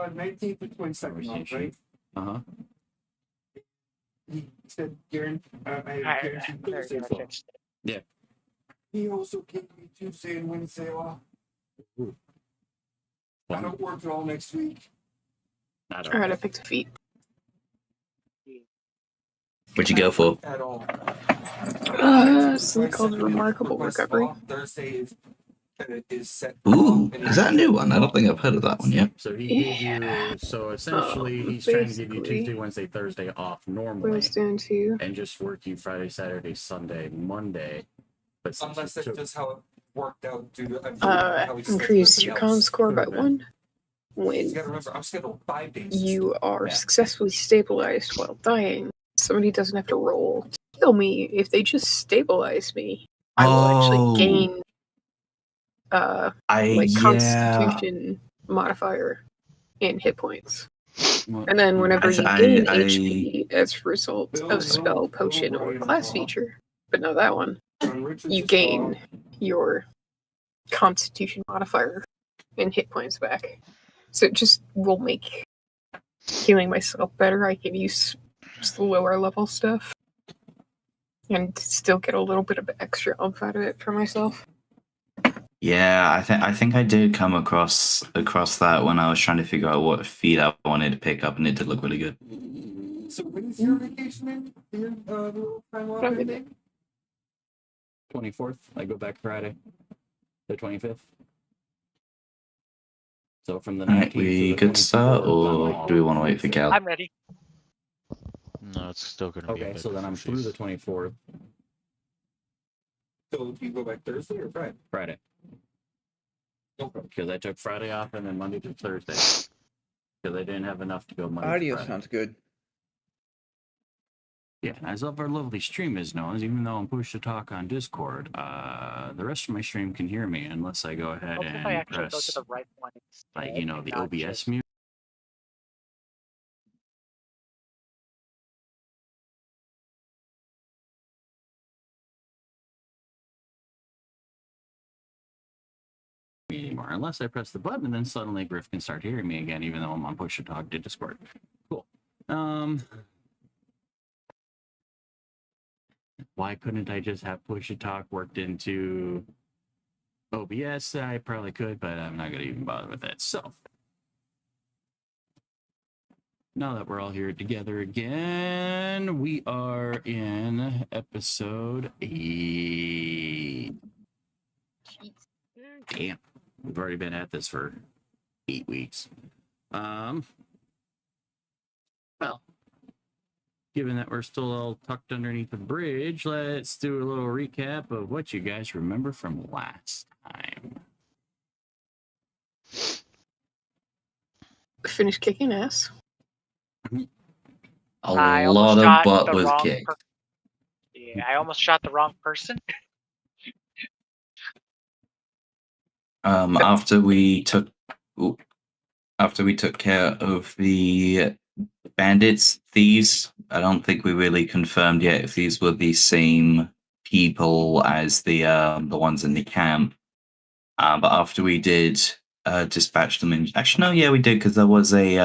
19th to 22nd off, right? Uh-huh. He said, I guaranteed Thursday off. Yeah. He also gave me Tuesday and Wednesday off. Ooh. I don't work at all next week. Alright, I picked a feat. What'd you go for? At all. Something called Remarkable Recovery. Thursday is set. Ooh, is that a new one? I don't think I've heard of that one yet. So he gave you, so essentially he's trying to give you Tuesday, Wednesday, Thursday off normally. What I was doing too. And just work you Friday, Saturday, Sunday, Monday. But unless that's just how it worked out due to increase your con score by 1. When you gotta remember, I'm scheduled 5 days. You are successfully stabilized while dying. Somebody doesn't have to roll to kill me. If they just stabilize me, I will actually gain Constitution modifier and hit points. And then whenever you gain HP as a result of spell, potion, or class feature, but not that one, you gain your Constitution modifier and hit points back. So it just will make healing myself better. I can use just the lower level stuff and still get a little bit of extra oomph out of it for myself. Yeah, I think I did come across that when I was trying to figure out what feed I wanted to pick up, and it did look really good. So when's your vacation in? Time 24th. I go back Friday, the 25th. So from the 19th. Alright, we could start, or do we want to wait for Cal? I'm ready. No, it's still going to be. Okay, so then I'm through the 24th. So do you go back Thursday or Friday? Friday. Okay. Because I took Friday off and then Monday to Thursday. Because I didn't have enough to go Monday. Audio sounds good. Yeah, as of our lovely streamers knows, even though I'm pushed to talk on Discord, the rest of my stream can hear me unless I go ahead and press, go to the right one like, you know, the OBS mute. Anymore, unless I press the button, and then suddenly Griff can start hearing me again, even though I'm on push to talk to Discord. Cool. Why couldn't I just have push to talk worked into OBS? I probably could, but I'm not gonna even bother with that. So now that we're all here together again, we are in episode 8. Damn. We've already been at this for 8 weeks. Well, given that we're still all tucked underneath the bridge, let's do a little recap of what you guys remember from last time. Finish kicking ass. A lot of butt was kicked. Yeah, I almost shot the wrong person. After we took care of the bandits, thieves, I don't think we really confirmed yet if these were the same people as the ones in the camp. But after we did dispatch them in, actually no, yeah, we did, because there was they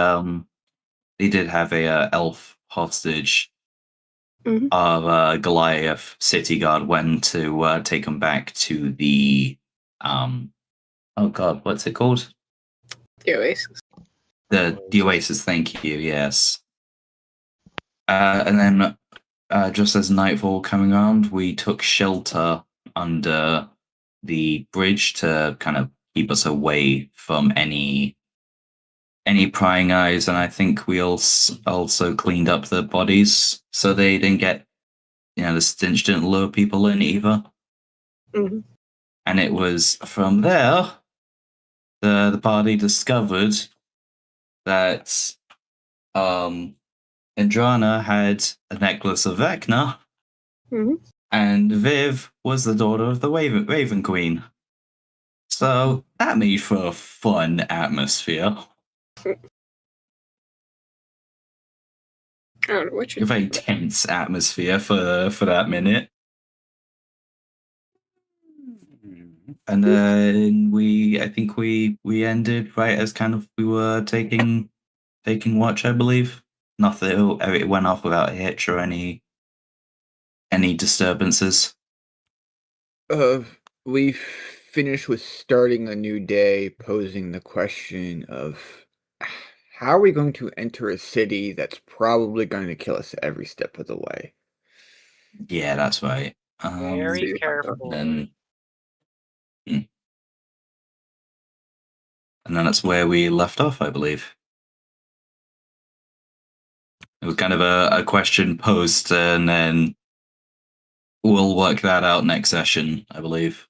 did have a elf hostage. Our Goliath city guard went to take them back to the oh god, what's it called? The Oasis. The Oasis, thank you, yes. And then just as nightfall coming around, we took shelter under the bridge to kind of keep us away from any prying eyes, and I think we also cleaned up the bodies so they didn't get, the stench didn't lure people in either. Mm-hmm. And it was from there the party discovered that Andrana had a necklace of Vecna, and Viv was the daughter of the Raven Queen. So that made for a fun atmosphere. A very tense atmosphere for that minute. And then I think we ended right as kind of we were taking watch, I believe. Nothing. It went off without a hitch or any disturbances. Uh, we finished with starting a new day, posing the question of how are we going to enter a city that's probably going to kill us every step of the way? Yeah, that's right. Very See, careful. And then that's where we left off, I believe. It was kind of a question posed, and then we'll work that out next session, I believe.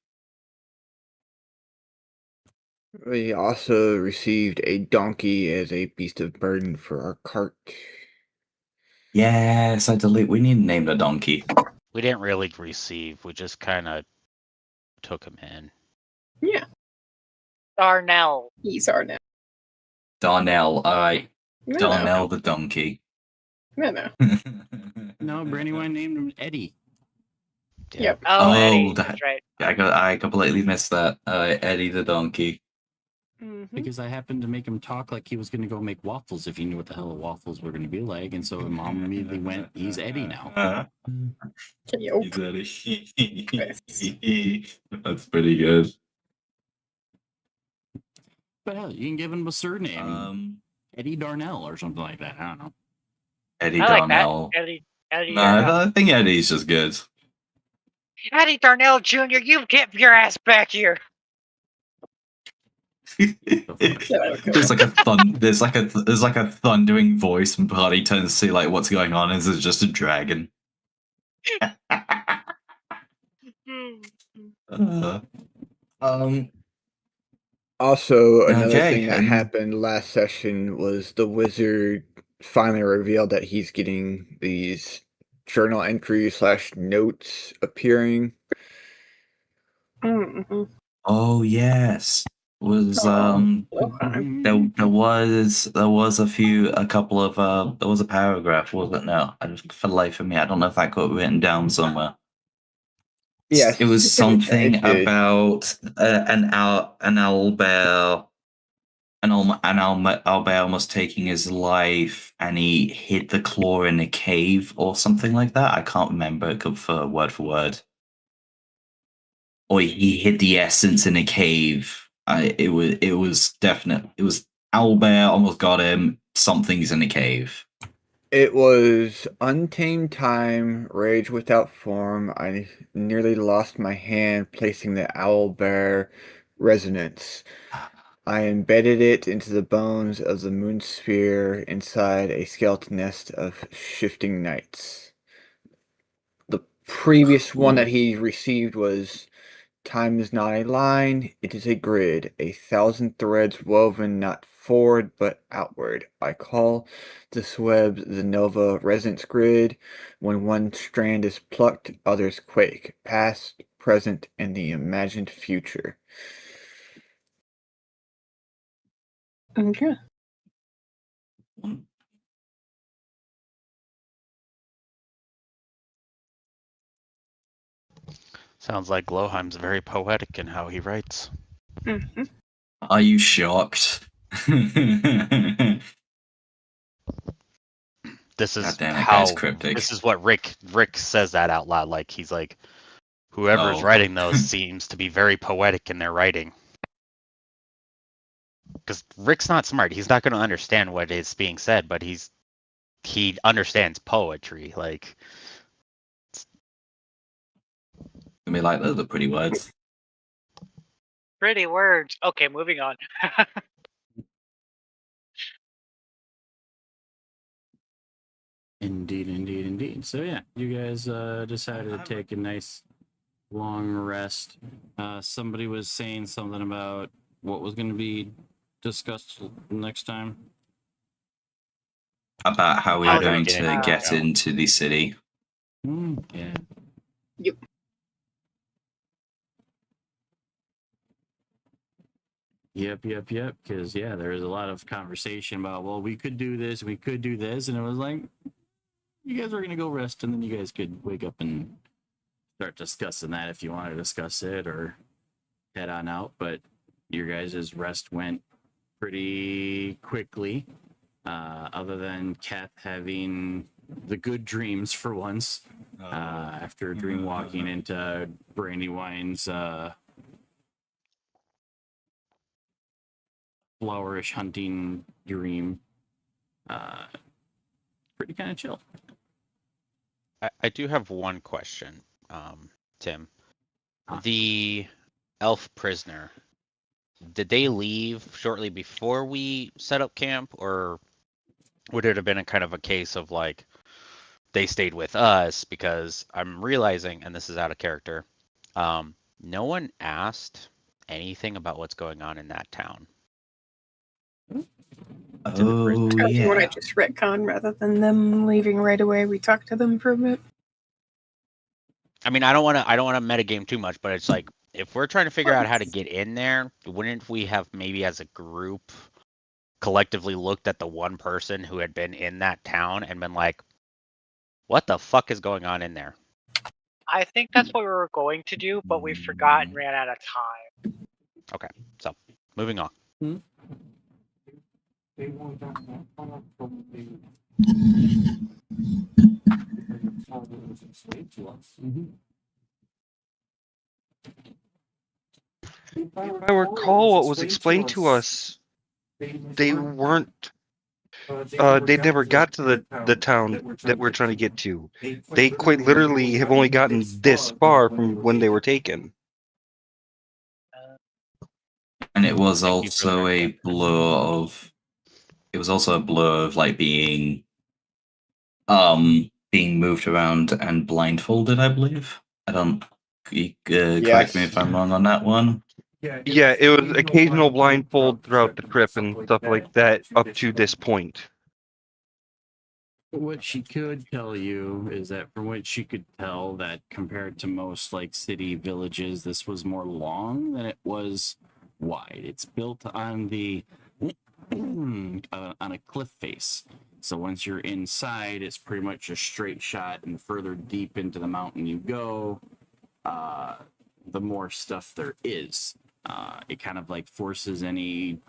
We also received a donkey as a beast of burden for our cart. Yes, we need to name the donkey. We didn't really receive. We just kind of took him in. Yeah, Darnell. he's our now. Darnell, alright. No, Darnell the donkey. no. No, Brandywine named him Eddie. Yeah. Yep. Oh, Oh, Eddie. that- That's right. I completely missed that. Eddie the donkey. Because I happened to make him talk like he was going to go make waffles if he knew what the hell waffles were going to be like. And so mom immediately went, he's Eddie now. Yup. He's Eddie. That's pretty good. But hell, you can give him a surname. Eddie Darnell or something like that. I don't know. Eddie I like Darnell. that. Eddie No, Darnell. I think Eddie's just good. Eddie Darnell Jr., you get your ass back here. There's like a thundering voice, and Party turns to see like what's going on. Is it just a dragon? Also, another Okay, thing that and- happened last session was the wizard finally revealed that he's getting these journal entries / notes appearing. Mm-hmm. Oh yes, was there was there was a paragraph, wasn't there? I just for the life of me, I don't know if I got it written down somewhere. Yes, It was something it did. about an owlbear almost taking his life, and he hid the claw in a cave or something like that. I can't remember it for word. Or he hid the essence in a cave. It was definite. It was owlbear almost got him. Something's in a cave. It was Untamed Time, Rage Without Form. I nearly lost my hand placing the owlbear resonance. I embedded it into the bones of the moon sphere inside a skeleton nest of shifting nights. The previous one that he received was Time is not a line, it is a grid, 1,000 threads woven not forward but outward. I call this web the Nova Resonance Grid. When one strand is plucked, others quake, past, present, and the imagined future. Okay. Sounds like Glowheim's very poetic in how he writes. Mm-hmm. Are you shocked? This is God damn it, how guy's cryptic. this is what Rick says that out loud. Like he's like, whoever's Oh. writing those seems to be very poetic in their writing. Because Rick's not smart. He's not going to understand what is being said, but he understands poetry. Like, I mean, like those are pretty words. Pretty words. Okay, moving on. Indeed. So yeah, you guys decided to take a nice long rest. Somebody was saying something about what was going to be discussed next time. About how we How are to going get to into get town. into the city. Yeah. Yep. Because yeah, there was a lot of conversation about, well, we could do this, and it was like, you guys are gonna go rest, and then you guys could wake up and start discussing that if you want to discuss it, or head on out, but your guys' rest went pretty quickly. Other than Kath having the good dreams for once, after dream walking into Brandywine's flowerish hunting dream. Pretty kind of chill. I do have one question, Tim. The elf prisoner, did they leave shortly before we set up camp, or would it have been a kind of a case of like they stayed with us? Because I'm realizing, and this is out of character, no one asked anything about what's going on in that town. Oh, Do you want to yeah. just retcon rather than them leaving right away? We talk to them for a bit. I mean, I don't want to metagame too much, but it's like if we're trying to figure out how to get in there, wouldn't we have maybe as a group collectively looked at the one person who had been in that town and been like, what the fuck is going on in there? I think that's what we were going to do, but we forgot and ran out of time. Okay, so moving on. They want that probably how it was explained to us. If I recall what was explained to us, they weren't. They never got to the town that we're trying to get to. They quite literally have only gotten this far from when they were taken. And it was Thank you for also the a recap. blur of. It was also a blur of like being moved around and blindfolded, I believe. I don't. Correct me if I'm wrong on that one. Yeah, it was occasional blindfold throughout the trip and stuff like that up to this point. What she could tell you is that from what she could tell, that compared to most like city villages, this was more long than it was wide. It's built on the on a cliff face. So once you're inside, it's pretty much a straight shot, and further deep into the mountain you go, the more stuff there is. It kind of like forces any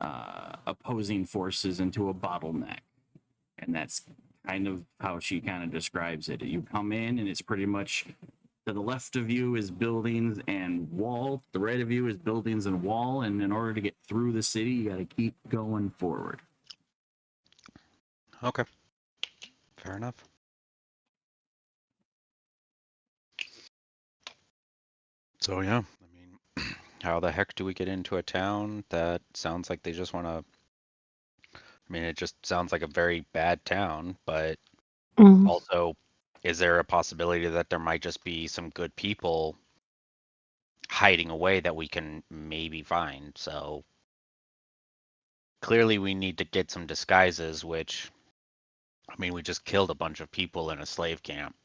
opposing forces into a bottleneck. And that's kind of how she kind of describes it. You come in and it's pretty much to the left of you is buildings and wall. The right of you is buildings and wall. And in order to get through the city, you got to keep going forward. Okay, fair enough. So yeah, I mean, how the heck do we get into a town that sounds like they just want to? I mean, it just sounds like a very bad town, but also, is there a possibility that there might just be some good people hiding away that we can maybe find? So clearly we need to get some disguises, which, I mean, we just killed a bunch of people in a slave camp.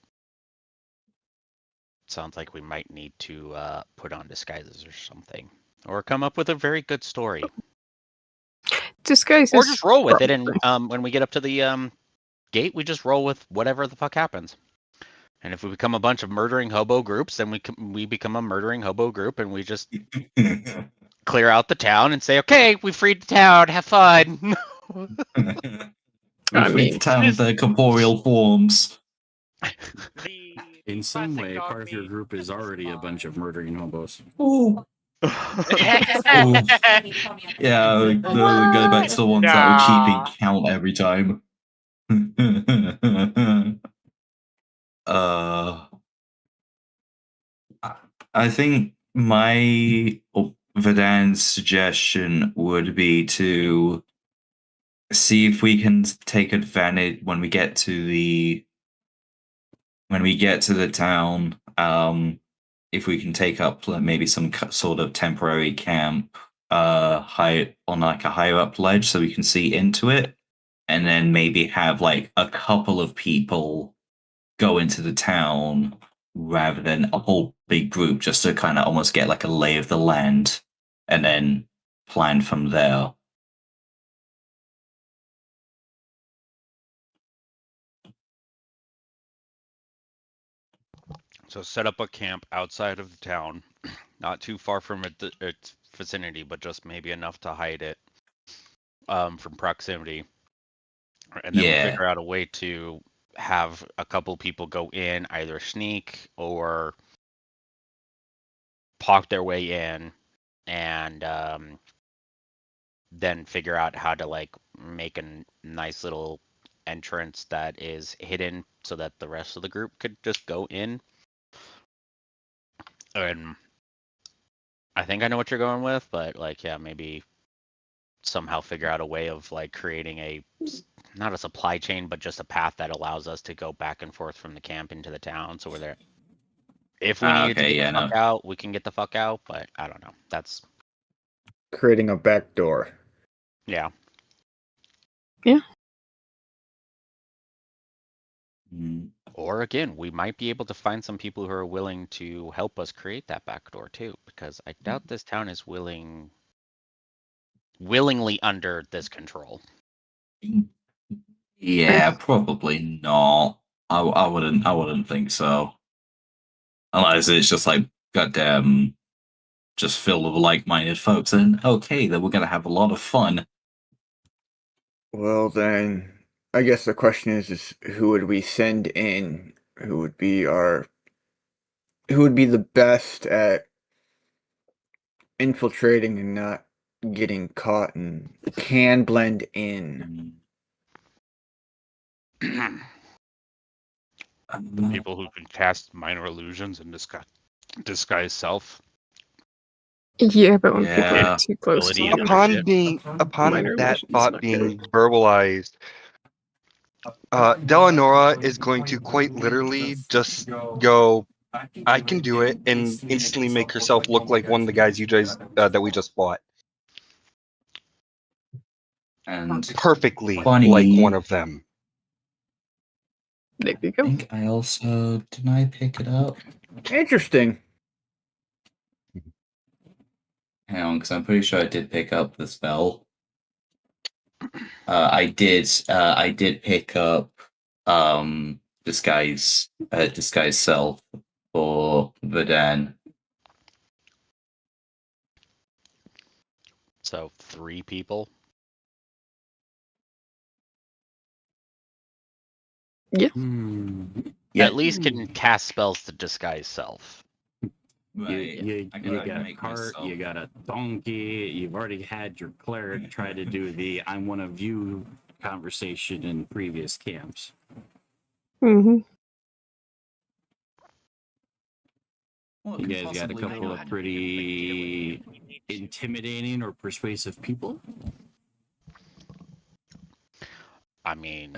Sounds like we might need to put on disguises or something, or come up with a very good story, Disguises. or just roll with it. And when we get up to the gate, we just roll with whatever the fuck happens. And if we become a bunch of murdering hobo groups, then we become a murdering hobo group, and we just clear out the town and say, "Okay, we freed the town. Have fun." We freed the town of their corporeal forms. In some way, part of your group is already a bunch of murdering hobos. Oh. Yeah, the go back to the ones that were keeping count every time. I think my Vadan's suggestion would be to see if we can take advantage when we get to the town. If we can take up maybe some sort of temporary camp, high on like a higher up ledge, so we can see into it, and then maybe have like a couple of people go into the town rather than a whole big group, just to kind of almost get like a lay of the land, and then plan from there. So set up a camp outside of the town, not too far from its vicinity, but just maybe enough to hide it from proximity. And then we Yeah. figure out a way to have a couple people go in, either sneak or poke their way in, and then figure out how to like make a nice little entrance that is hidden so that the rest of the group could just go in. And I think I know what you're going with, but like, yeah, maybe somehow figure out a way of like creating a not a supply chain, but just a path that allows us to go back and forth from the camp into the town. So we're there. If we needed to Okay, get yeah, the fuck out, we can get the fuck out. But I don't know. That's Creating a back door. yeah. Mm. Or again, we might be able to find some people who are willing to help us create that back door too, because I doubt this town is willingly under this control. Yeah, probably not. I wouldn't think so. Unless it's just like goddamn, just filled with like-minded folks, and okay, then we're gonna have a lot of fun. Well, then, I guess the question is who would we send in? Who would be the best at infiltrating and not getting caught and can blend in? People who can cast minor illusions and disguise self. Yeah, but when people Yeah. get too close to Ability you, Upon shit. minor that illusion's thought not being good. verbalized, Delanora is going to quite literally just go, I can do it, and instantly make herself look like one of the guys you guys that we just fought. And Perfectly funny, like one of them. There you I go. think I also did I pick it up? Interesting. Hang on, because I'm pretty sure I did pick up the spell. I did pick up disguise self for Verdan. So 3 people. Yeah. Yeah. At least can cast spells to disguise self. You got a cart, you got a donkey, you've already had your cleric try to do the I'm one of you conversation in previous camps. Mm-hmm. You guys got a couple of pretty intimidating or persuasive people. I mean,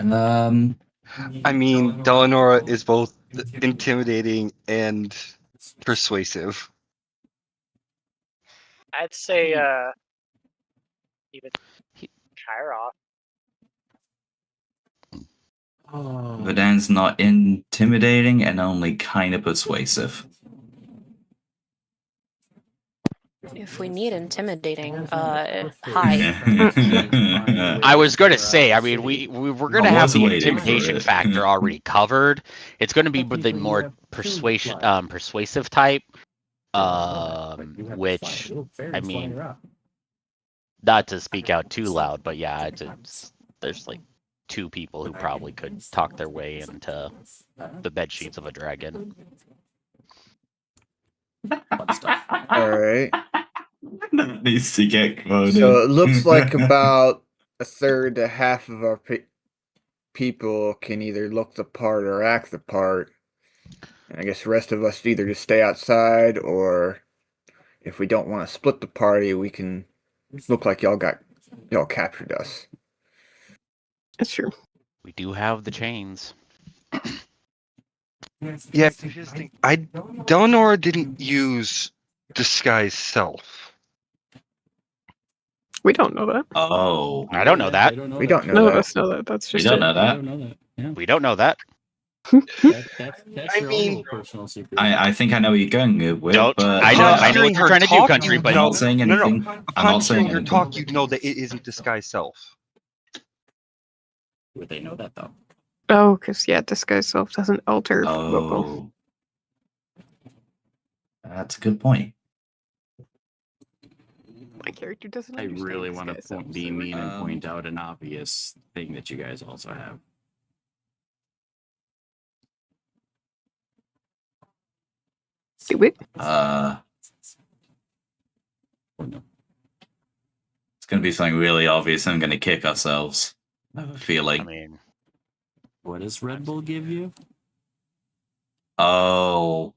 Delanora is both intimidating and persuasive. I'd say even Kyra. Verdan's not intimidating and only kind of persuasive. If we need intimidating, hi. I was going to say, I mean, we're going to have the intimidation factor already covered. It's going to be the more persuasive type, which, I mean, not to speak out too loud, but yeah, there's like 2 people who probably could talk their way into the bed sheets of a dragon. All right. That needs to get quoted. So it looks like about a third to half of our people can either look the part or act the part. And I guess the rest of us either just stay outside, or if we don't want to split the party, we can look like y'all captured us. That's true. We do have the chains. Yeah, Delanora didn't use disguise self. We don't know that. Oh, I don't know that. We don't know None that. of us know that. That's we just don't it. know that. We don't know that. That's I your mean, own little personal secret. I think I know what you're going with, Don't. but I know what hearing you're her trying to do, talk, country, you but I'm not saying anything. I'm Upon not saying hearing her anything. talk, you know that it isn't disguise self. Would they know that though? Oh, because disguise self doesn't alter vocal. Oh, that's a good point. My character doesn't I understand really this want guy's to be mean and Um, point out an obvious thing that you guys also have. Do it. It's going to be something really obvious. I'm going to kick ourselves. I have a feeling. I mean, What does Red Bull give you? Oh.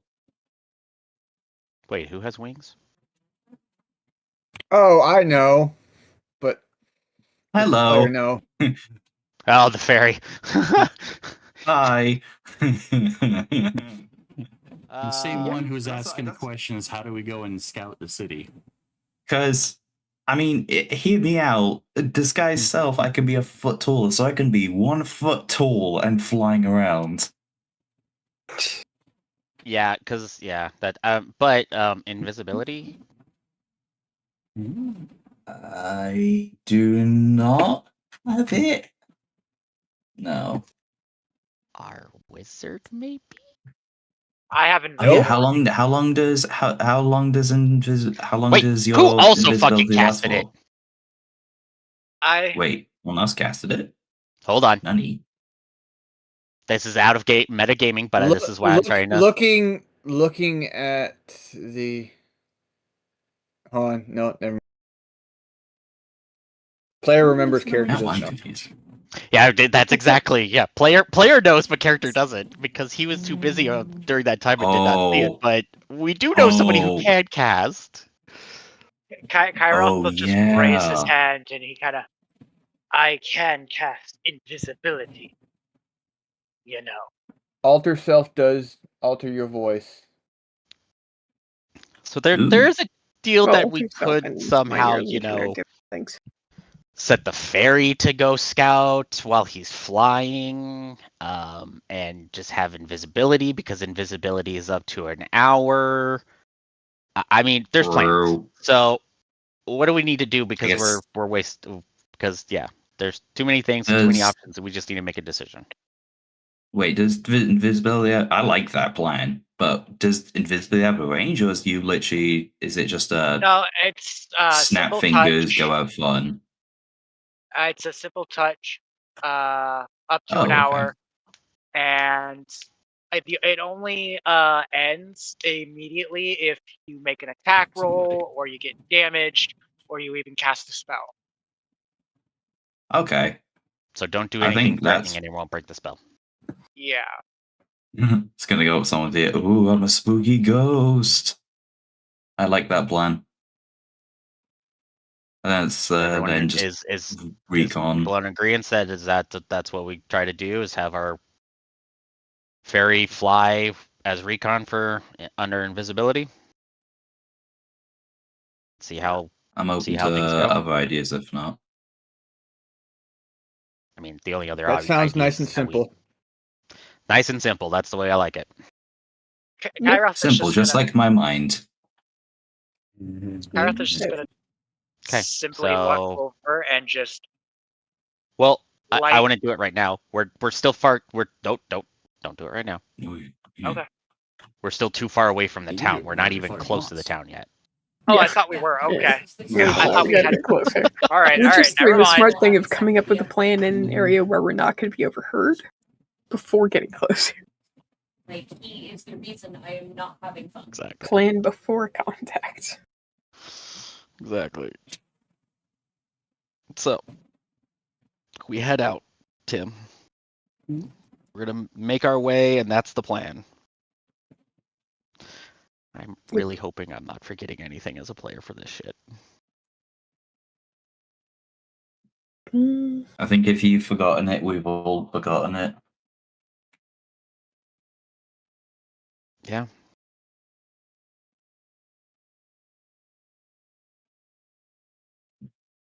wait, who has wings? Oh, I know, but does the Hello. player know? Oh, the fairy. Hi. The same one who's That's- asking that's- questions. How do we go and scout the city? Because, I mean, hear me out. Disguise self, I can be a foot taller, so I can be 1 foot tall and flying around. Yeah, because that invisibility. I do not have it. No. Our wizard, maybe. I haven't. Oh, yeah, Nope. how long does Wait, your who also fucking invisibility last casted it? for? I Wait, one else casted it? Hold on. Nani? This is out of metagaming, but this is why I'm trying to. Looking at the. Hold on, no, never. Player remembers, character Now I'm doesn't know. confused. Yeah, that's exactly. Yeah, player knows, but character doesn't because he was too busy during that time and did not see it. Oh. But we do know somebody who Oh. can cast. Kairos Oh, will just raise his yeah. hand and he kind of, I can cast invisibility. You know. Alter self does alter your voice. So there Ooh. is a deal Well, that we alter self could and somehow, minor illusion are different things. set the fairy to go scout while he's flying, and just have invisibility because invisibility is up to an hour. I mean, there's plans. True. So what do we need to do because guess- we're because there's too many things and too many Does- options and we just need to make a decision. Wait, does invisibility? I like that plan, but does invisibility have a range, or is it just a No, it's snap simple fingers, touch. go have fun? It's a simple touch, up to Oh, an okay. hour, and it only ends immediately if you make an attack roll, or you get damaged, or you even cast a spell. Okay. So don't do I anything think threatening that's- and it won't break the spell. Yeah. It's gonna go up someone's ear. Ooh, I'm a spooky ghost. I like that plan. That's Everyone then just is recon. people in agreement said that's what we try to do is have our fairy fly as recon for under invisibility. See how I'm open how to things go. other ideas if not. I mean, the only other That sounds idea nice and is that simple. nice and simple. That's the way I like it. Kairos Simple, is just gonna, like my mind. Kairos is just gonna 'Kay, simply walk so- over and just Well, I Light- want to do it right now. We're still far. Don't do it right now. Okay. We're still too far away from the You can town. do it We're not whenever even fucking close to the wants. town yet. Oh, I Yeah. thought we were. Okay. Yeah, I thought we gotta had. get closer. All right. We're All right. just Never doing the mind. smart thing of coming up with a plan in an area where we're not going to be overheard before getting closer. Like, he is the reason I am not having fun. Exactly. Plan before contact. Exactly. So we head out, Tim. We're gonna make our way, and that's the plan. I'm really hoping I'm not forgetting anything as a player for this shit. I think if you've forgotten it, we've all forgotten it. Yeah.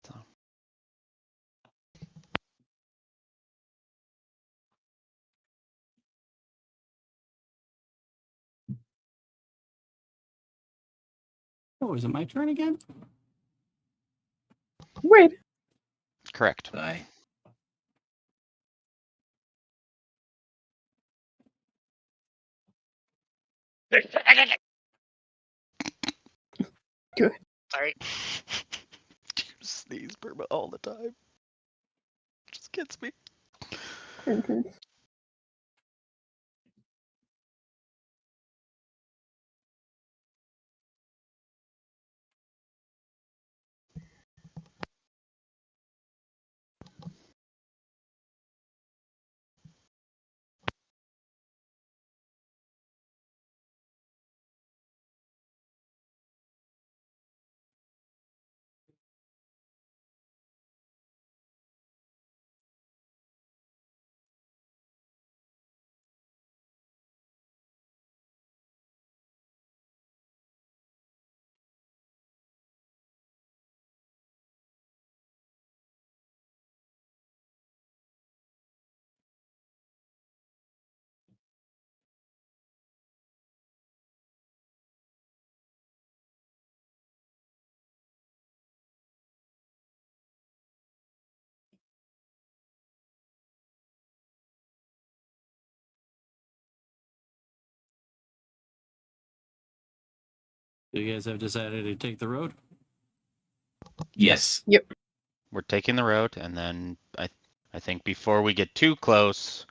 So. Oh, is it my turn again? Wait. Correct. Aye. Good. Sorry. these all the time. Just gets me. Mhm. So you guys have decided to take the road? Yes. Yep. We're taking the road, and then I think before we get too close,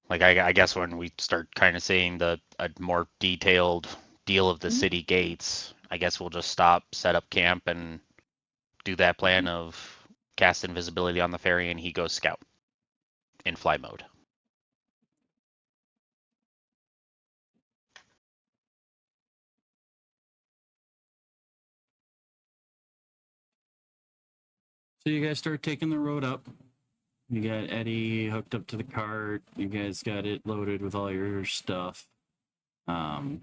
like I guess when we start kind of seeing a more detailed deal of the city gates, I guess we'll just stop, set up camp, and do that plan of cast invisibility on the ferry, and he goes scout in fly mode. So you guys start taking the road up. You got Eddie hooked up to the cart. You guys got it loaded with all your stuff. And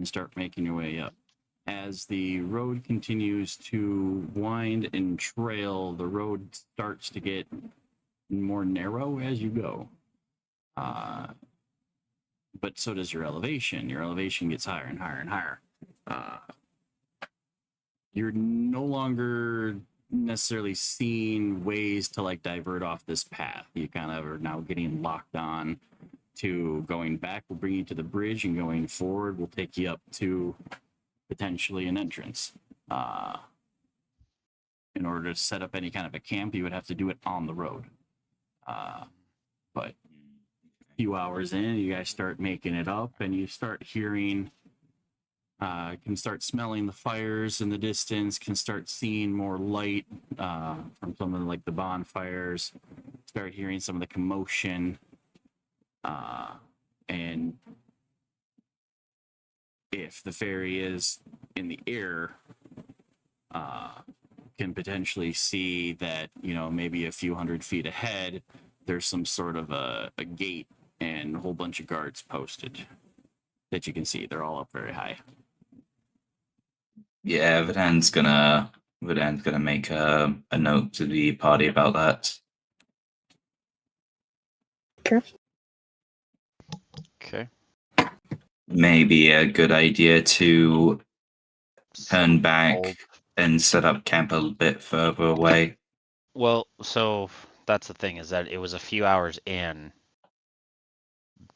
start making your way up. As the road continues to wind and trail, the road starts to get more narrow as you go. But so does your elevation. Your elevation gets higher and higher and higher. You're no longer necessarily seeing ways to like divert off this path. You kind of are now getting locked on to going back will bring you to the bridge, and going forward will take you up to potentially an entrance. In order to set up any kind of a camp, you would have to do it on the road. But a few hours in, you guys start making it up, and you start hearing, can start smelling the fires in the distance, can start seeing more light from some of like the bonfires, start hearing some of the commotion, and if the ferry is in the air, can potentially see that, you know, maybe a few 100 feet ahead, there's some sort of a gate and a whole bunch of guards posted that you can see. They're all up very high. Yeah, Vadan's gonna make a note to the party about that. Okay. Okay. Maybe a good idea to turn back Hold. and set up camp a bit further away. Well, so that's the thing, is that it was a few hours in.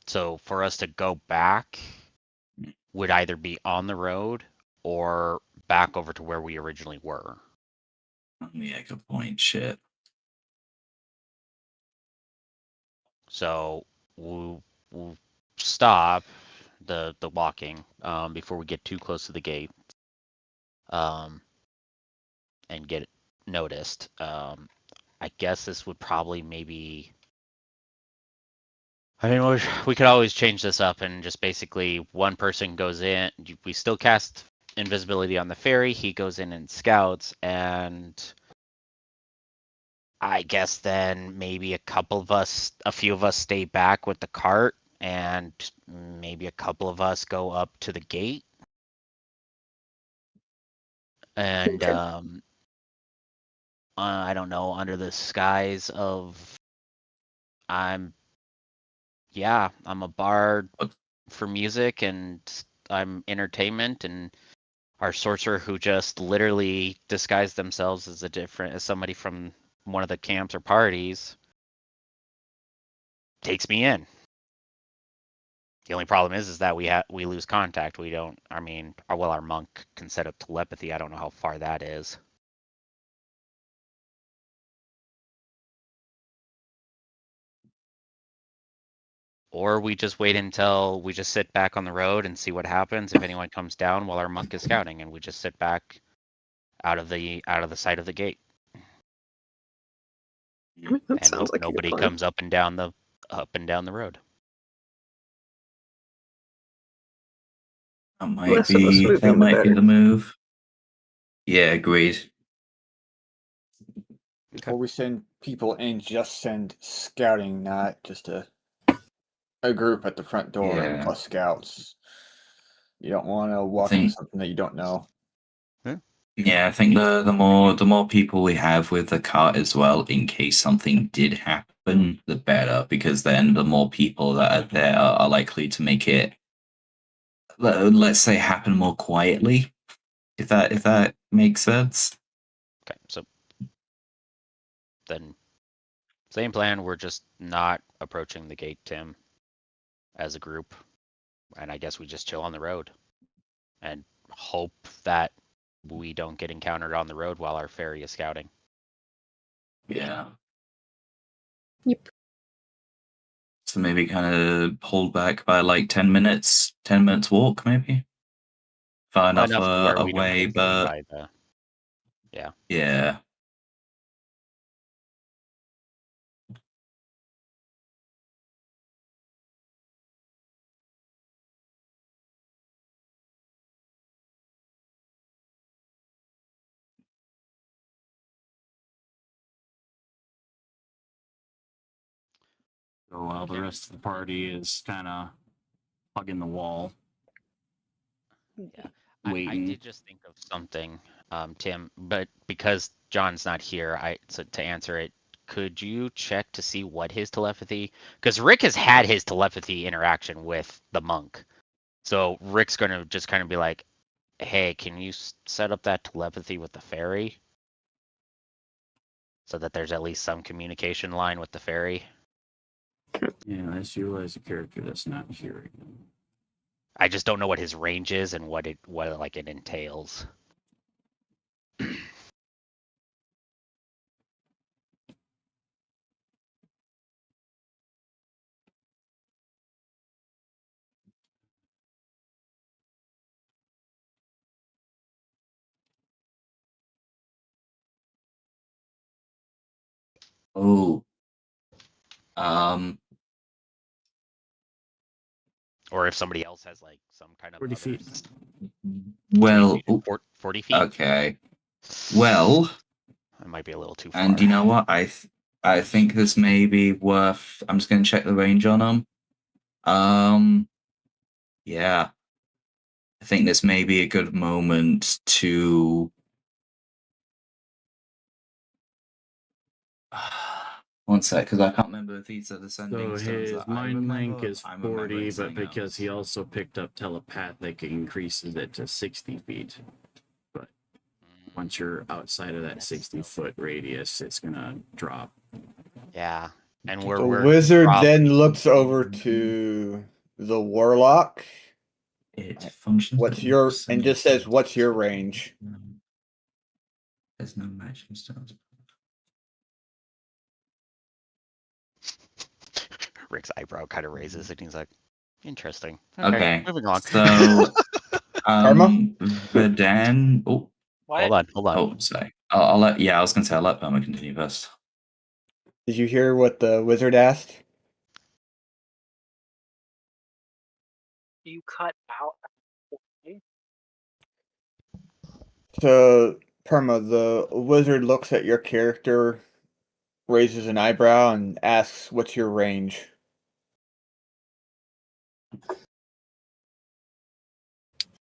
So for us to go back would either be on the road or back over to where we originally were. Yeah, good point. Shit. So we'll stop the walking before we get too close to the gate, and get noticed. I guess this would probably maybe. I mean, we could always change this up and just basically one person goes in. We still cast invisibility on the ferry. He goes in and scouts, and I guess then maybe a few of us stay back with the cart, and maybe a couple of us go up to the gate. And Okay. I don't know, under the skies of I'm a bard for music, and I'm entertainment, and our sorcerer who just literally disguised themselves as somebody from one of the camps or parties takes me in. The only problem is that we lose contact. We don't. I mean, our monk can set up telepathy. I don't know how far that is. Or we just wait until we just sit back on the road and see what happens if anyone comes down while our monk is scouting, and we just sit back out of the sight of the gate. I mean, that And sounds hope like a good nobody plan. comes up and down the road. That might Less of us be moving, the better. the move. Yeah, agreed. Before we send people in, just send scouting, not just a group at the front door Yeah. plus scouts. You don't want to walk into something that you don't know. Yeah, I think the more people we have with the cart as well, in case something did happen, the better, because then the more people that are there are likely to make it, let's say, happen more quietly. If that makes sense. Okay, so then same plan. We're just not approaching the gate, Tim, as a group, and I guess we just chill on the road and hope that we don't get encountered on the road while our ferry is scouting. Yeah. Yep. So maybe kind of hold back by like 10 minutes, 10 minutes walk, maybe. Far enough, Enough to where we don't away, get seen but by the. Yeah. yeah. So while the rest of the party is kind of hugging the wall. Yeah. Waiting. I did just think of something, Tim, but because John's not here, to answer it, could you check to see what his telepathy? Because Rick has had his telepathy interaction with the monk, so Rick's gonna just kind of be like, "Hey, can you set up that telepathy with the fairy, so that there's at least some communication line with the fairy?" Yeah, let's utilize a character that's not here. I just don't know what his range is and what it entails. Oh. Or if somebody else has like some kind of 40 feet. Well, 40 feet. Okay. Well, It might be a little too far. and you know what? I think this may be worth. I'm just going to check the range on them. Yeah. I think this may be a good moment to. One sec, because I can't remember if these are the sending So stones his that I mind remember. link is I'm 40, remembering but something because else. he also picked up telepathic, it increases it to 60 feet. But once you're outside of that 60-foot radius, it's gonna drop. Yeah, and The we're wizard probably- then looks over to the warlock. It functions. What's your and just says, "What's your range?" There's no matching stones. Rick's eyebrow kind of raises, and he's like, "Interesting." Okay, moving on. So, Karma? Verdan. Oh, What? Hold on. oh, sorry. I'll let. Yeah, I was going to say I'll let Perma continue first. Did you hear what the wizard asked? You cut out. So, Perma, the wizard looks at your character, raises an eyebrow, and asks, "What's your range?"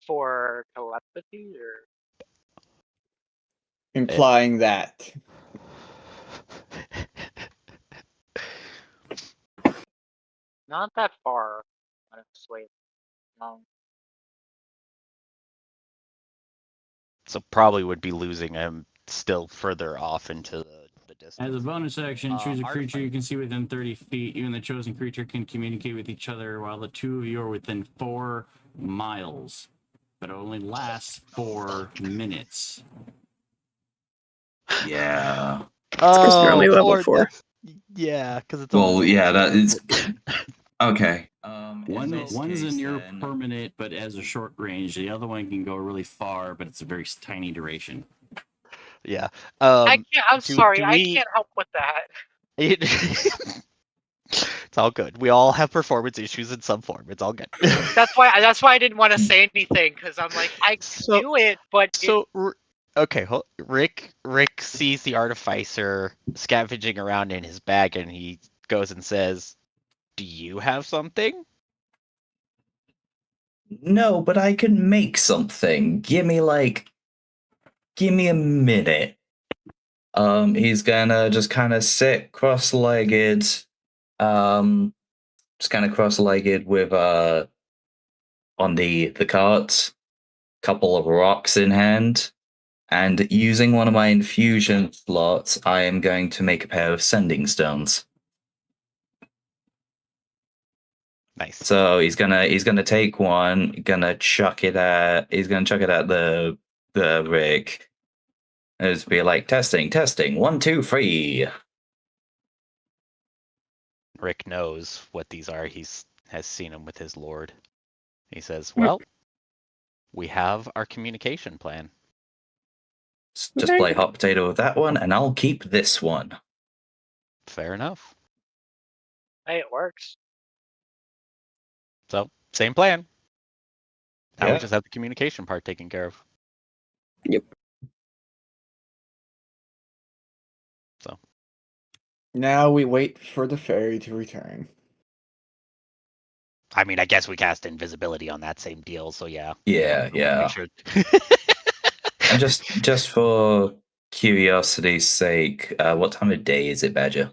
For telepathy or Implying that. not that far. Honestly, no. So probably would be losing him still further off into the distance. As a bonus action, choose a hard to creature find. you can see within 30 feet. You and the chosen creature can communicate with each other while the two of you are within 4 miles. But it only lasts 4 minutes. Yeah. It's because you're only level 4. Yeah, because it's Well, yeah, that is. Okay. One's in your permanent, but as a short range. The other one can go really far, but it's a very tiny duration. Yeah. I'm sorry, I can't help with that. It's all good. We all have performance issues in some form. It's all good. That's why I didn't want to say anything, because I'm like, I can do it, but okay, Rick sees the artificer scavenging around in his bag, and he goes and says, "Do you have something?" No, but I can make something. Give me a minute. He's gonna just kind of sit cross-legged, just kind of cross-legged with on the cart, couple of rocks in hand, and using one of my infusion slots, I am going to make a pair of sending stones. Nice. So he's gonna take one, he's gonna chuck it at the Rick. And just be like, testing, 1, 2, 3. Rick knows what these are. Has seen them with his lord. He says, "Well, we have our communication plan." Just play hot potato with that one, and I'll keep this one. Fair enough. hey, it works. So, same plan. Now Yeah. we just have the communication part taken care of. Yep. So. Now we wait for the fairy to return. I mean, I guess we cast invisibility on that same deal, so yeah. Yeah. Make sure. And just for curiosity's sake, what time of day is it, Badger?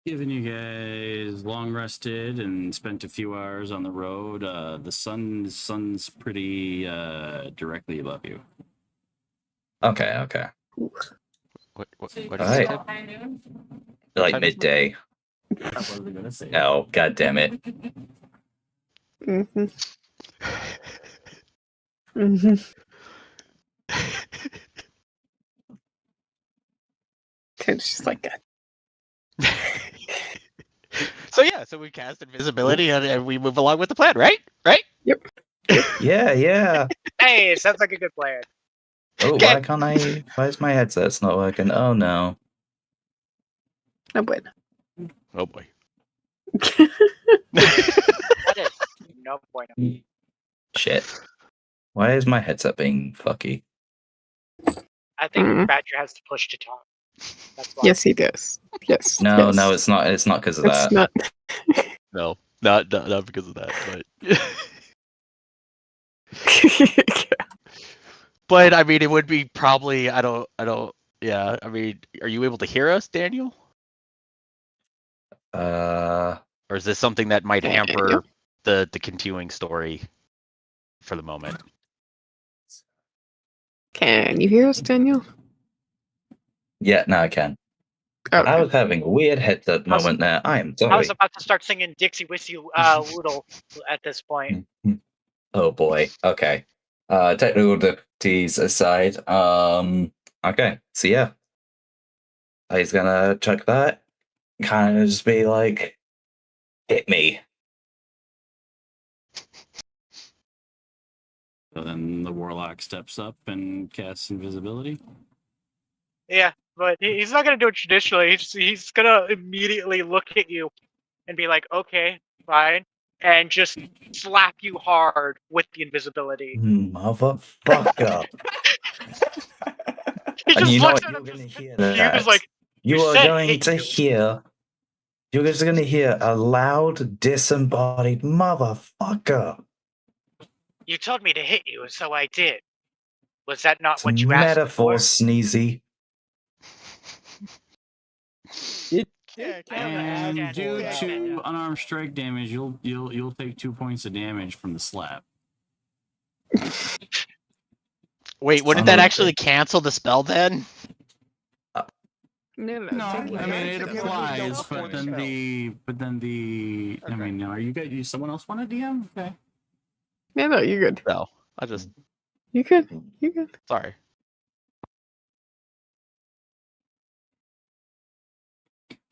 Given you guys long rested and spent a few hours on the road, the sun's pretty directly above you. Okay. What All is right. it? Like midday. I wasn't gonna say. Oh, god damn it. Mm-hmm. Mm-hmm. It's just like that. So yeah, so we cast invisibility and we move along with the plan, right? Right? Yep. Yeah. Hey, sounds like a good plan. Oh, Okay. why can't I? Why is my headset's not working? Oh no. No bueno. Oh boy. That is no bueno. Shit. Why is my headset being fucky? I think Mhm. Badger has to push to talk. That's why. Yes, he does. Yes. No, yes. no, it's not. It's not because of It's that. not. No, not because of that, but but I mean, it would be probably. I don't. Yeah, I mean, are you able to hear us, Daniel? Or is this something that might hamper the continuing story for the moment? Can you hear us, Daniel? Yeah, no, I can. Okay. I was having a weird headset moment there. I am sorry. I was about to start singing Dixie Wissy Woodle at this point. Oh boy. Okay. Technical difficulties aside. Okay. So yeah, he's gonna check that. Kind of just be like, hit me. So then the warlock steps up and casts invisibility. Yeah, but he's not gonna do it traditionally. He's gonna immediately look at you and be like, "Okay, fine," and just slap you hard with the invisibility. Motherfucker. He And just you know looks what? at You're him, gonna just hear confused, that. like, You are said going hate to you. hear. You're just going to hear a loud, disembodied motherfucker. You told me to hit you, so I did. Was that not It's what you asked metaphor, for? Sneezy. And due to unarmed strike damage, you'll take 2 points of damage from the slap. Wait, wouldn't that actually cancel the spell then? No, No, I mean it applies, but then the. I mean, are you guys? Someone else want a DM? Okay. Yeah, no, you're good. No, I just. You could. You could. Sorry.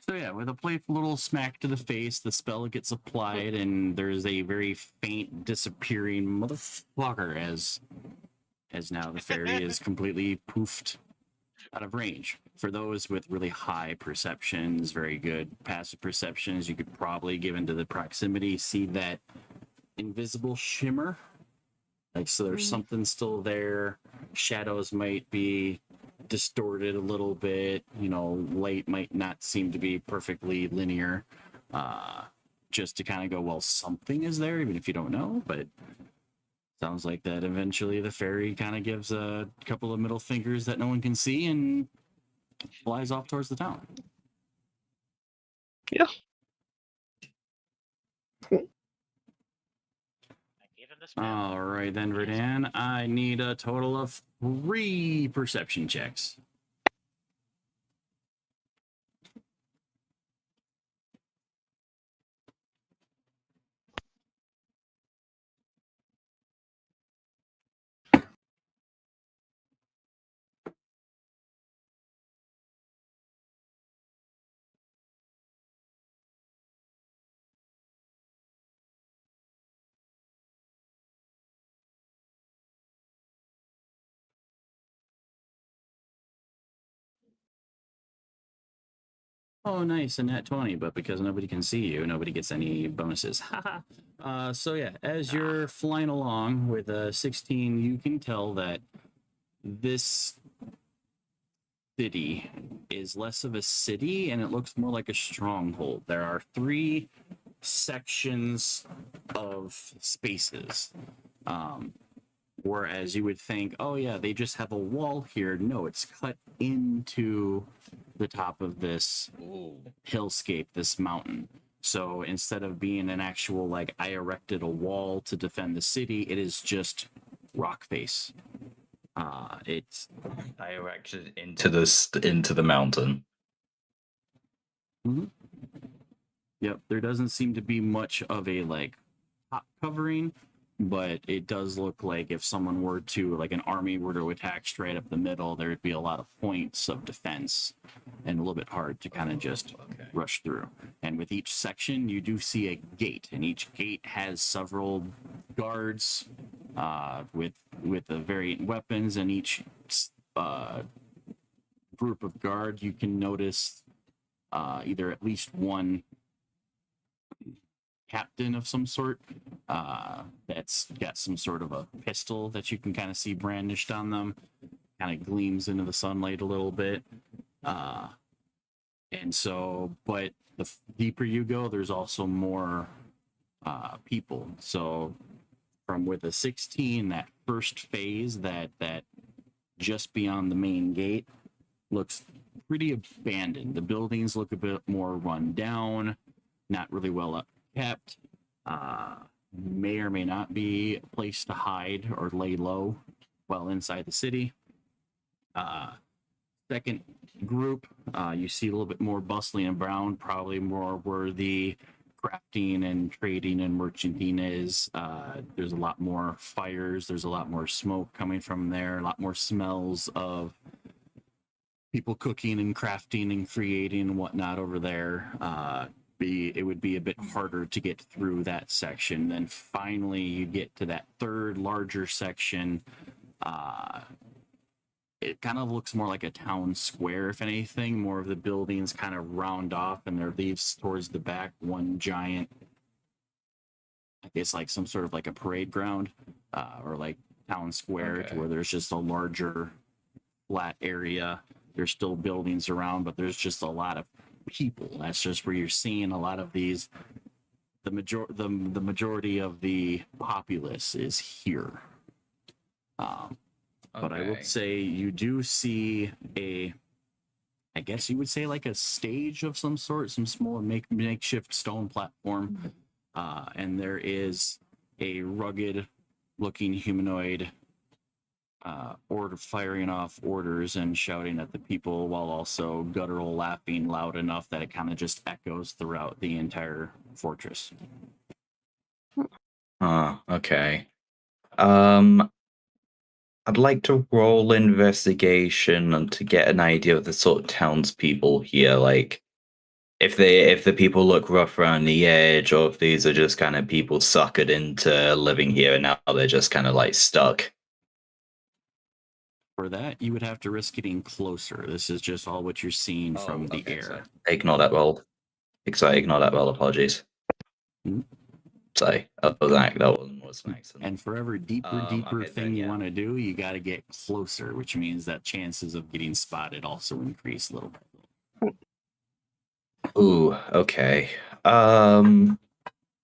So yeah, with a playful little smack to the face, the spell gets applied, and there's a very faint disappearing motherfucker as now the fairy is completely poofed out of range. For those with really high perceptions, very good passive perceptions, you could probably, given to the proximity, see that invisible shimmer. Like, so there's something still there. Shadows might be distorted a little bit. You know, light might not seem to be perfectly linear. Just to kind of go, well, something is there, even if you don't know. But sounds like that eventually the fairy kind of gives a couple of middle fingers that no one can see and flies off towards the town. Yeah. All right, then, Verdan, I need a total of 3 perception checks. Oh, nice, a nat 20, but because nobody can see you, nobody gets any bonuses. So yeah, as you're flying along with a 16, you can tell that this city is less of a city and it looks more like a stronghold. There are 3 sections of spaces. Whereas you would think, oh yeah, they just have a wall here. No, it's cut into the top of this hillscape, this mountain. So instead of being an actual, like, I erected a wall to defend the city, it is just rock face. It's I erected into the mountain. Mm-hmm. Yep, there doesn't seem to be much of a, like, top covering, but it does look like if someone were to, like, an army were to attack straight up the middle, there'd be a lot of points of defense and a little bit hard to kind of just rush through. And with each section, you do see a gate, and each gate has several guards with the variant weapons, and each group of guard, you can notice either at least one captain of some sort that's got some sort of a pistol that you can kind of see brandished on them, kind of gleams into the sunlight a little bit. And so, but the deeper you go, there's also more people. So from with a 16, that first phase, that just beyond the main gate, looks pretty abandoned. The buildings look a bit more run down, not really well up kept, may or may not be a place to hide or lay low while inside the city. Second group, you see a little bit more bustling and brown, probably more where the crafting and trading and merchanting is. There's a lot more fires, there's a lot more smoke coming from there, a lot more smells of people cooking and crafting and creating and whatnot over there. It would be a bit harder to get through that section. Then finally you get to that third larger section. It kind of looks more like a town square, if anything. More of the buildings kind of round off, and there leaves towards the back one giant, I guess, like some sort of like a parade ground, or like town square, to where there's just a larger flat area. There's still buildings around, but there's just a lot of people. That's just where you're seeing a lot of these. The majority of the populace is here. But I would say you do see I guess you would say like a stage of some sort, some small makeshift stone platform. And there is a rugged looking humanoid firing off orders and shouting at the people, while also guttural laughing loud enough that it kind of just echoes throughout the entire fortress. Okay. I'd like to roll investigation and to get an idea of the sort of townspeople here. Like, if the people look rough around the edge, or if these are just kind of people suckered into living here and now they're just kind of like stuck. For that, you would have to risk getting closer. This is just all what you're seeing from the air. Sorry. Ignore that roll. Sorry, ignore that roll. Apologies. Hmm? Sorry, that was an accident. And for every deeper Okay, thing then, you yeah. want to do, you got to get closer, which means that chances of getting spotted also increase a little bit. Ooh, okay. I'm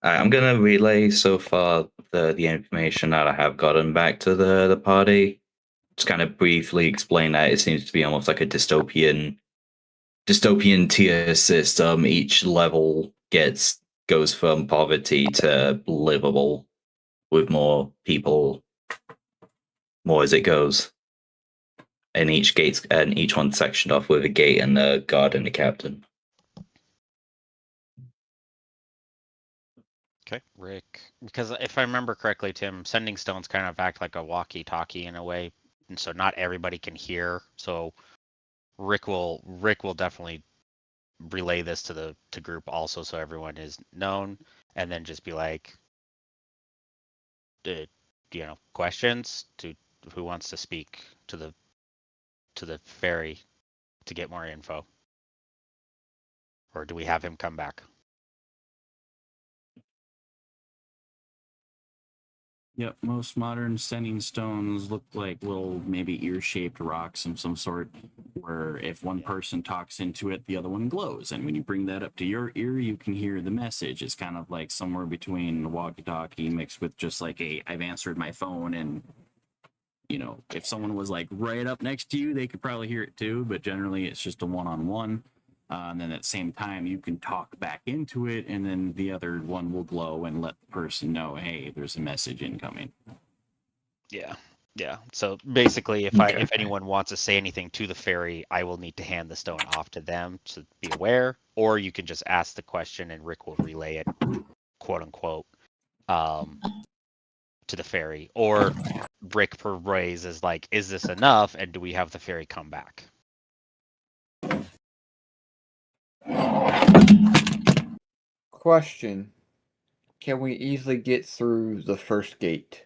gonna relay so far the information that I have gotten back to the party. Just kind of briefly explain that it seems to be almost like a dystopian tier system. Each level goes from poverty to livable, with more people, more as it goes. And each one's sectioned off with a gate and a guard and a captain. Okay, Rick. Because if I remember correctly, Tim, sending stones kind of act like a walkie-talkie in a way, and so not everybody can hear. So Rick will definitely relay this to group also, so everyone is known, and then just be like, questions to who wants to speak to the ferry to get more info, or do we have him come back? Yep, most modern sending stones look like little, maybe ear-shaped rocks of some sort, where if one person talks into it, the other one glows. And when you bring that up to your ear, you can hear the message. It's kind of like somewhere between a walkie-talkie mixed with just like I've answered my phone. And, if someone was like right up next to you, they could probably hear it too, but generally it's just a one-on-one. And then at the same time, you can talk back into it, and then the other one will glow and let the person know, hey, there's a message incoming. Yeah. So basically, if anyone wants to say anything to the ferry, I will need to hand the stone off to them to be aware, or you can just ask the question and Rick will relay it, quote unquote, to the ferry. Or Rick per raise is like, is this enough, and do we have the ferry come back? Question. Can we easily get through the first gate?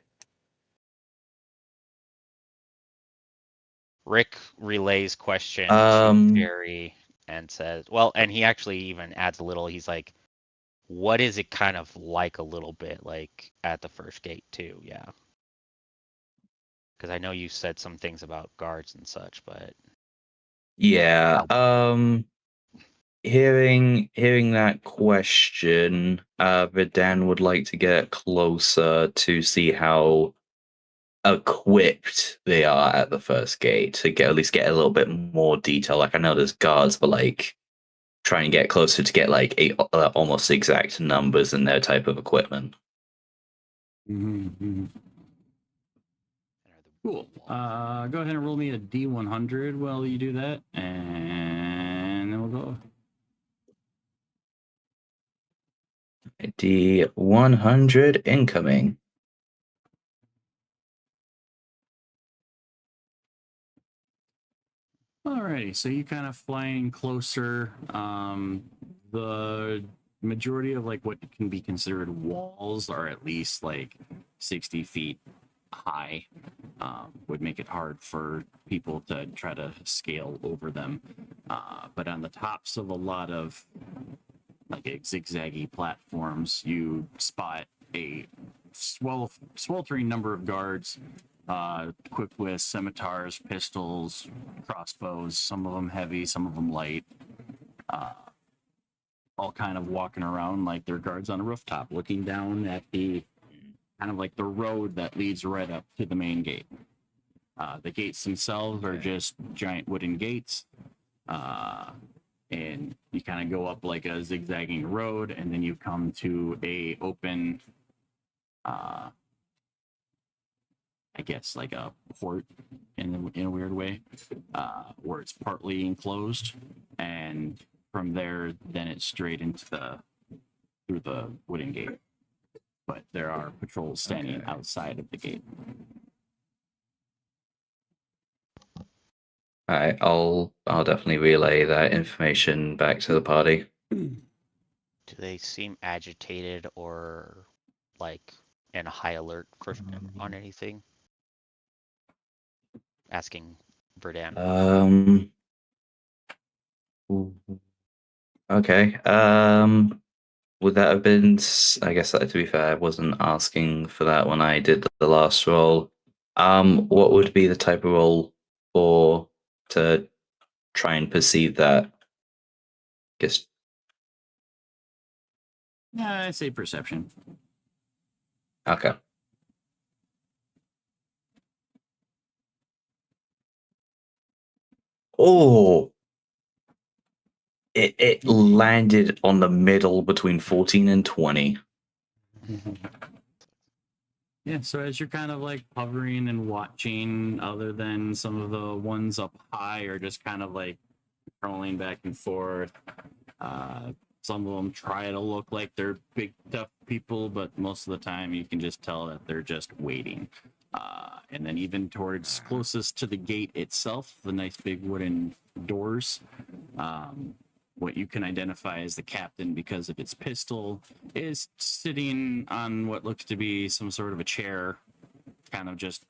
Rick relays question to Jerry and says, well, and he actually even adds a little, he's like, what is it kind of like a little bit like at the first gate too? Yeah. Because I know you said some things about guards and such, but Yeah. Hearing that question, Vidan would like to get closer to see how equipped they are at the first gate to at least get a little bit more detail. Like, I know there's guards, but like try and get closer to get like almost exact numbers in their type of equipment. Mm-hmm. Cool. Go ahead and roll me a D100 while you do that, and then we'll go. D100 incoming. Alrighty, so you kind of flying closer. The majority of like what can be considered walls are at least like 60 feet high. Would make it hard for people to try to scale over them. But on the tops of a lot of like zigzaggy platforms, you spot a sweltering number of guards, equipped with scimitars, pistols, crossbows, some of them heavy, some of them light, all kind of walking around like they're guards on a rooftop, looking down at the kind of like the road that leads right up to the main gate. The gates themselves are just giant wooden gates, and you kind of go up like a zigzagging road, and then you come to a open, I guess like a port in a weird way, where it's partly enclosed, and from there, then it's straight into through the wooden gate. But there are patrols standing outside of the gate. Alright, I'll definitely relay that information back to the party. Do they seem agitated or like in a high alert for on anything? Asking Verdan. Okay. Would that have been? I guess to be fair, I wasn't asking for that when I did the last roll. What would be the type of roll for to try and perceive that? Guess. Yeah, I say perception. Okay. Oh, it landed on the middle between 14 and 20. Yeah, so as you're kind of like hovering and watching, other than some of the ones up high are just kind of like rolling back and forth. Some of them try to look like they're big, tough people, but most of the time you can just tell that they're just waiting. And then even towards closest to the gate itself, the nice big wooden doors, what you can identify as the captain because of its pistol is sitting on what looks to be some sort of a chair, kind of just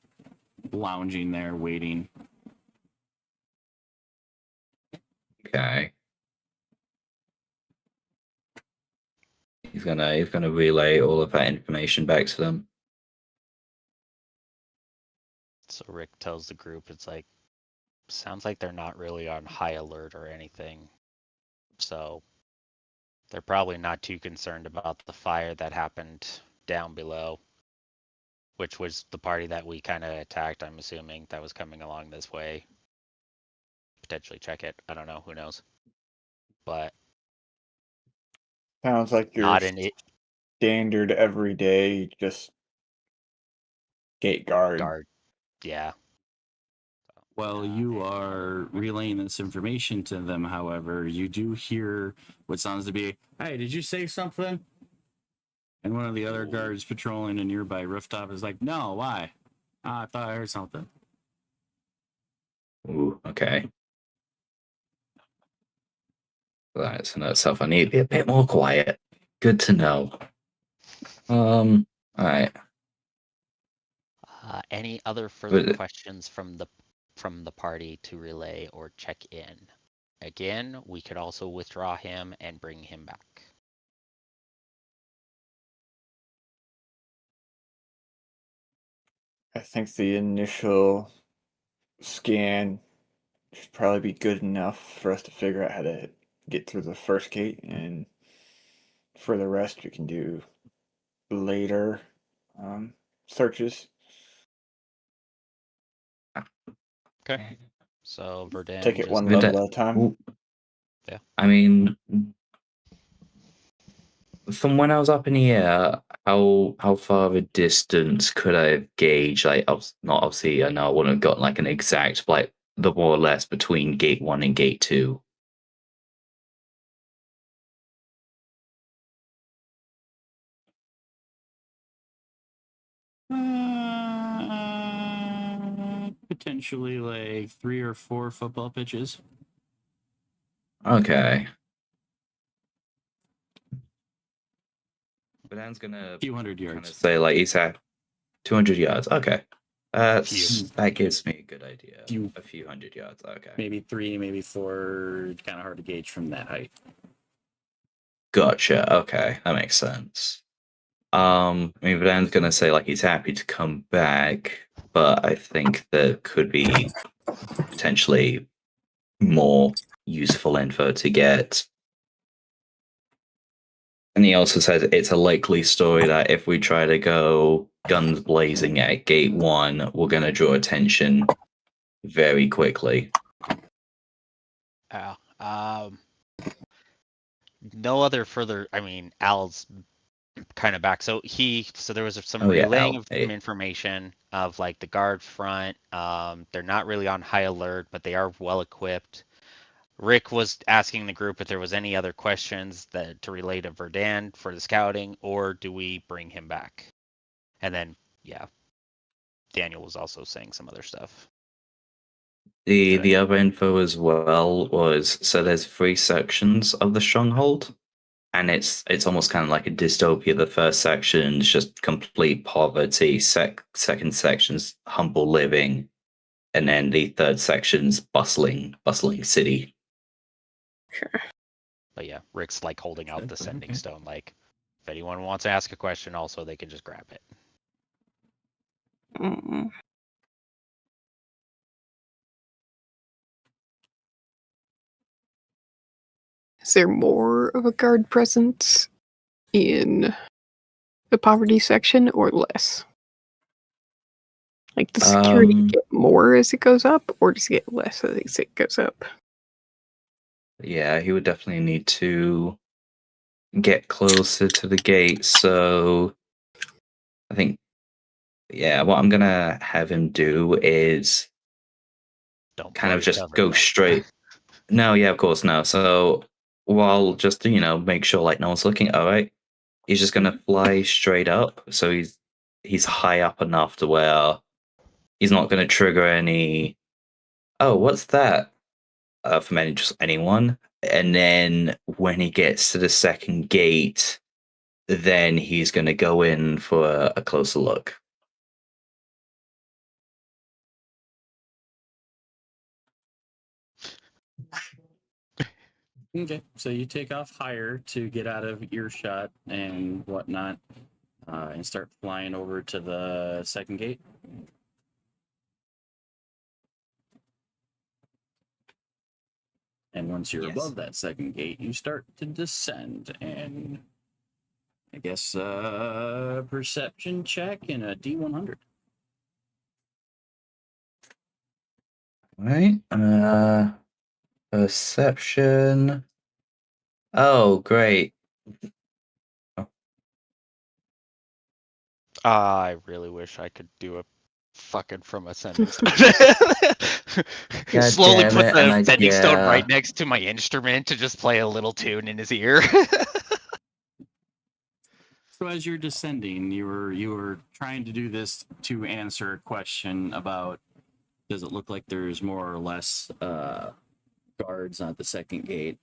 lounging there waiting. Okay. He's gonna relay all of that information back to them. So Rick tells the group, it's like, sounds like they're not really on high alert or anything. So they're probably not too concerned about the fire that happened down below, which was the party that we kind of attacked, I'm assuming, that was coming along this way. Potentially check it. I don't know. Who knows? But Sounds like your not in it. standard everyday just gate guard. Yeah. While you are relaying this information to them, however, you do hear what sounds to be, "Hey, did you say something?" And one of the other guards patrolling a nearby rooftop is like, "No, why? I thought I heard something." Ooh, okay. That's in itself. I need to be a bit more quiet. Good to know. All right. Any other further questions from the party to relay or check in? Again, we could also withdraw him and bring him back. I think the initial scan should probably be good enough for us to figure out how to get through the first gate, and for the rest, we can do later searches. Okay. So Verdan Take it just one level at a time. Yeah. I mean, from when I was up in the air, how far of a distance could I have gauged? Like, not obviously, I know I wouldn't have gotten like an exact, like the more or less between gate 1 and gate 2. Potentially like 3 or 4 football pitches. Okay. But Dan's gonna few hundred yards. say like he's at 200 yards. Okay. That gives me a good idea. A few hundred yards. Okay. Maybe 3, maybe 4. Kind of hard to gauge from that height. Gotcha. Okay, that makes sense. I mean, Dan's gonna say like he's happy to come back, but I think there could be potentially more useful info to get. And he also says it's a likely story that if we try to go guns blazing at gate 1, we're going to draw attention very quickly. Yeah. No other further. I mean, Al's kind of back. So there was some relaying of some information of like the guard front. They're not really on high alert, but they are well equipped. Rick was asking the group if there was any other questions to relay to Verdan for the scouting, or do we bring him back? And then, yeah, Daniel was also saying some other stuff. The other info as well was, so there's 3 sections of the stronghold, and it's almost kind of like a dystopia. The first section is just complete poverty. Second section's humble living, and then the third section's bustling city. Sure. But yeah, Rick's like holding out the sending Okay. stone. Like, if anyone wants to ask a question, also they can just grab it. Mm. Is there more of a guard presence in the poverty section or less? Like, does security get more as it goes up, or does it get less as it goes up? Yeah, he would definitely need to get closer to the gate. So I think, yeah, what I'm gonna have him do is Don't kind blow of your just cover, go though. straight. No, yeah, of course, no. So while just make sure like no one's looking. All right, he's just gonna fly straight up. So he's high up enough to where he's not gonna trigger any. Oh, what's that? From just anyone. And then when he gets to the second gate, then he's gonna go in for a closer look. Okay, so you take off higher to get out of earshot and whatnot, and start flying over to the second gate. And once you're above that second gate, you start to descend. And I guess perception check and a D100. Right. Perception. Oh, great. I really wish I could do a fucking from a sending stone. God Slowly damn put it, the and sending stone right next to my instrument to just play a little tune in his ear. So as you're descending, you were trying to do this to answer a question about, does it look like there's more or less guards at the second gate?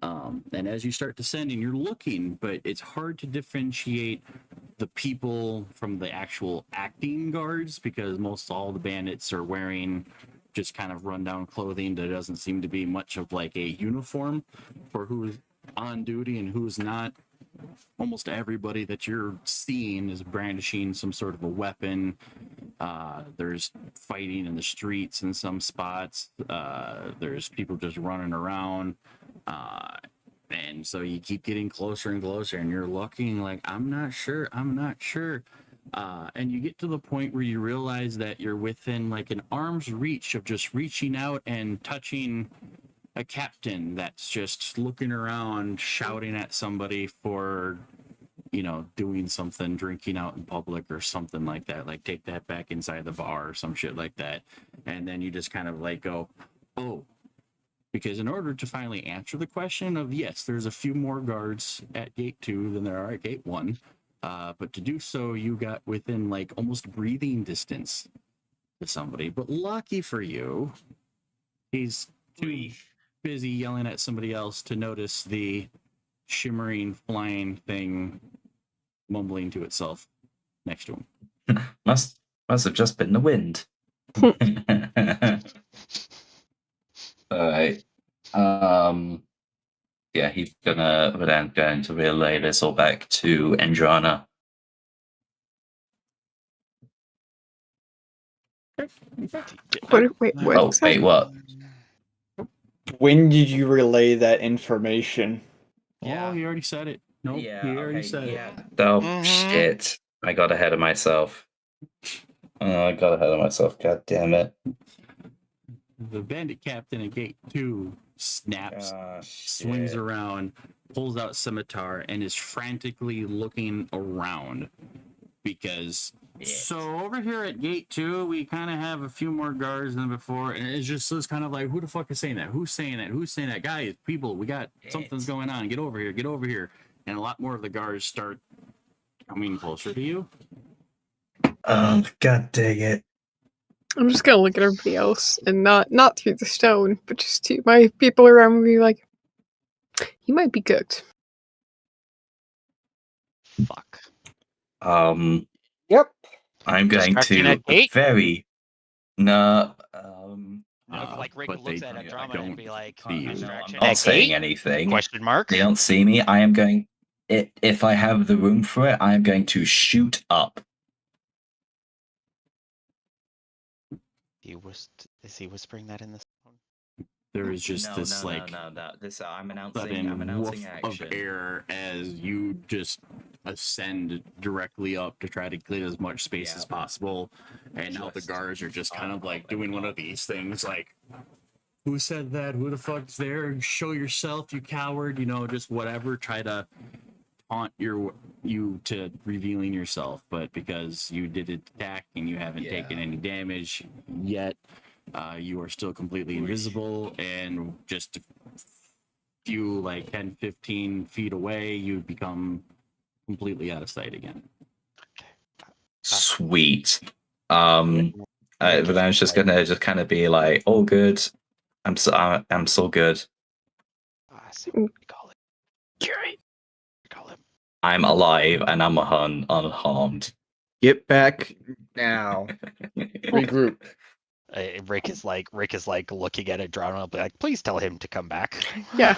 And as you start descending, you're looking, but it's hard to differentiate the people from the actual acting guards, because most all the bandits are wearing just kind of rundown clothing. There doesn't seem to be much of like a uniform for who's on duty and who's not. Almost everybody that you're seeing is brandishing some sort of a weapon. There's fighting in the streets in some spots. There's people just running around. And so you keep getting closer and closer, and you're looking like, I'm not sure. And you get to the point where you realize that you're within like an arm's reach of just reaching out and touching a captain that's just looking around, shouting at somebody for, doing something, drinking out in public or something like that. Like, take that back inside the bar or some shit like that. And then you just kind of like go, oh. Because in order to finally answer the question of, yes, there's a few more guards at gate 2 than there are at gate 1. But to do so, you got within like almost breathing distance to somebody. But lucky for you, he's too busy yelling at somebody else to notice the shimmering flying thing mumbling to itself next to him. Must have just been the wind. All right. Yeah, he's going to relay this all back to Andrana. Wait, what? Oh, wait, what? When did you relay that information? Yeah. Oh, he already said it. Nope, he already said it. Oh, shit. I got ahead of myself. God damn it. The bandit captain at gate 2 snaps, swings around, pulls out scimitar, and is frantically looking around. Because so over here at gate 2, we kind of have a few more guards than before, and it's kind of like, who the fuck is saying that? Who's saying that? Who's saying that? Guys, people, we got something's going on. Get over here. And a lot more of the guards start coming closer to you. Oh, god dang it. I'm just gonna look at everybody else and not through the stone, but just to my people around me, like, he might be cooked. Fuck. Yep. I'm going Distracting to at gate? very no. Like Rick but looks they at I Andromeda don't and be like, see you. I'm distraction not at saying gate? anything. Question mark? They don't see me. I am going. If I have the room for it, I am going to shoot up. Is he whispering that in the phone? There is just No. this like This I'm announcing. sudden I'm announcing woof action. of air as you just ascend directly up to try to clear as much space as possible. And now the guards are just kind of like doing one of these things like, who said that? Who the fuck's there? Show yourself, you coward. You know, just whatever. Try to taunt you to revealing yourself. But because you did attack and you haven't taken any damage yet, you are still completely invisible, and just a few, like 10, 15 feet away, you become completely out of sight again. Sweet. But then I was just gonna kind of be like, "Oh, good. I'm so good. So what do you call it? You're right. Call him. I'm alive and I'm unharmed." Get back now. Regroup. Rick is like looking at it, drawing up, like, please tell him to come back. Yeah.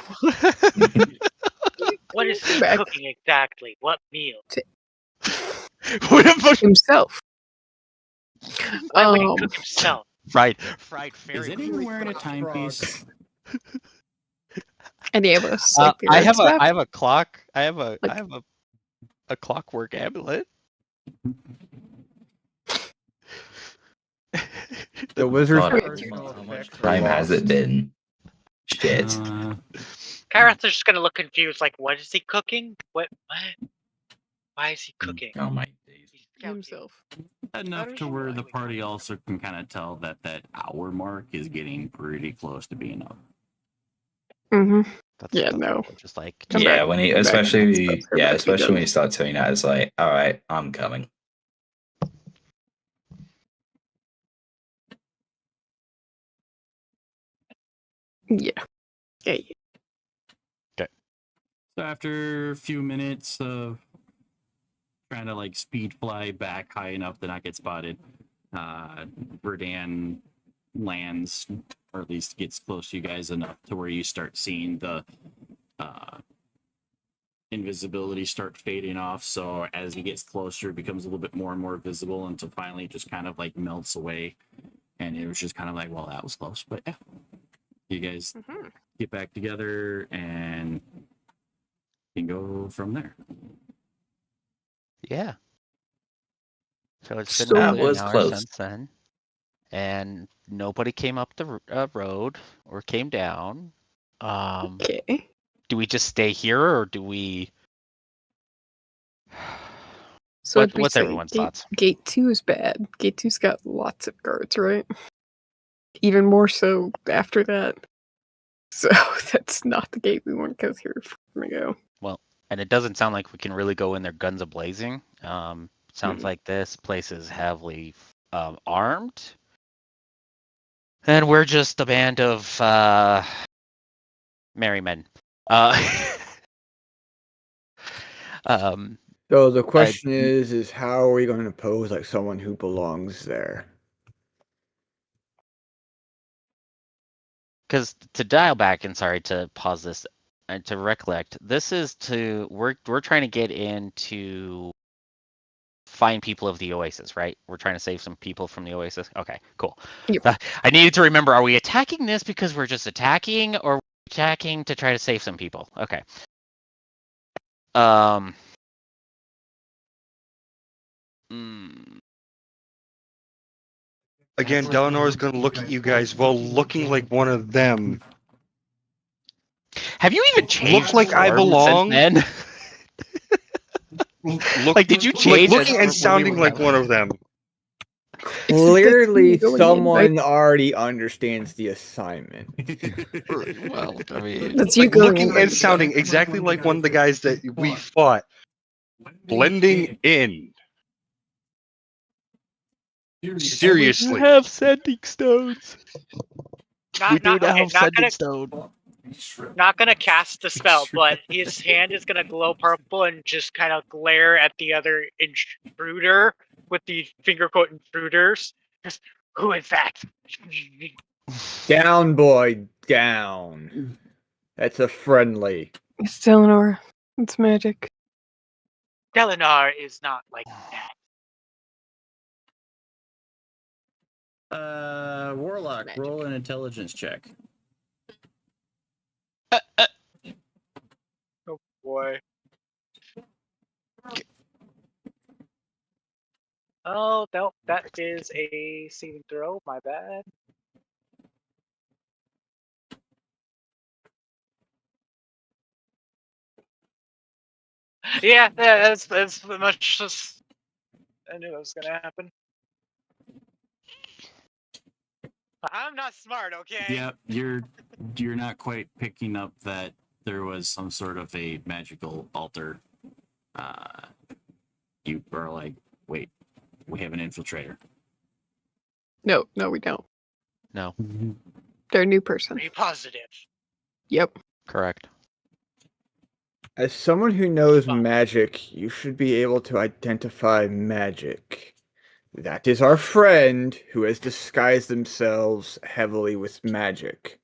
What is he Back. cooking exactly? What meal? What if Himself. Why would he cook himself? fried fairy? Is anyone wearing a timepiece? Any of us. Like the I have arts a clock. I have a clockwork amulet. The wizard's God, personal how much effects are time has it lost. been? Shit. Karath's just gonna look confused, like, what is he cooking? What? Why is he cooking? Oh my days. himself. Enough to where the party also can kind of tell that hour mark is getting pretty close to being up. Mm-hmm. That's Yeah, no. Just like Come Yeah, back, when he come back. especially Come back, especially done. when you start doing that, it's like, all right, I'm coming. Yeah. Yeah. So after a few minutes of trying to like speed fly back high enough to not get spotted, Verdan lands, or at least gets close to you guys enough to where you start seeing the invisibility start fading off. So as he gets closer, it becomes a little bit more and more visible until finally it just kind of like melts away. And it was just kind of like, well, that was close. But yeah, you guys get back together and can go from there. Yeah. So it's been So- nearly That was an hour close. since then, and nobody came up the road or came down. Okay. Do we just stay here, or do we? So what'd we What's say? everyone's thoughts? Gate 2 is bad. Gate 2's got lots of guards, right? Even more so after that. So that's not the gate we want to go through if we're gonna go. Well, and it doesn't sound like we can really go in there guns a blazing. Sounds like this place is heavily armed, and we're just a band of merry men. So the question is how are we going to pose like someone who belongs there? Because to dial back, and sorry to pause this and to recollect, this is we're trying to get in to find people of the Oasis, right? We're trying to save some people from the Oasis. Okay, cool. Yep. I needed to remember: are we attacking this because we're just attacking, or attacking to try to save some people? Okay. Again, Delanor's is going to look at you guys while looking like one of them. Have you even changed? Look like I form belong. since then? Like, did you change? Looking as and when we sounding were like going? one of them. Clearly going in, someone already understands the assignment. Well, I mean, That's you Like going looking in. and sounding exactly like one of the guys that we fought. Blending in. Seriously. You have sending stones. Not now okay, have sending stone. not gonna cast the spell, but his hand is gonna glow purple and just kind of glare at the other intruder with the finger quote intruders. Just, who is that? Down, boy, down. That's a friendly. It's Eleanor. It's magic. Delinar is not like that. Warlock, Magic. roll an intelligence check. Oh boy. Oh, no, that is a saving throw. My bad. Yeah, that's much as I knew it was gonna happen. I'm not smart, okay? Yep, you're not quite picking up that there was some sort of a magical altar. You are like, wait, we have an infiltrator. No, we don't. No, They're a new person. Are you positive? Yep. correct. As someone who knows magic, you should be able to identify magic. That is our friend who has disguised themselves heavily with magic.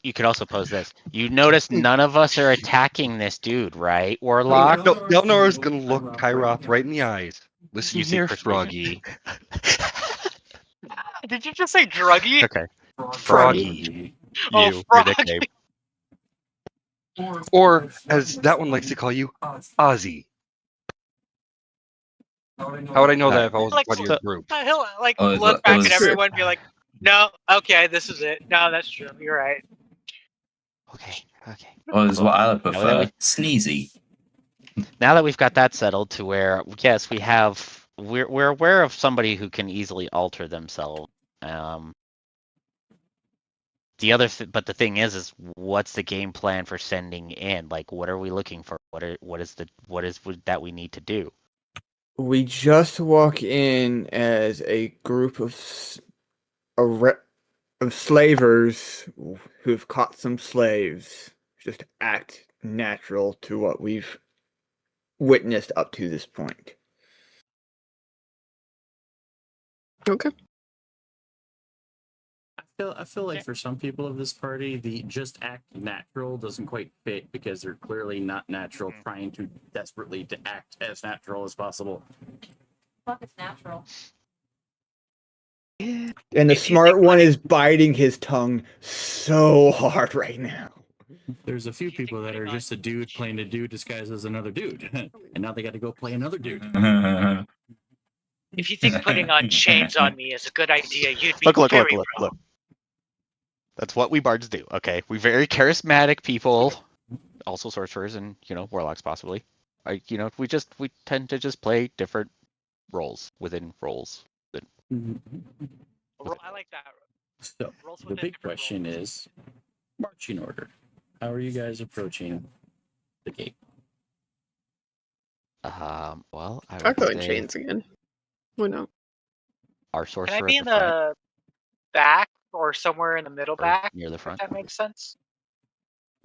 You could also pose this. You notice none of us are attacking this dude, right, Warlock? No, Delnor is going to look Kyroth right in the eyes. Listen You see here, persuasion. Froggy. Did you just say druggy? Okay. Froggy. Oh, You're froggy. nickname. Or, as that one likes to call you, Ozzy. How would I know that if I wasn't Like, part of your group? He'll like Oh, is look that- back was- at everyone and be like, no, okay, this is it. No, that's true. You're right. Okay. Or is what I Now that prefer. we- Sneezy. Now that we've got that settled to where, yes, we're aware of somebody who can easily alter themselves. But the thing is what's the game plan for sending in? Like, what are we looking for? What is that we need to do? We just walk in as a group of slavers who've caught some slaves. Just act natural to what we've witnessed up to this point. Okay. I feel like for some people of this party, the just act natural doesn't quite fit because they're clearly not natural, trying to desperately to act as natural as possible. Fuck, it's natural. And the smart one is biting his tongue so hard right now. There's a few people that are just a dude playing a dude disguised as another dude, and now they got to go play another dude. If you think putting on chains on me is a good idea, you'd be Look. very wrong. That's what we bards do. Okay, we very charismatic people, also sorcerers and warlocks possibly. We tend to just play different roles within roles. I like that. So Roles the within big different question roles. is marching order. How are you guys approaching the gate? Well, I I'll would go in say chains again. Why not? our Can sorcerer I be at in the front, the back or somewhere in the middle or back? near the If front. that makes sense.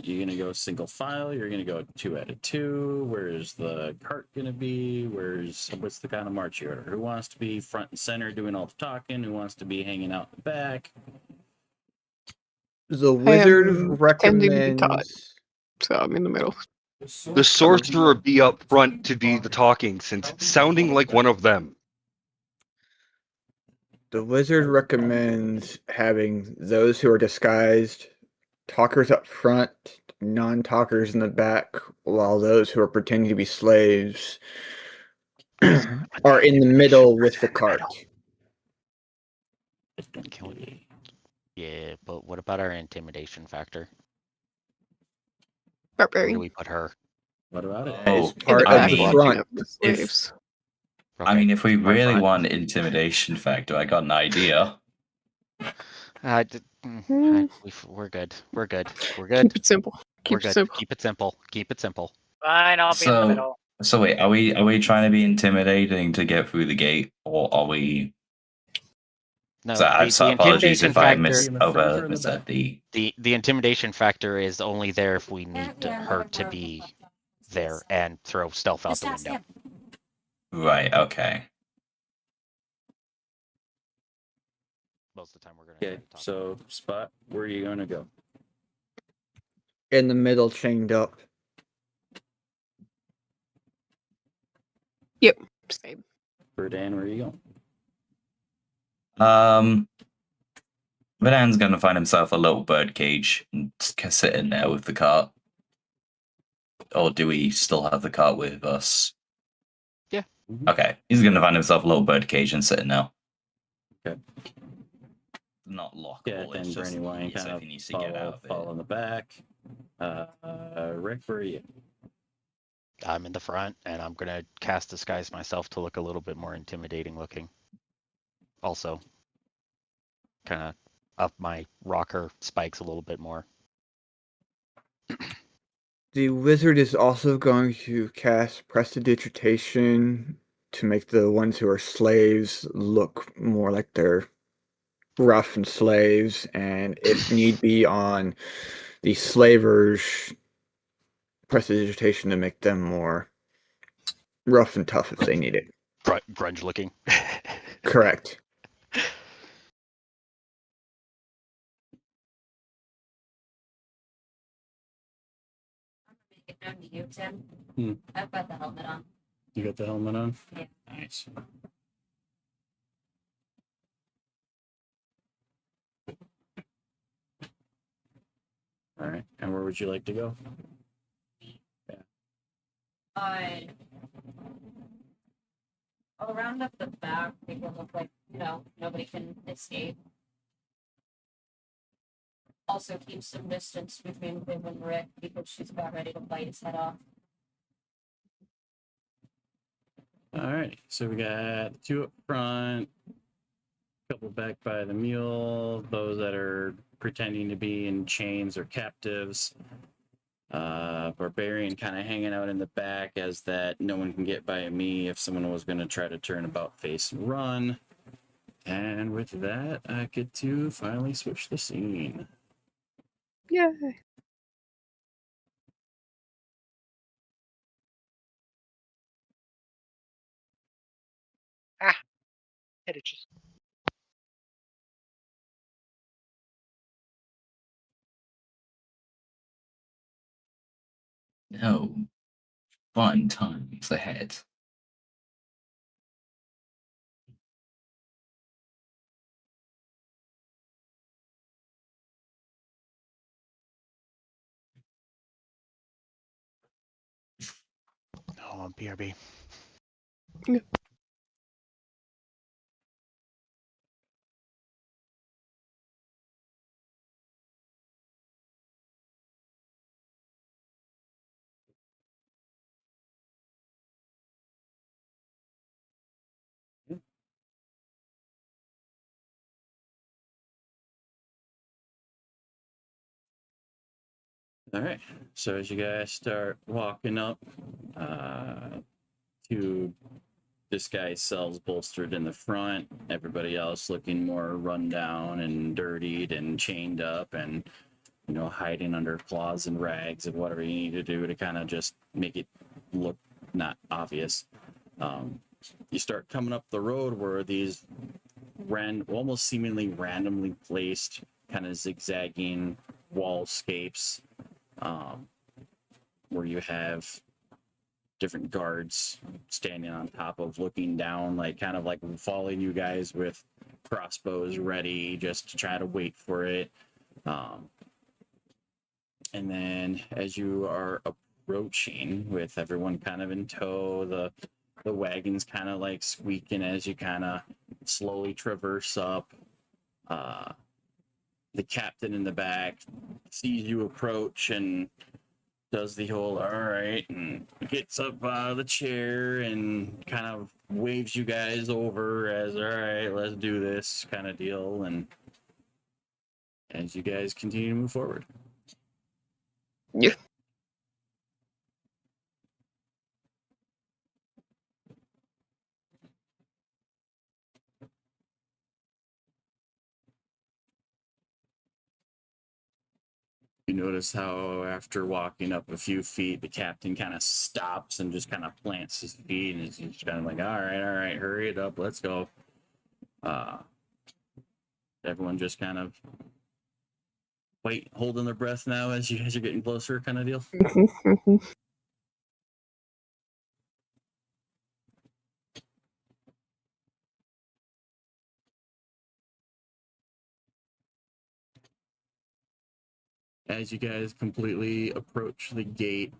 You're gonna go single file. You're gonna go 2 out of 2. Where's the cart gonna be? What's the kind of march order? Who wants to be front and center doing all the talking? Who wants to be hanging out in the back? The am wizard tending to be taught. recommends. So I'm in the middle. The sorcerer be up front to be the talking, since sounding like one of them. The wizard recommends having those who are disguised talkers up front, non-talkers in the back, while those who are pretending to be slaves are in the middle with the cart. Yeah, but what about our intimidation factor? Where do Barbarian. we put her? What about it? As Oh, part I of the mean, front. Of the slaves. I mean, if we we're really fine. want intimidation factor, I got an idea. We're good. We're good. Keep it simple. We're Keep it good. simple. Keep it simple. Keep it simple. Fine, I'll be in the So- middle. So wait, are we trying to be intimidating to get through the gate, or are we? No, So, the apologies intimidation if I factor. missaid the. The intimidation factor is only there if we need Yeah, her another to room. be there and throw stealth out Just the ask window. him. Right. Okay. Most of the time, we're gonna. Okay, so Spot, where are you gonna go? In the middle, chained up. Yep. Same. Berdan, where are you going? Vidan's gonna find himself a little bird cage and sit in there with the cart. Or do we still have the cart with us? Yeah. Okay, he's gonna find himself a little bird cage and sit in there. Okay. Not lockable. Yeah, It's then just Brandywine so kind if of he needs to get out of fall in the back. Rick, where are you? I'm in the front, and I'm gonna cast disguise myself to look a little bit more intimidating looking. Also, kind of up my rocker spikes a little bit more. The wizard is also going to cast Prestidigitation to make the ones who are slaves look more like they're rough and slaves, and if need be, on the slavers, Prestidigitation to make them more rough and tough if they need it. Grunge looking. Correct. Make it known to you, Tim. Hmm. I've got the helmet on. You got the helmet on? Yeah. Nice. All right, and where would you like to go? I'll round up the back, make it look like, nobody can escape. Also keep some distance between Viv and Rick because she's about ready to bite his head off. All right, so we got two up front, a couple back by the mule, those that are pretending to be in chains or captives. Barbarian kind of hanging out in the back as that no one can get by me if someone was going to try to turn about face and run. And with that, I get to finally switch the scene. Yay. Hit it just. No. Fun times ahead. Oh, I'm BRB. All right, so as you guys start walking up to this guy's cells bolstered in the front, everybody else looking more run down and dirtied and chained up and, hiding under cloths and rags and whatever you need to do to kind of just make it look not obvious. You start coming up the road where these almost seemingly randomly placed kind of zigzagging wallscapes, where you have different guards standing on top of looking down, like kind of like following you guys with crossbows ready just to try to wait for it. And then as you are approaching with everyone kind of in tow, the wagon's kind of like squeaking as you kind of slowly traverse up. The captain in the back sees you approach and does the whole all right and gets up out of the chair and kind of waves you guys over as all right, let's do this kind of deal. And as you guys continue to move forward. Yeah. You notice how after walking up a few feet, the captain kind of stops and just kind of plants his feet and is just kind of like, all right, hurry it up, let's go. Everyone just kind of holding their breath now as you guys are getting closer, kind of deal. As you guys completely approach the gate,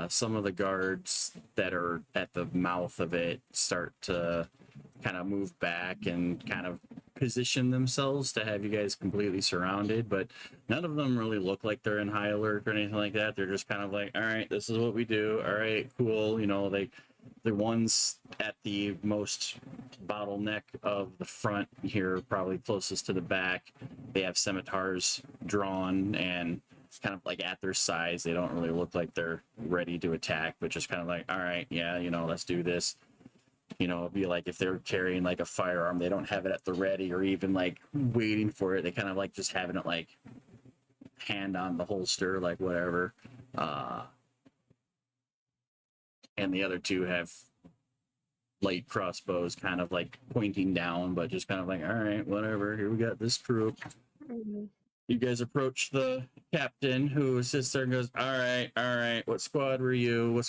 some of the guards that are at the mouth of it start to kind of move back and kind of position themselves to have you guys completely surrounded, but none of them really look like they're in high alert or anything like that. They're just kind of like, all right, this is what we do. All right, cool. You know, the ones at the most bottleneck of the front here, probably closest to the back, they have scimitars drawn and kind of like at their sides. They don't really look like they're ready to attack, but just kind of like, all right, yeah, you know, let's do this. You know, it'd be like if they're carrying like a firearm, they don't have it at the ready or even like waiting for it. They kind of like just having it like hand on the holster, like whatever. And the other two have light crossbows kind of like pointing down, but just kind of like, all right, whatever. Here we got this group. You guys approach the captain who sits there and goes, all right. What squad were you?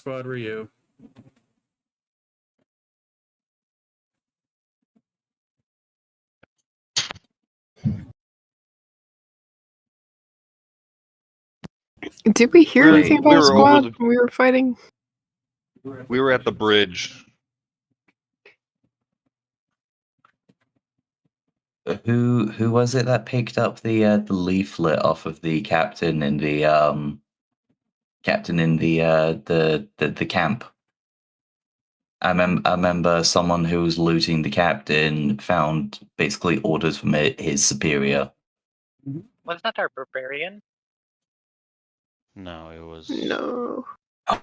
Did we hear Really? anything about We a were squad over when we were fighting? We were at the bridge. Who was it that picked up the leaflet off of the captain in the the camp? I remember someone who was looting the captain found basically orders from his superior. Wasn't that our barbarian? No, it was. No.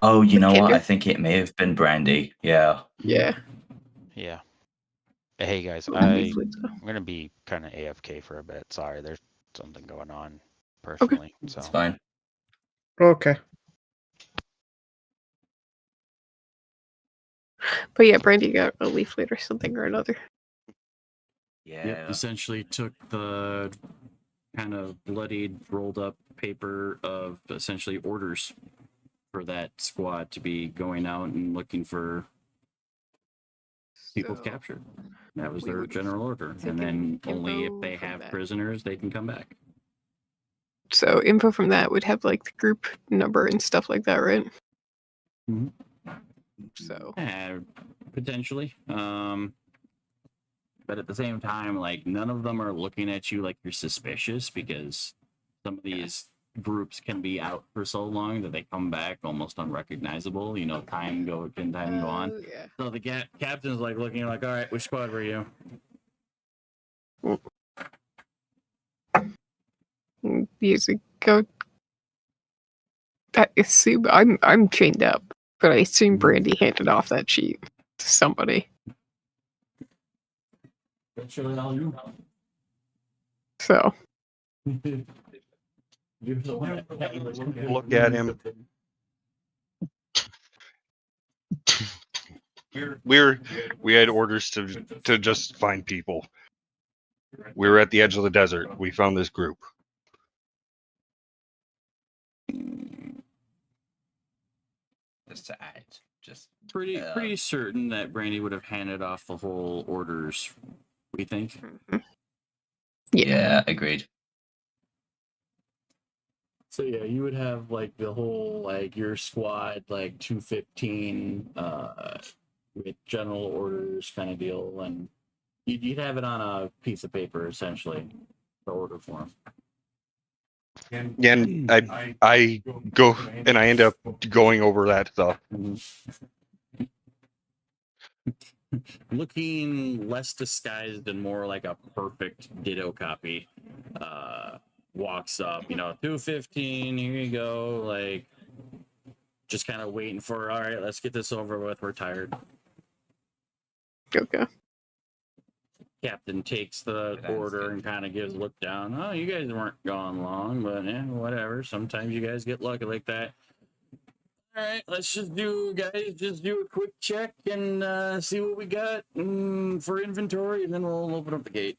Oh, you know what? Kinder? I think it may have been Brandy. Yeah. Yeah. Yeah. Hey guys, Leaflets. I'm gonna be kind of AFK for a bit. Sorry, there's something going on personally. So It's fine. Okay. But yeah, Brandy got a leaflet or something or another. Yeah. Yep, essentially took the kind of bloodied, rolled up paper of essentially orders for that squad to be going out and looking for people to capture. That was we their would general order. And then only if they have prisoners, they can come back. So info from that would have like the group number and stuff like that, right? Mm-hmm. So potentially. But at the same time, like none of them are looking at you like you're suspicious because some of these groups can be out for so long that they come back almost unrecognizable. You know, time go on. Yeah. So the captain's like looking like, all right, which squad were you? Music go. I assume I'm chained up, but I assume Brandy handed off that sheet to somebody. So Look at him. We had orders to just find people. We were at the edge of the desert. We found this group. Just to add, pretty certain that Brandy would have handed off the whole orders. We think. Yeah, agreed. So yeah, you would have like the whole like your squad like 215 with general orders kind of deal, and you'd have it on a piece of paper essentially, the order form. Yeah, and I go and I end up going over that stuff. Looking less disguised and more like a perfect ditto copy. Walks up, 215, here you go, like just kind of waiting for, all right, let's get this over with, we're tired. Okay. captain takes the order and kind of gives a look down. Oh, you guys weren't gone long, but yeah, whatever. Sometimes you guys get lucky like that. All right, let's just do a quick check and see what we got for inventory, and then we'll open up the gate.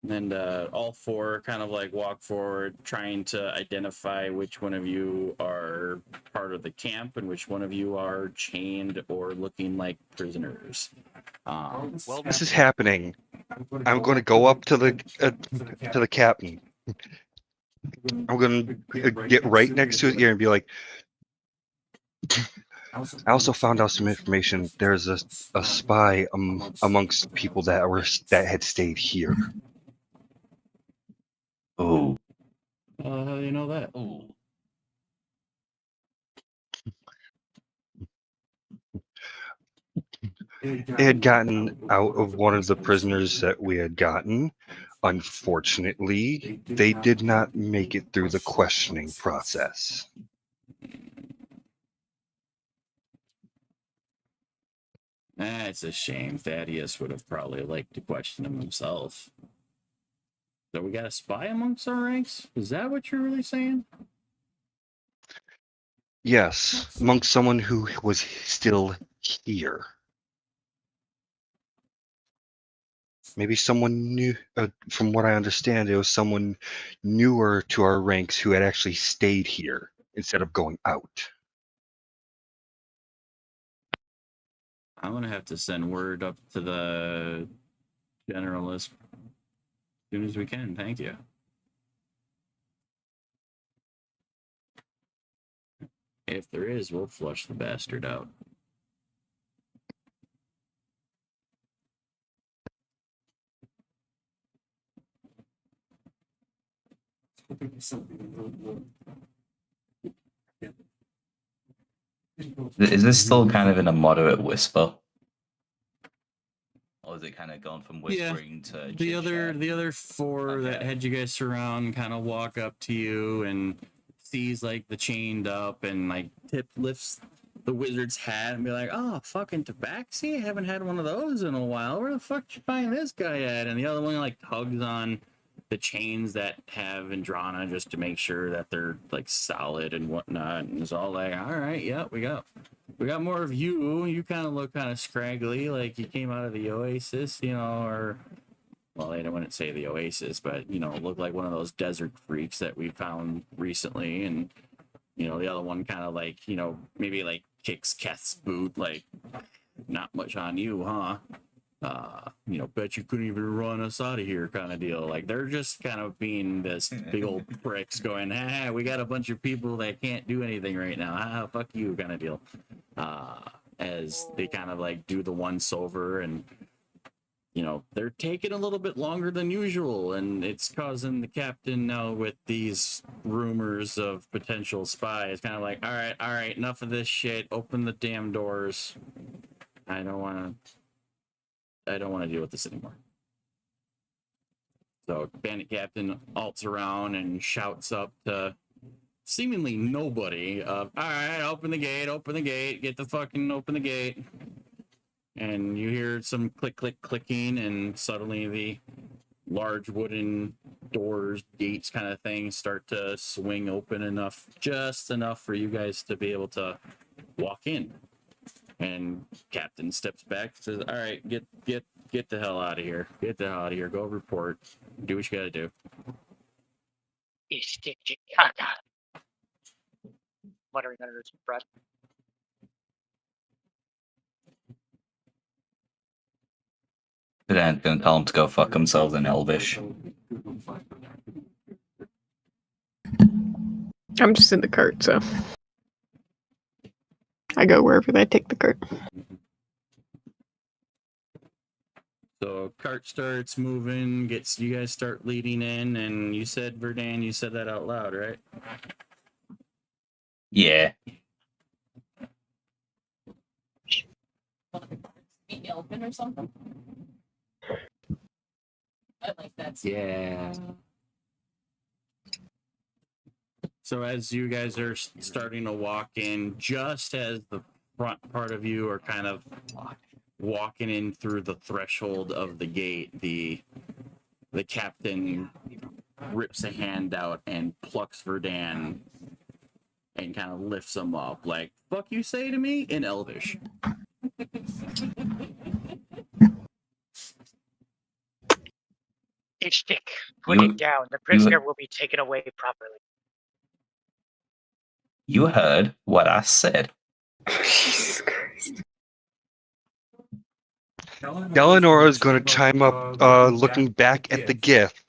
And all four kind of like walk forward, trying to identify which one of you are part of the camp and which one of you are chained or looking like prisoners. While this is happening, I'm going to go up to the captain. I'm going to get right next to his ear and be like, I also found out some information. There's a spy amongst people that had stayed here. Oh. How do you know that? Oh. They had gotten out of one of the prisoners that we had gotten. Unfortunately, they did not make it through the questioning process. It's a shame. Thaddeus would have probably liked to question him himself. So we got a spy amongst our ranks? Is that what you're really saying? Yes, amongst someone who was still here. Maybe someone new, from what I understand, it was someone newer to our ranks who had actually stayed here instead of going out. I'm going to have to send word up to the generalist as soon as we can. Thank you. If there is, we'll flush the bastard out. Is this still kind of in a moderate whisper? Or is it kind of gone from whispering to the other four that had you guys surround kind of walk up to you and sees like the chained up and like lifts the wizard's hat and be like, oh, fucking tabaxi, I haven't had one of those in a while. Where the fuck did you find this guy at? And the other one like tugs on the chains that have Andrana just to make sure that they're like solid and whatnot, and it's all like, all right, yeah, we got more of you. You kind of look kind of scraggly, like you came out of the Oasis, you know, or well, I wouldn't say the Oasis, but you know, look like one of those desert freaks that we found recently. And you know, the other one kind of like, you know, maybe like kicks Keth's boot, like not much on you, huh? You know, bet you couldn't even run us out of here kind of deal. Like they're just kind of being this big old pricks going, we got a bunch of people that can't do anything right now. Fuck you kind of deal. As they kind of like do the once over, and you know, they're taking a little bit longer than usual, and it's causing the captain now with these rumors of potential spies kind of like, all right, enough of this shit. Open the damn doors. I don't want to deal with this anymore. So bandit captain alts around and shouts up to seemingly nobody of, all right, open the gate, get the fucking open the gate. And you hear some clicking, and suddenly the large wooden doors, gates kind of thing start to swing open just enough for you guys to be able to walk in. And captain steps back, says, all right, get the hell out of here. Get the hell out of here. Go report. Do what you gotta do. Muttering under his breath. They're gonna tell them to go fuck themselves in Elvish. I'm just in the cart, so I go wherever they take the cart. So cart starts moving, you guys start leading in, and you said, Verdan, you said that out loud, right? Yeah. Be open or something. I like that. Yeah. So as you guys are starting to walk in, just as the front part of you are kind of walking in through the threshold of the gate, the captain rips a hand out and plucks Verdan and kind of lifts him up, like, fuck you say to me? In Elvish. Ishtik, put it down. The prisoner will be taken away properly. You heard what I said. Jesus Christ. Eleanor is going to chime up, looking back at the gift.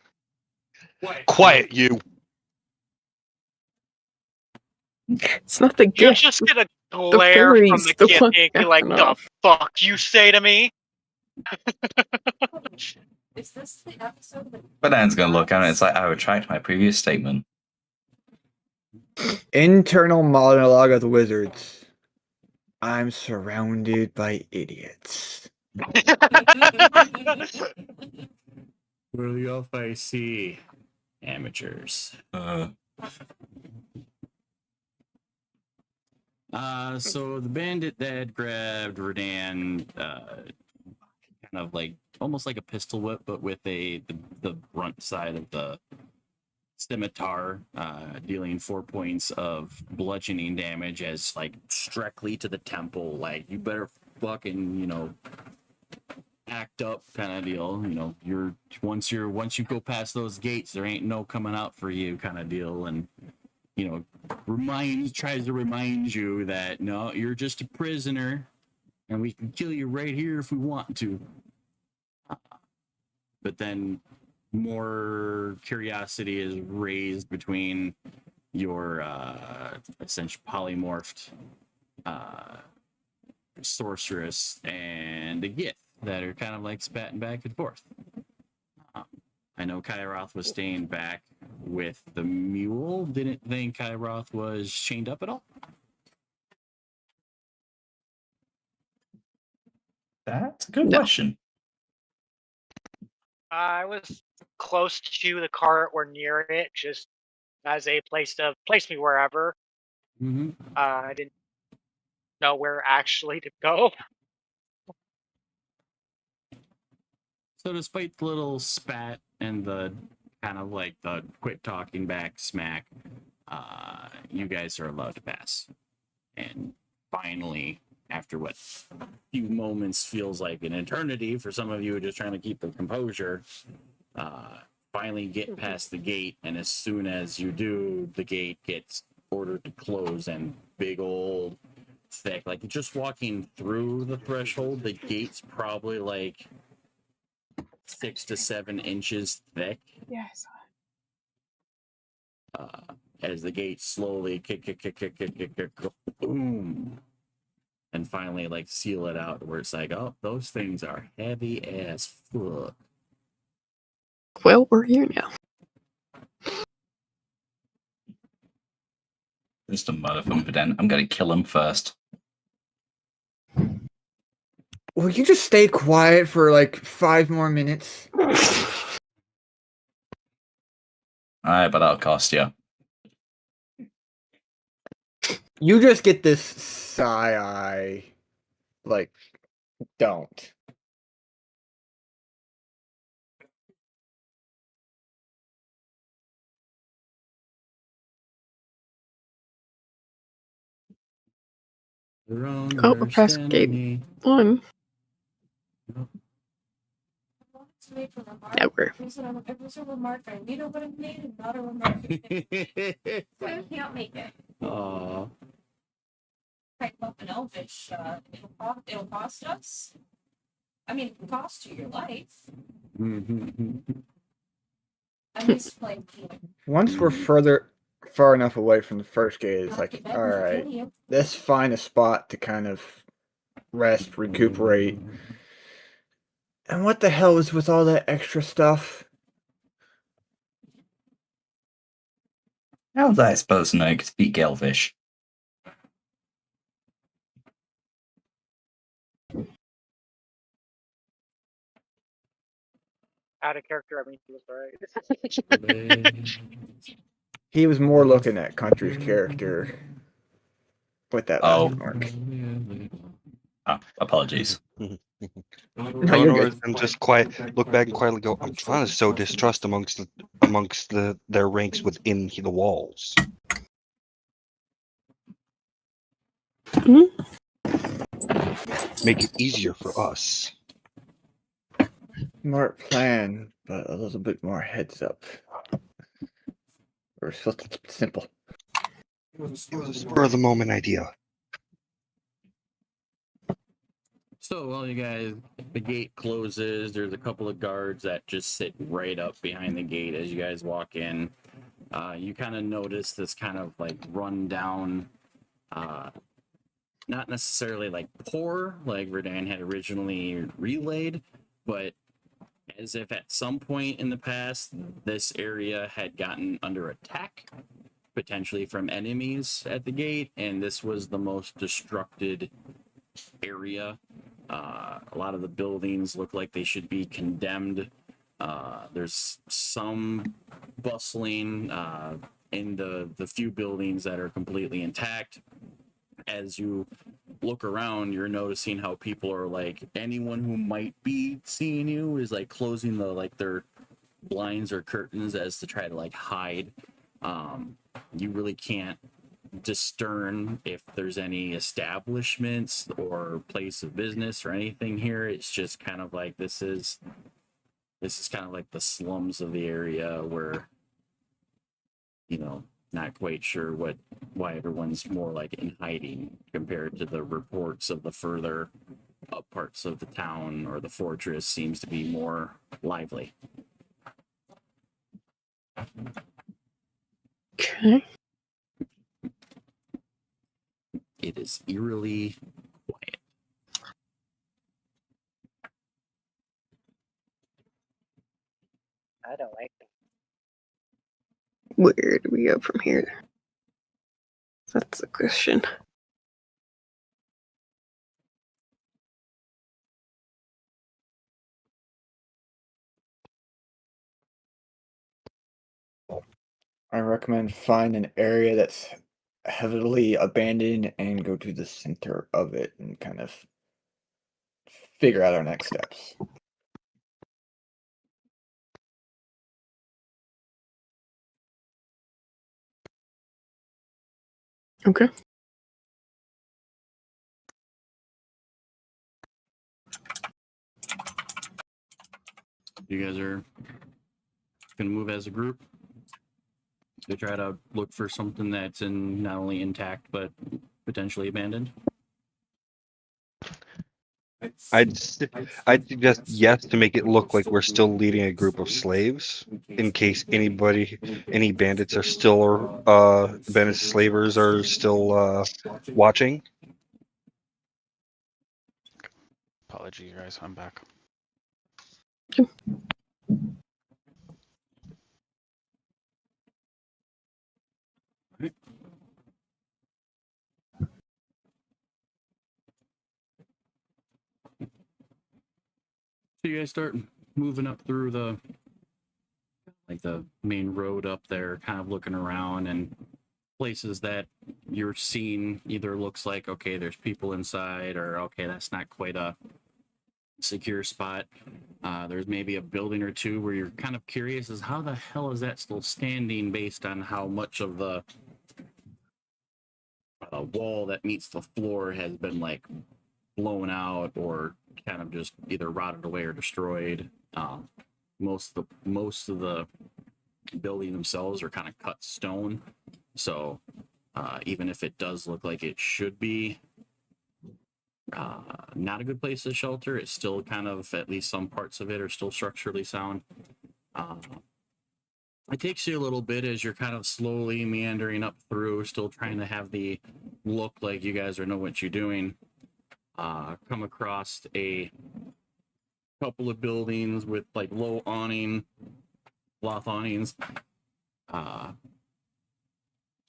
Quiet, you. It's not the You're gift. just gonna glare from the gift and be like, the fuck you say to me? Is this the episode that... But Dan's going to look at it. It's like, I retract my previous statement. Internal monologue of the wizards. I'm surrounded by idiots. Really off I see. Amateurs. So the bandit that grabbed Redan, kind of like almost like a pistol whip, but with the brunt side of the scimitar, dealing 4 points of bludgeoning damage as like directly to the temple. Like, you better fucking, act up kind of deal. Once you go past those gates, there ain't no coming out for you kind of deal. And tries to remind you that no, you're just a prisoner and we can kill you right here if we want to. But then more curiosity is raised between your essentially polymorphed sorceress and the Gith that are kind of like spatting back and forth. I know Kairoth was staying back with the mule. Didn't think Kairoth was chained up at all. That's a good question. I was close to the cart or near it, just as a place to place me wherever. Mm-hmm. I didn't know where actually to go. So despite the little spat and the kind of like the quit talking back smack, you guys are allowed to pass. And finally, after what a few moments feels like an eternity for some of you just trying to keep the composure, finally get past the gate. And as soon as you do, the gate gets ordered to close, and big old thick, like just walking through the threshold, the gate's probably like 6 to 7 inches thick. Yes. As the gate slowly kick, boom, and finally like seal it out where it's like, oh, those things are heavy as fuck. Well, we're here now. Just a mother from Verdan. I'm going to kill him first. Will you just stay quiet for like 5 more minutes? Alright, but that'll cost you. You just get this side eye. Like, don't. Oh, we're past gate 1. Never. It was a remark. I need a woman made and not a remark. So I can't make it. Aww. Type up an Elvish, it'll cost us. I mean, it can cost you your life. At least, like, Once we're far enough away from the first gate, it's like, alright, let's find a spot to kind of rest, recuperate. And what the hell is with all that extra stuff? How was I supposed to know you could speak Elvish? Out of character, I mean, he was right. He was more looking at Country's character with that last remark. Oh, apologies. you're Eleanor good. and just look back and quietly go, I'm trying to sow distrust amongst their ranks within the walls. Hmm? Make it easier for us. Smart plan, but a little bit more heads up. We're supposed to keep it simple. It was a spur of the moment idea. So while you guys, the gate closes, there's a couple of guards that just sit right up behind the gate as you guys walk in. You kind of notice this kind of like run down, not necessarily like poor, like Verdan had originally relayed, but as if at some point in the past, this area had gotten under attack, potentially from enemies at the gate, and this was the most destructed area. A lot of the buildings look like they should be condemned. There's some bustling in the few buildings that are completely intact. As you look around, you're noticing how people are like, anyone who might be seeing you is like closing their blinds or curtains as to try to like hide. You really can't discern if there's any establishments or place of business or anything here. It's just kind of like this is kind of like the slums of the area where, not quite sure why everyone's more like in hiding compared to the reports of the further up parts of the town or the fortress seems to be more lively. Okay. It is eerily quiet. I don't like that. Where do we go from here? That's the question. I recommend find an area that's heavily abandoned and go to the center of it and kind of figure out our next steps. Okay. You guys are gonna move as a group to try to look for something that's not only intact but potentially abandoned. I'd suggest yes to make it look like we're still leading a group of slaves in case any bandits are still bandit slavers are still watching. Apology, guys. I'm back. So you guys start moving up through the main road up there, kind of looking around, and places that you're seeing either looks like, okay, there's people inside, or okay, that's not quite a secure spot. There's maybe a building or two where you're kind of curious as how the hell is that still standing based on how much of the wall that meets the floor has been like blown out or kind of just either rotted away or destroyed. Most of the building themselves are kind of cut stone, so even if it does look like it should be not a good place to shelter, it's still kind of, at least some parts of it are still structurally sound. It takes you a little bit as you're kind of slowly meandering up through, still trying to have the look like you guys know what you're doing. Come across a couple of buildings with like low cloth awnings, to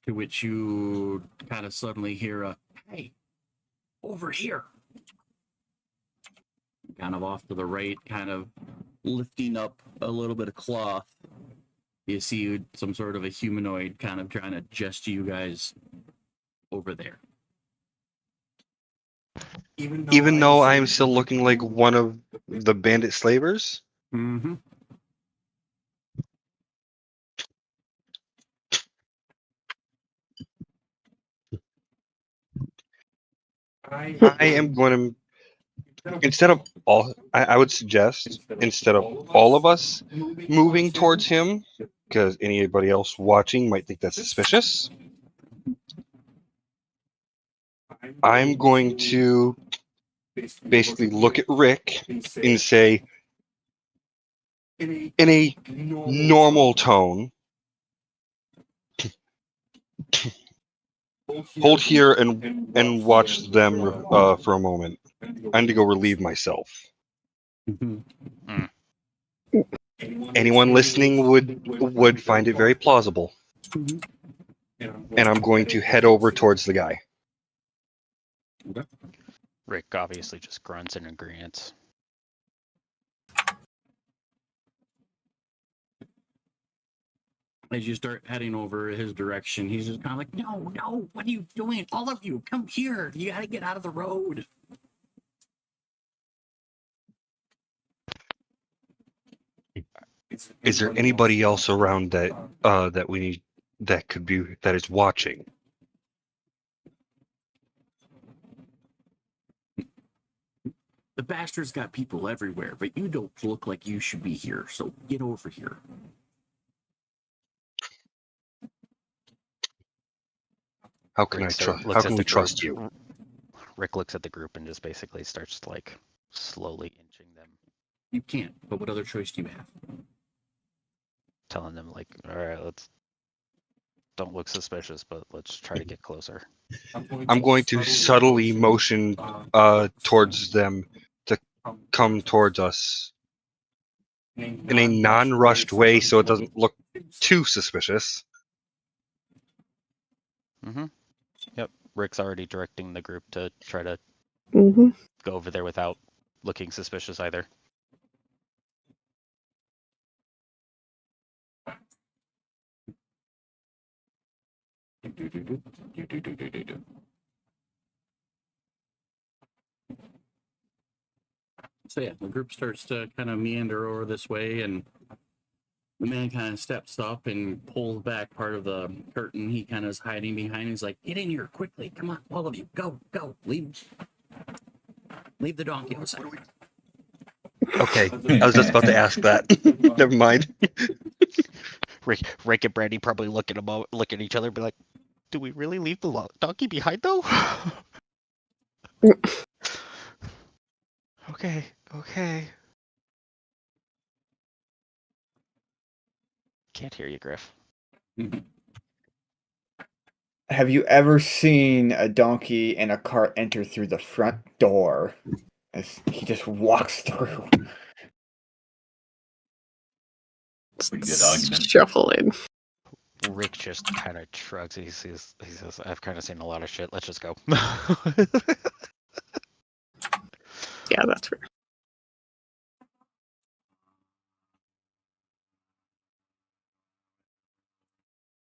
which you kind of suddenly hear a, hey, over here. Kind of off to the right, kind of lifting up a little bit of cloth. You see some sort of a humanoid kind of trying to gesture you guys over there. Even though I am still looking like one of the bandit slavers? Mm-hmm. I am going to, instead of all, I would suggest, instead of all of us moving towards him, because anybody else watching might think that's suspicious, I'm going to basically look at Rick and say, in a normal tone, hold here and watch them for a moment. I'm to go relieve myself. Mm-hmm. Anyone listening would find it very plausible. And I'm going to head over towards the guy. Rick obviously just grunts in agreement. As you start heading over his direction, he's just kind of like, no, what are you doing? All of you, come here. You got to get out of the road. Is there anybody else around that that we need that could be that is watching? The bastard's got people everywhere, but you don't look like you should be here, so get over here. How can Rick I trust? looks How at can the we trust group. you? Rick looks at the group and just basically starts like slowly inching them, You can't, but what other choice do you have? telling them like, all right, let's don't look suspicious, but let's try to get closer. I'm going to subtly motion towards them to come towards us in a non-rushed way so it doesn't look too suspicious. Mm-hmm. Yep. Rick's already directing the group to try to Mm-hmm. go over there without looking suspicious either. So yeah, the group starts to kind of meander over this way, and the man kind of steps up and pulls back part of the curtain he kind of is hiding behind. He's like, get in here quickly. Come on, all of you. Go. Leave the donkey outside. Okay, I was just about to ask that. Never mind. Rick and Brandy probably look at each other and be like, do we really leave the donkey behind though? Okay. Can't hear you, Griff. Have you ever seen a donkey and a cart enter through the front door as he just walks through? Pretty good argument. Shuffle in. Rick just kind of shrugs. He says, I've kind of seen a lot of shit. Let's just go. Yeah, that's fair.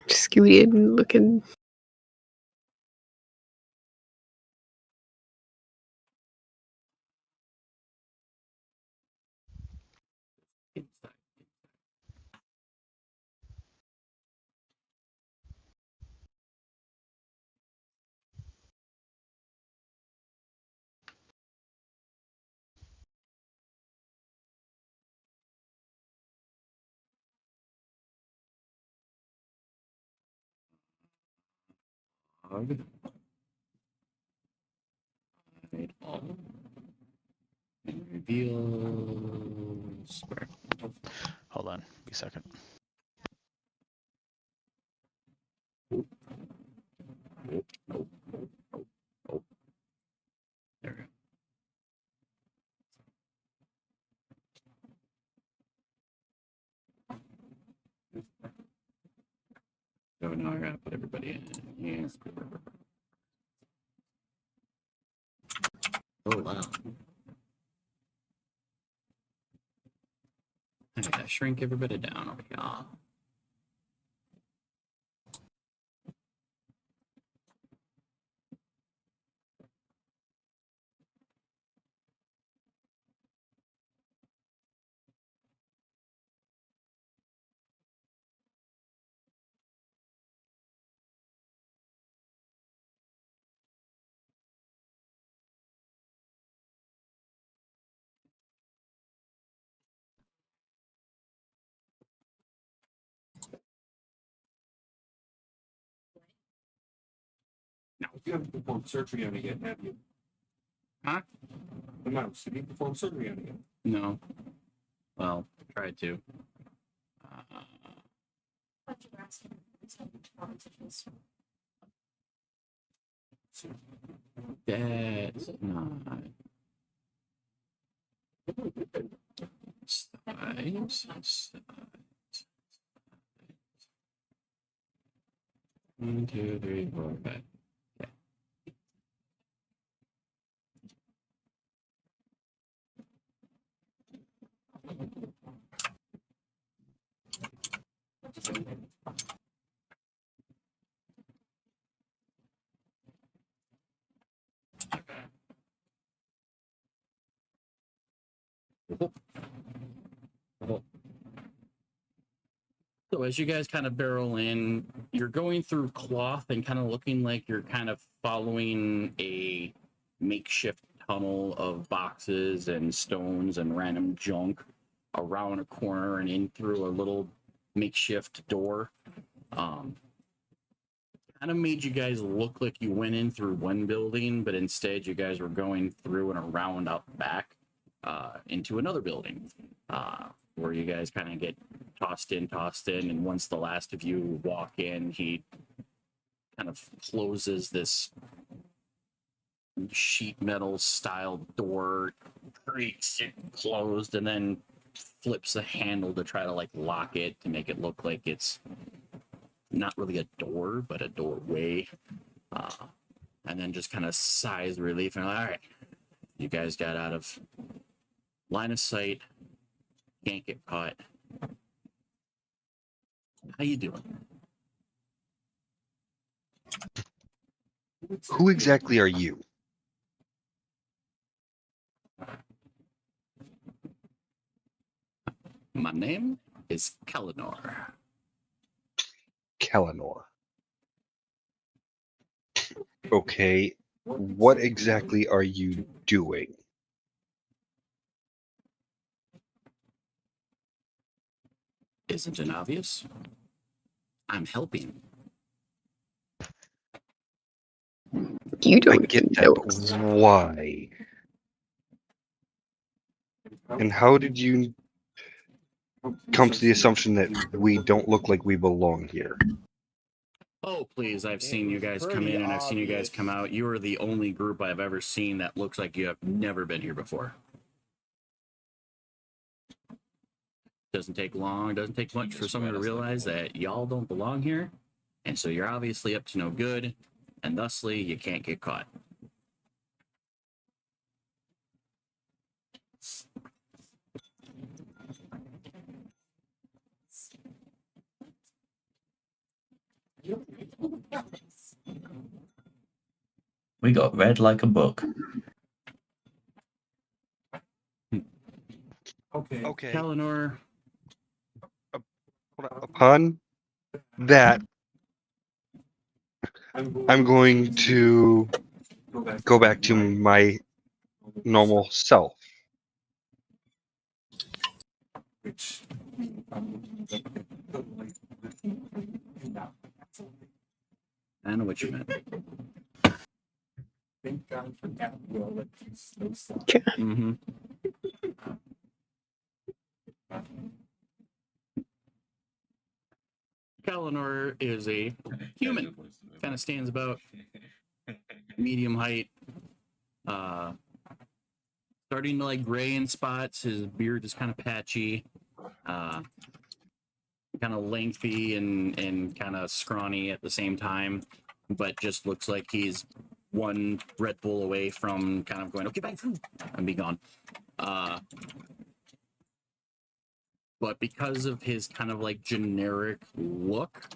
Scoot in, looking. Reveal square. Hold on, be a second. There we go. So now I gotta put everybody in. Yes. Oh wow. I gotta shrink everybody down over here. No, you haven't performed surgery on it yet, have you? Huh? The mouse. Have you performed surgery on it yet? No. Well, tried to. But you're asking advantages. That's not. Size. 1, 2, 3, 4, 5. So as you guys kind of barrel in, you're going through cloth and kind of looking like you're kind of following a makeshift tunnel of boxes and stones and random junk around a corner and in through a little makeshift door. Kind of made you guys look like you went in through one building, but instead you guys were going through and around out back into another building, where you guys kind of get tossed in, and once the last of you walk in, he kind of closes this sheet metal style door, creaks it closed, and then flips a handle to try to like lock it to make it look like it's not really a door, but a doorway. And then just kind of sighs relief and like, all right, you guys got out of line of sight, can't get caught. How you doing? Who exactly are you? My name is Kalinor. Kalinor. Okay, what exactly are you doing? Isn't it obvious? I'm helping. You I don't get that, know. but why? And how did you come to the assumption that we don't look like we belong here? Oh, please, I've seen you guys come in and I've seen you guys come out. You are the only group I've ever seen that looks like you have never been here before. Doesn't take long, doesn't take much for someone to realize that y'all don't belong here, and so you're obviously up to no good, and thusly you can't get caught. We got read like a book. Okay. Kalinor, Upon that, I'm going to go back to my normal self. I know what you meant. Thank God for that. Well, that is no stuff. Mm-hmm. Kalinor is a human. Kind of stands about medium height. Starting to like gray in spots. His beard is kind of patchy. Kind of lengthy and kind of scrawny at the same time, but just looks like he's one Red Bull away from kind of going, okay, bye, and be gone. But because of his kind of like generic look,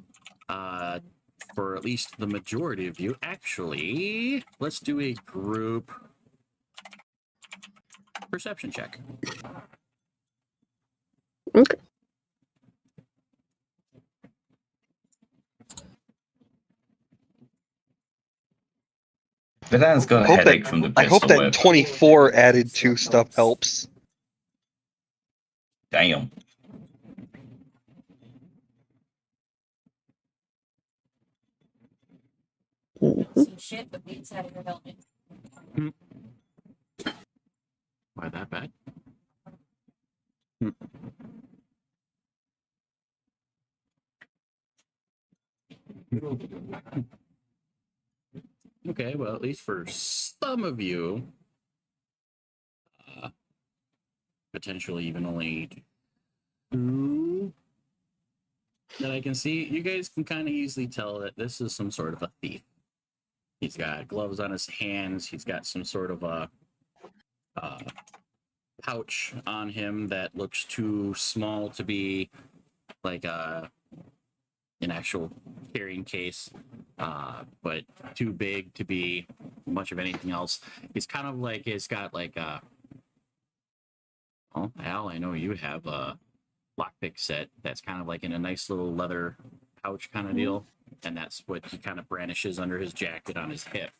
for at least the majority of you, actually, let's do a group perception check. Okay. Vidan's got a headache from the I hope pistol that whip. 24 added to stuff helps. Damn. See shit but the inside of your helmet. Why that bad? Okay, well, at least for some of you, potentially even only two that I can see, you guys can kind of easily tell that this is some sort of a thief. He's got gloves on his hands. He's got some sort of a pouch on him that looks too small to be like an actual carrying case, but too big to be much of anything else. He's kind of like, it's got like oh, Al, I know you have a lockpick set that's kind of like in a nice little leather pouch kind of deal, and that's what he kind of brandishes under his jacket on his hip.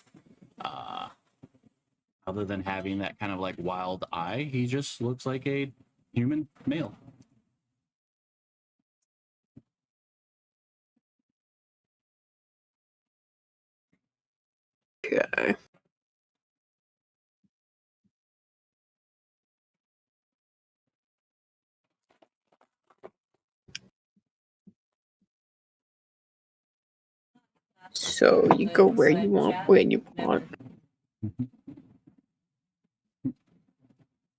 Other than having that kind of like wild eye, he just looks like a human male. Okay. So you go where you want, when you want.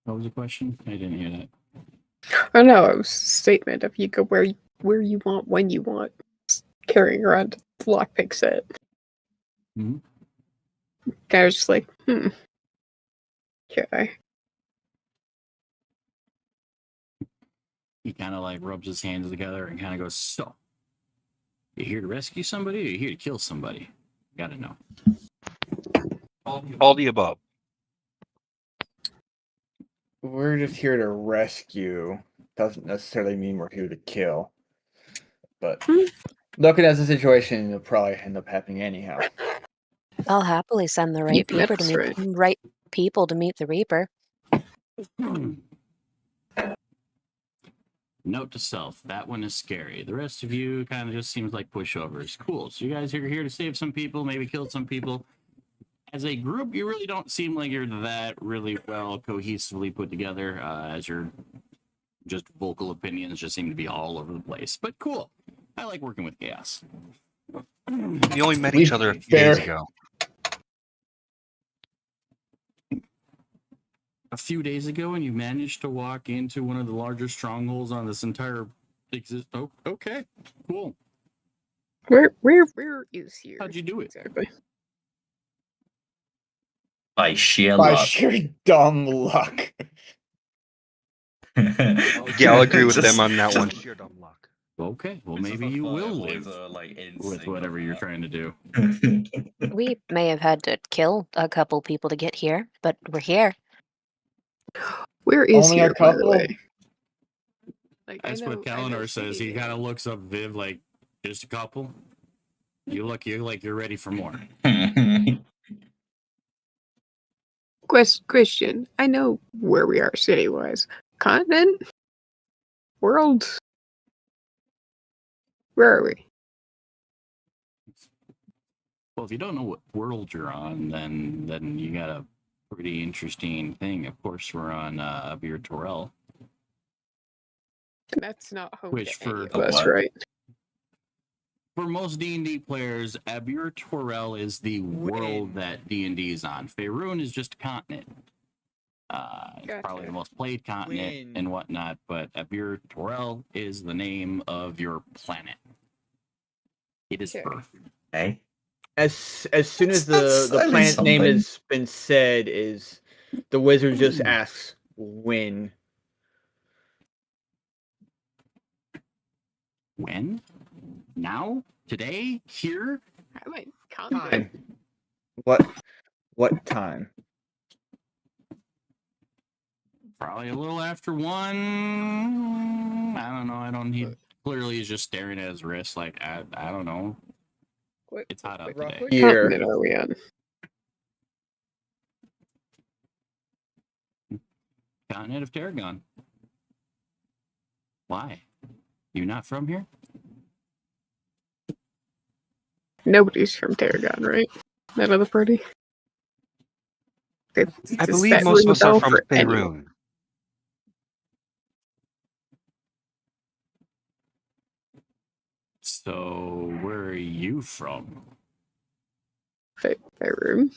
What was the question? I didn't hear that. Oh no, it was a statement of you go where you want, when you want. Just carrying around the lockpick set. Mhm. I was just like, Okay. He kind of like rubs his hands together and kind of goes, "So, you here to rescue somebody or you here to kill somebody? Gotta know." All the above. We're just here to rescue. Doesn't necessarily mean we're here to kill. But looking at the situation, it'll probably end up happening anyhow. I'll happily send the right people to meet the Reaper. Note to self, that one is scary. The rest of you kind of just seems like pushovers. Cool. So you guys are here to save some people, maybe kill some people. As a group, you really don't seem like you're that really well cohesively put together, as your just vocal opinions just seem to be all over the place. But cool. I like working with chaos. We only met each other a few days ago. A few days ago, and you managed to walk into one of the largest strongholds on this entire Oh, okay, cool. Where is here? How'd you do it? Exactly. By sheer By luck. sheer dumb luck. Yeah, I'll agree with them on that one. Sheer dumb luck. Okay, well maybe you will live with whatever you're trying to do. We may have had to kill a couple people to get here, but we're here. Where is Only here, a couple? by the way? Like, That's what Kalinor says. He kind of looks up Viv like, just a couple? You look like you're ready for more. Question. I know where we are city-wise. Continent? World? Where are we? Well, if you don't know what world you're on, then you got a pretty interesting thing. Of course, we're on Abir Torel. That's not home Which to any for of us, right? For most D&D players, Abir Torel is the world that D&D is on. Faerun is just a continent. It's probably the most played continent and whatnot, but Abir Torel is the name of your planet. It is Earth. Okay. As soon as the planet's name has been said, is the wizard just asks when. When? Now? Today? Here? I like Time. What time? Probably a little after 1. I don't know. He clearly is just staring at his wrist like, I don't know. It's hot out today. What continent are we on? Continent of Tarragon. Why? You not from here? Nobody's from Tarragon, right? That other party? I believe most of us are from Faerun. So, where are you from? Faerun.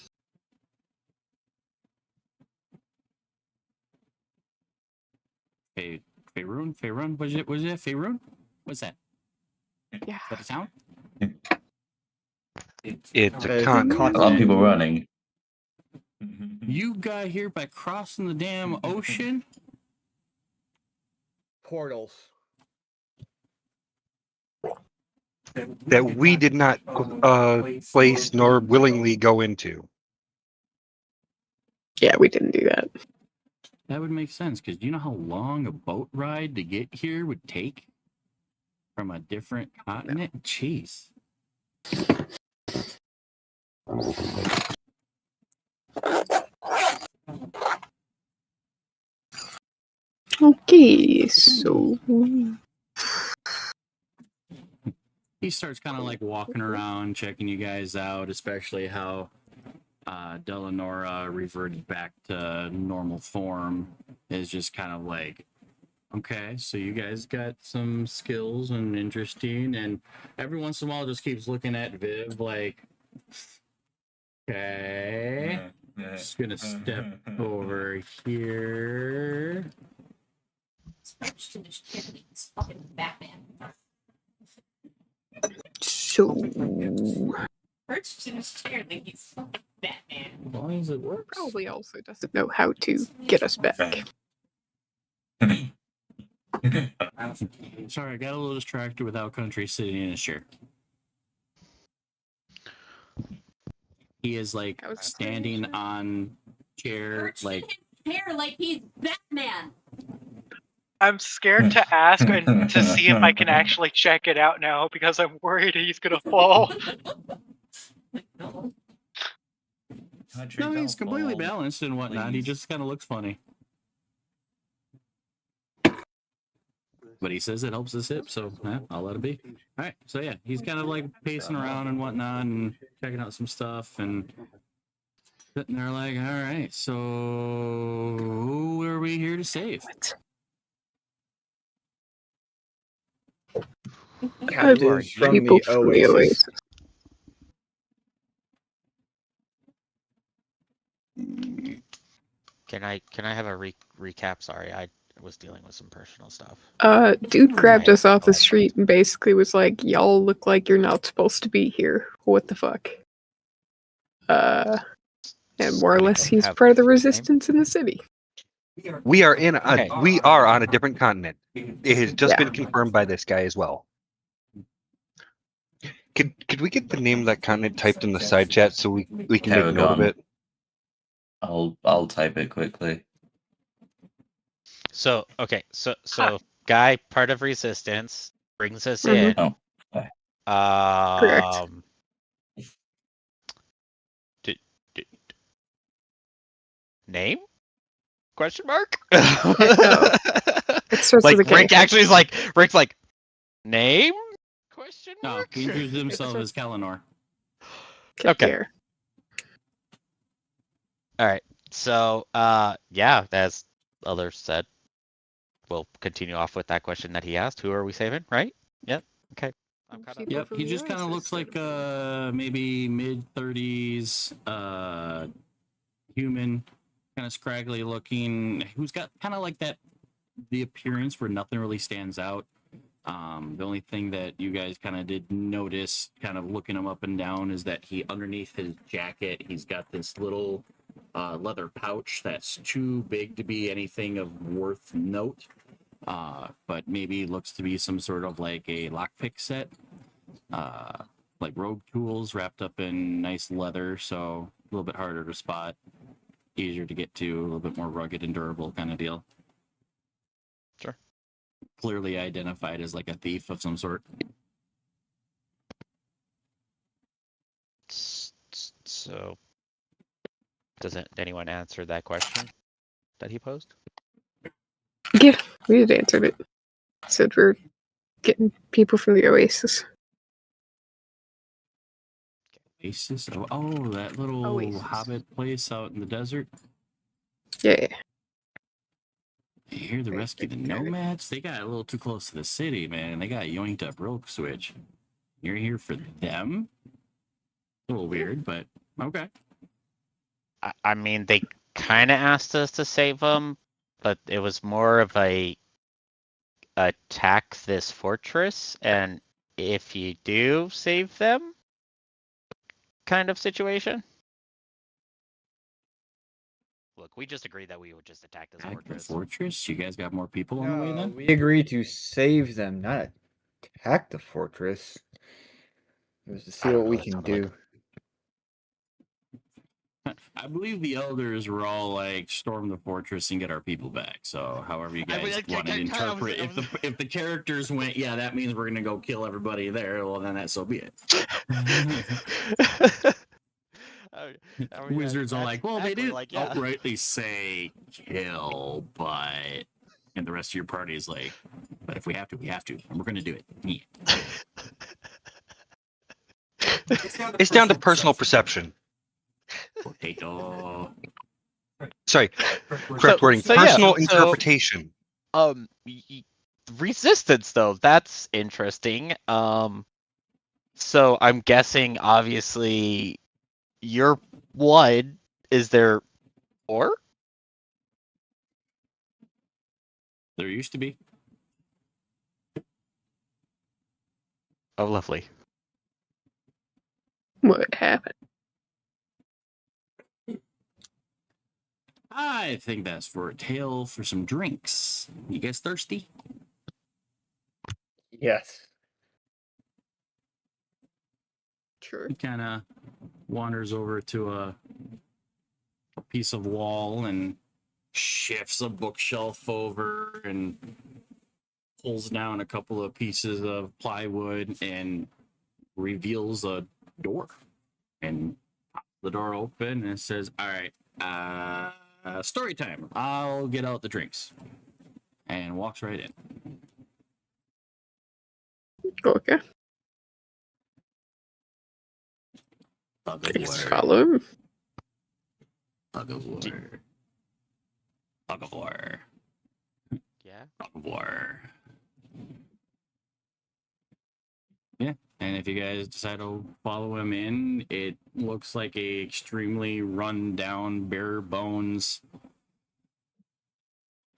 Faerun? Was it Faerun? What's that? Yeah. Is that a town? It's a There's continent. A lot of people running. You got here by crossing the damn ocean? Portals. That we did not place nor willingly go into. Yeah, we didn't do that. That would make sense, because do you know how long a boat ride to get here would take? From a different continent? Jeez. Okay, so He starts kind of like walking around, checking you guys out, especially how Delanora reverted back to normal form. Is just kind of like, okay, so you guys got some skills and interesting, and every once in a while just keeps looking at Viv like, okay, just gonna step over here. It's fucking Batman. So Perched in his chair like he's fucking Batman. As long as it works. probably also doesn't know how to get us back. Sorry, I got a little distracted with Al Country sitting in his chair. He is like standing on chair, Perched like in his chair like he's Batman. I'm scared to ask and to see if I can actually check it out now because I'm worried he's gonna fall. no, he's completely balanced and whatnot. He just kind of looks funny. But he says it helps his hip, so I'll let it be. All right, so yeah, he's kind of like pacing around and whatnot and checking out some stuff and sitting there like, all right, so who are we here to save? That Who are is you? From people the from the Oasis. Oasis. Can I have a recap? Sorry, I was dealing with some personal stuff. Dude grabbed Right. us off the street and basically was like, "Y'all look like you're not supposed to be here. What the fuck?" And more or less, he's part of the resistance in the city. We are in a, Okay. we are on a different continent. It has just Yeah. been confirmed by this guy as well. Could we get the name of that continent typed in the side chat so we can make note of Tarragon. it? I'll type it quickly. So okay, so guy, part of resistance, brings us Mhm. in. Oh. Correct. Name? Question mark? It starts Like with a K. Rick actually is like Rick's like name? Question No, mark? he introduced himself as Kalanor. Okay. Here. All right. So yeah, as others said, we'll continue off with that question that he asked. Who are we saving? Right? Yep. Okay. I'm caught up. Yep, he just kind of looks like maybe mid-30s human, kind of scraggly looking, who's got kind of like the appearance where nothing really stands out. The only thing that you guys kind of did notice, kind of looking him up and down, is that he, underneath his jacket, he's got this little leather pouch that's too big to be anything of worth note, but maybe looks to be some sort of like a lockpick set, like rogue tools wrapped up in nice leather, so a little bit harder to spot, easier to get to, a little bit more rugged and durable kind of deal. Sure. Clearly identified as like a thief of some sort. So, doesn't anyone answer that question that he posed? Yeah, we had answered it. Said we're getting people from the Oasis. Oasis? Oh, that little Oasis. hobbit place out in the desert. Yeah. Here to rescue the nomads? They got a little too close to the city, man. They got yoinked up real switch. You're here for them? A little weird, but okay. I mean, they kind of asked us to save them, but it was more of a attack this fortress, and if you do save them kind of situation. Look, we just agreed that we would just attack this fortress. Fortress? You guys got more people on the way then? We agreed to save them, not attack the fortress. It was to see what we can do. I believe the elders were all like storm the fortress and get our people back. So however you guys want to interpret, if the characters went, yeah, that means we're gonna go kill everybody there. Well, then that so be it. Wizards are like, well, they didn't outrightly say kill, but and the rest of your party is like, but if we have to, we have to, and we're gonna do it. Yeah. It's down to personal perception. Potato. Sorry, correct wording. Personal interpretation. Resistance, though, that's interesting. So I'm guessing, obviously, your one is there, or there used to be. Oh, lovely. What happened? I think that's for a tale for some drinks. You guys thirsty? Yes. Sure. He kind of wanders over to a piece of wall and shifts a bookshelf over and pulls down a couple of pieces of plywood and reveals a door. And pops the door open and says, all right, story time. I'll get out the drinks. And walks right in. Okay. Thanks, follow. Tug of war. Tug of war. Yeah. Tug of war. Yeah, and if you guys decide to follow him in, it looks like a extremely run down, bare bones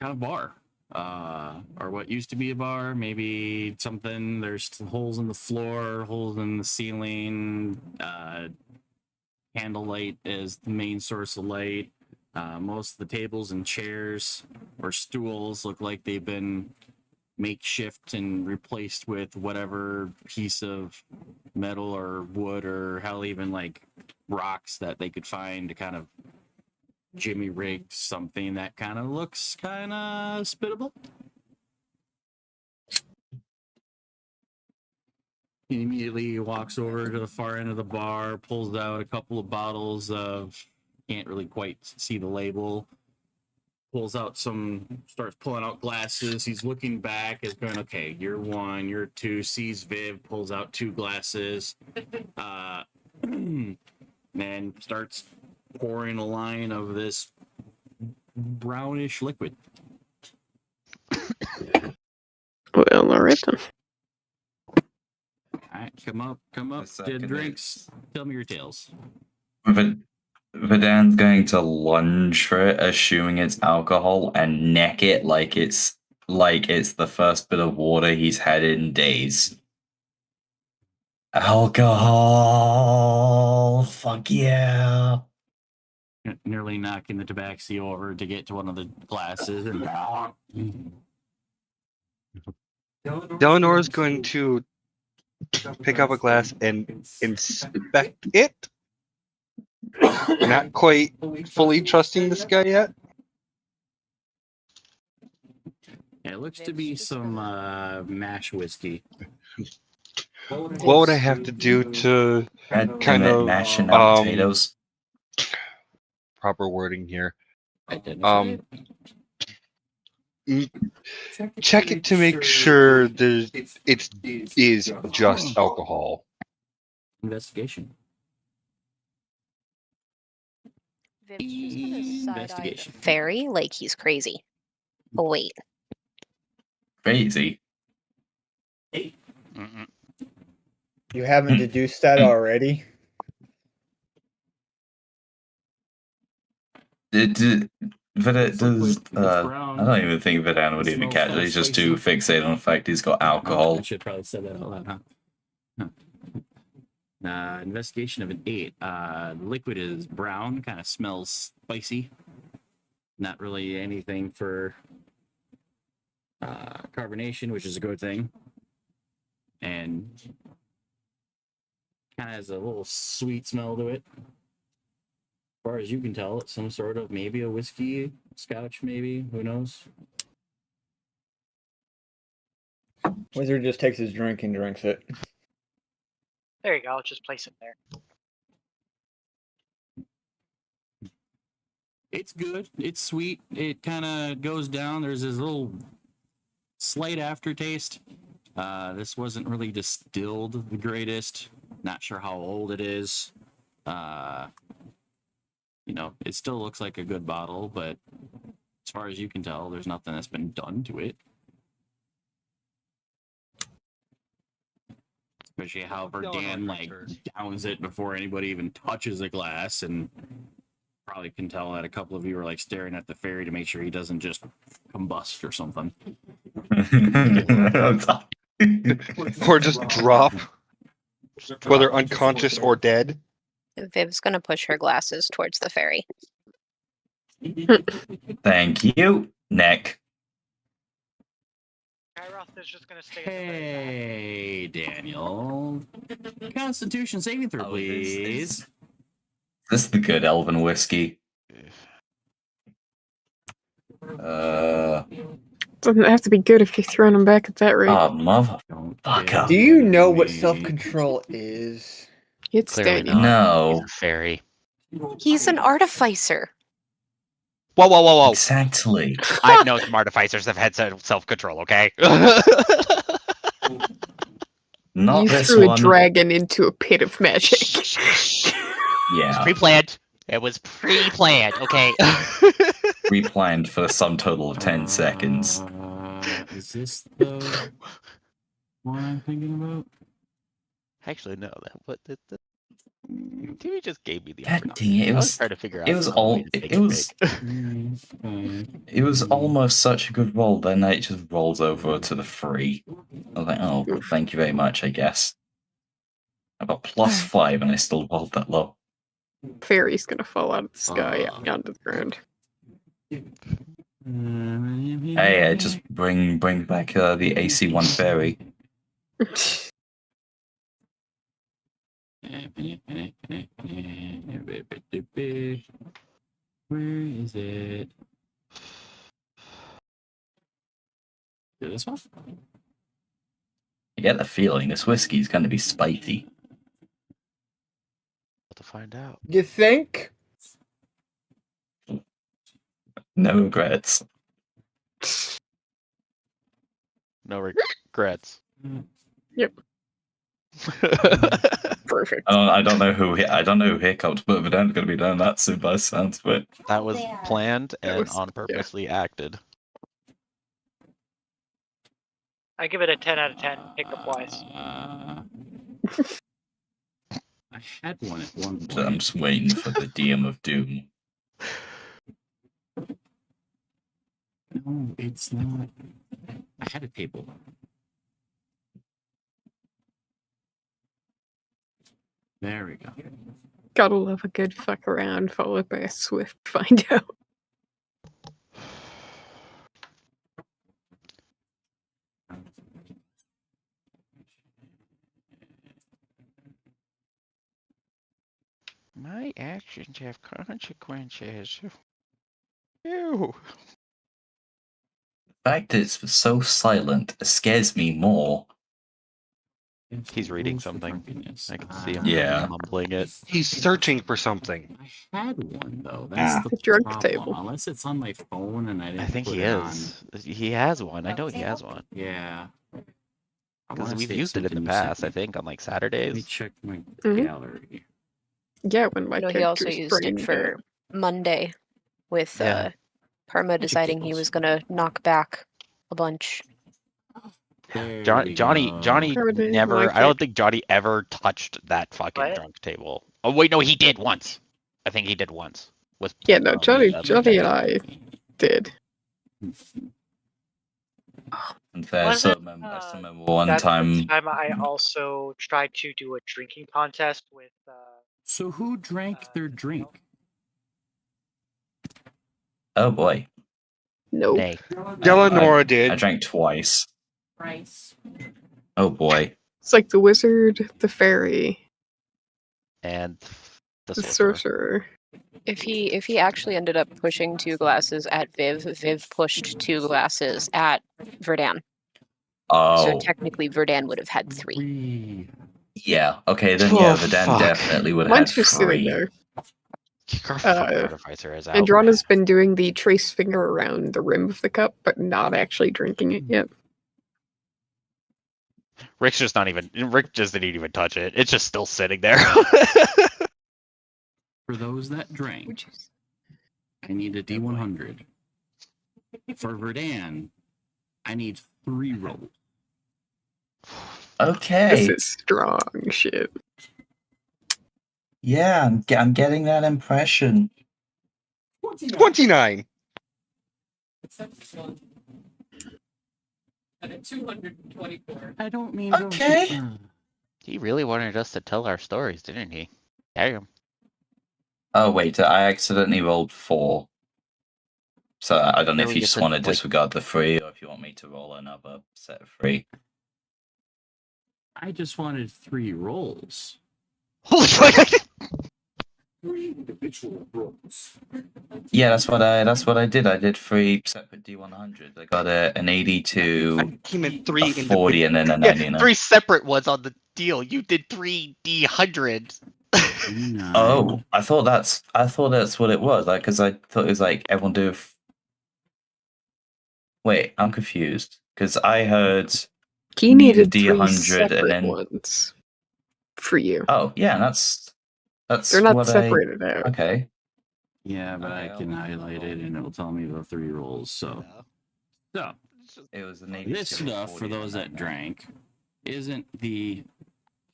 kind of bar. Or what used to be a bar, maybe something. There's holes in the floor, holes in the ceiling. Candlelight is the main source of light. Most of the tables and chairs or stools look like they've been makeshift and replaced with whatever piece of metal or wood or hell, even like rocks that they could find to kind of jimmy rig something that kind of looks kind of spittable. He immediately walks over to the far end of the bar, pulls out a couple of bottles of, can't really quite see the label, pulls out starts pulling out glasses. He's looking back, is going, okay, you're one, you're two, sees Viv, pulls out 2 glasses, and starts pouring a line of this brownish liquid. Well, all right then. All right, come up, did drinks. Tell me your tales. Vadan's going to lunge for it, assuming it's alcohol, and neck it like it's the first bit of water he's had in days. Alcohol, fuck yeah! Nearly knocking the tabaxi over to get to one of the glasses. And Delanor's going to pick up a glass and inspect it. Not quite fully trusting this guy yet. Yeah, it looks to be some mash whiskey. What would I have to do to kind of mashing up potatoes? Proper wording here. Check it to make sure it is just alcohol. Investigation. Viv's just gonna side-eye the Investigation. fairy like he's crazy. Oh wait. Crazy. Mm-mm. You haven't deduced that already? But it It's does. liquid, it's brown. I don't even think Vidan would It even smells catch kinda it. He's just spicy. too fixated on the fact he's got Oh, alcohol. I should probably say that out loud, huh? Investigation of an 8. The liquid is brown, kind of smells spicy. Not really anything for carbonation, which is a good thing. And kind of has a little sweet smell to it. As far as you can tell, it's some sort of maybe a whiskey, scotch, maybe. Who knows? Wizard just takes his drink and drinks it. There you go. I'll just place it there. It's good. It's sweet. It kind of goes down. There's this little slight aftertaste. This wasn't really distilled the greatest. Not sure how old it is. You know, it still looks like a good bottle, but as far as you can tell, there's nothing that's been done to it. Especially how Verdan like downs it before anybody even touches a glass, and probably can tell that a couple of you are like staring at the fairy to make sure he doesn't just combust or something. Or just drop, whether unconscious or dead. Viv's gonna push her glasses towards the fairy. Thank you, Nick. Kyroth is just gonna stay Hey, Daniel. Constitution saving throw, please. This is the good elven whiskey. Doesn't have to be good if you're throwing them back at that rate. Oh, motherfucker. Do you know what self-control is? It's Clearly Daniel. not. He's No. a fairy. He's an artificer. Whoa, whoa, whoa, whoa. Exactly. I've known some artificers that have had self-control, okay? Not You this threw one. a dragon into a pit of magic. Yeah. Pre-planned. It was pre-planned, okay? Replanned for the sum total of 10 seconds. Is this the one I'm thinking about? Actually, no. TV just gave me the God opportunity. dang it, I was trying to figure out. It was some all. way to take It was. It was Mm-hmm. almost such a good roll. Then it just rolls over to the 3. I was like, oh, thank you very much. I guess. I got +5, and I still rolled that low. Fairy's gonna fall out of the sky onto the ground. Hey, just bring back the AC1 fairy. Where is it? This one? I get the feeling this whiskey's going to be spicy. To find out. You think? No regrets. No regrets. Yep. Perfect. I don't know who hiccuped, but we're going to be doing that soon by the sounds of it. That was planned and was- on purposely acted. I give it a 10 out of 10, hiccup wise. I had one at one point. I'm just waiting for the DM of Doom. No, it's not. I had a table. There we go. Gotta love a good fuck around followed by a swift find out. My actions have consequences. Ew. The fact it's so silent scares me more. He's reading something. I can see him Yeah. mumbling it. He's searching for something. I had one though. That's the The drunk problem. table. Unless it's on my phone and I didn't. I think put he it on. is. He has one. I know he has one. Yeah. I Because wanna we've say used it in the something you sent past, me. I think, on like Let me Saturdays. check my Mhm. gallery. Yeah, when my No, he also character's used it brain for Monday with Yeah. Perma deciding he was gonna knock back a bunch. Johnny Everything never. like I don't it. think Johnny ever touched that fucking What? drunk table. Oh wait, no, he did once. I think he did once. With Yeah, no, Johnny Decaying. and I did. Unfair. I Wasn't, still remember one That's the time. time I also tried to do a drinking contest with. So who drank their drink? Oh boy. Nope. Nay. Delanora I did. drank twice. Rice. Oh boy. It's like the wizard, the fairy, And the the sorcerer. sorcerer. If he actually ended up pushing 2 glasses at Viv, Viv pushed 2 glasses at Verdan. So Oh. technically Verdan would have had 3. 3. Yeah. Okay, then Oh, yeah, Verdan fuck. definitely would have had Mine's just sitting 3. there. Our fucking artificer is out. Androna's been doing the trace finger around the rim of the cup, but not actually drinking it yet. Rick's just not even. Rick just didn't even touch it. It's just still sitting there. For those that drank, I need a D100. For Verdan, I need 3 rolls. Okay. This is strong shit. Yeah, I'm getting that impression. 29. At a 224. I don't mean Okay. He really wanted us to tell our stories, didn't he? Damn. Oh wait, I accidentally rolled 4. So I don't know No, if you you just said, want to like- disregard the 3 or if you want me to roll another set of 3. I just wanted 3 rolls. Holy fuck! 3 individual rolls. Yeah, that's what I did. I did 3 separate D100s. I got an 82, He meant a 3 40, and then a Yeah, 99. 3 separate ones on the deal. You did 3 D100s. Oh, I thought that's what it was. Like, because I thought it was like everyone do. Wait, I'm confused because I heard He you need a needed 3 D100 separate and then. ones for you. Oh yeah, that's They're not what separated out. Okay. Yeah, but I Okay, can I'll- highlight it and it'll tell me the 3 rolls. So, It was an 82. this stuff for 40, those and that then- drank isn't the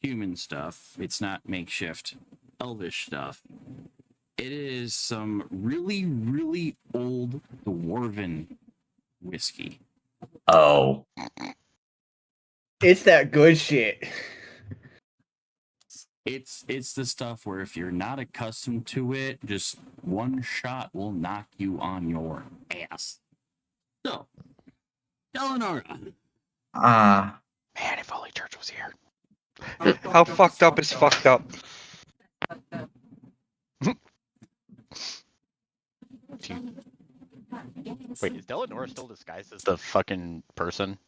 human stuff. It's not makeshift elvish stuff. It is some really, really old dwarven whiskey. Oh. It's that good shit. It's the stuff where if you're not accustomed to it, just one shot will knock you on your ass. So, Eleonora. Ah. Man, if only Church was here. How fucked up is fucked up? Wait, is Delanora still disguised as the fucking person?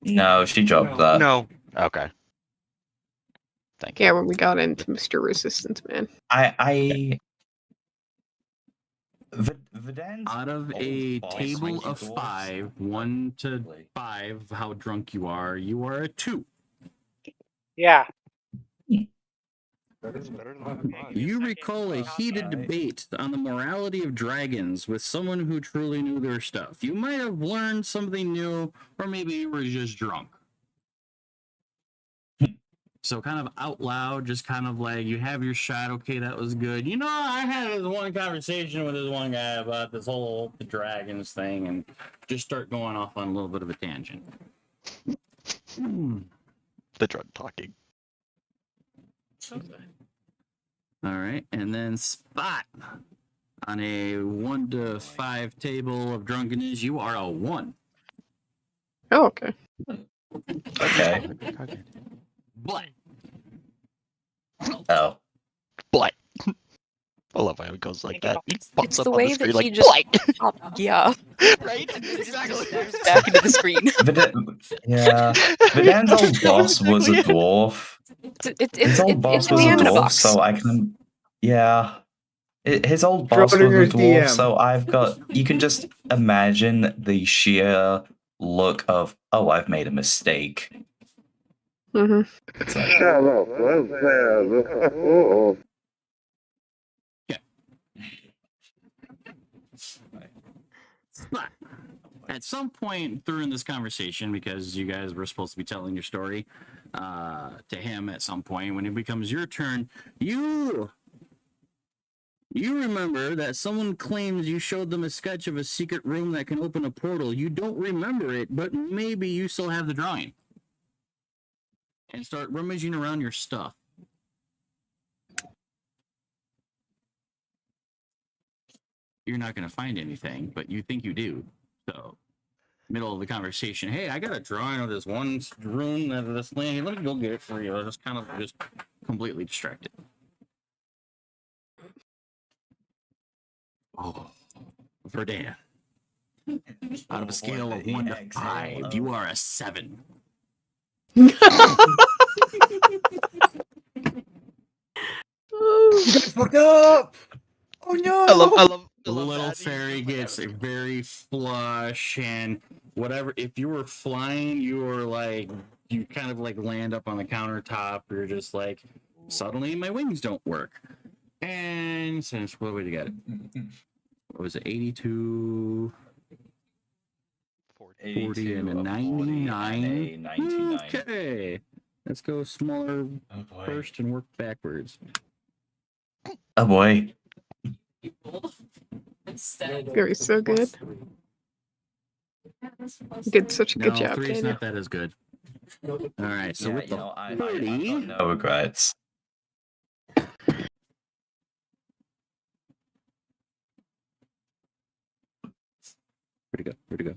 No, she dropped that. No. Okay. Thank you. Yeah, when we got into Mr. Resistance Man. Verdan's Out of old a boss table ranky of dwarves. 5, 1 to 5, how drunk you are a 2. Yeah. You recall a heated debate on the morality of dragons with someone who truly knew their stuff. You might have learned something new, or maybe you were just drunk. So kind of out loud, just kind of like you have your shot. Okay, that was good. You know, I had this one conversation with this one guy about this whole the dragons thing, and just start going off on a little bit of a tangent. The drunk talking. All right, and then Spot on a 1 to 5 table of drunkenness. You are a 1. Oh, okay. Okay. But Oh. But I love how it goes like that. He pops It's up the on way the screen that like he just "But!" yeah, right? Exactly. back into the screen. Yeah. Verdan's old boss was a exactly it. dwarf. It's His old boss a was a DM in a dwarf, box. so I can. Yeah. His old boss was a Schrodinger's dwarf, DM. so I've got. You can just imagine the sheer look of, oh, I've made a mistake. Mm-hmm. It's like, But at some point during this conversation, because you guys were supposed to be telling your story to him at some point, when it becomes your turn, you remember that someone claims you showed them a sketch of a secret room that can open a portal. You don't remember it, but maybe you still have the drawing. And start rummaging around your stuff. You're not going to find anything, but you think you do. So, middle of the conversation, hey, I got a drawing of this one room of this land. Let me go get it for you. I was kind of just completely distracted. Oh, Verdan. Out of a scale of 1 to 5, you are a 7. You guys fucked up! Oh no! I love The little that. fairy gets very flush, and whatever. If you were flying, you were like, you kind of like land up on the countertop. You're just like, suddenly my wings don't work. And since what would you get? What was it? 82, 40, and a 99. Okay, let's go smaller first and work backwards. Oh boy. Instead. Very so good. You did such a good job, 3's Daniel. not that as good. All right, so with the I've 30, got no regrets. Where'd it go?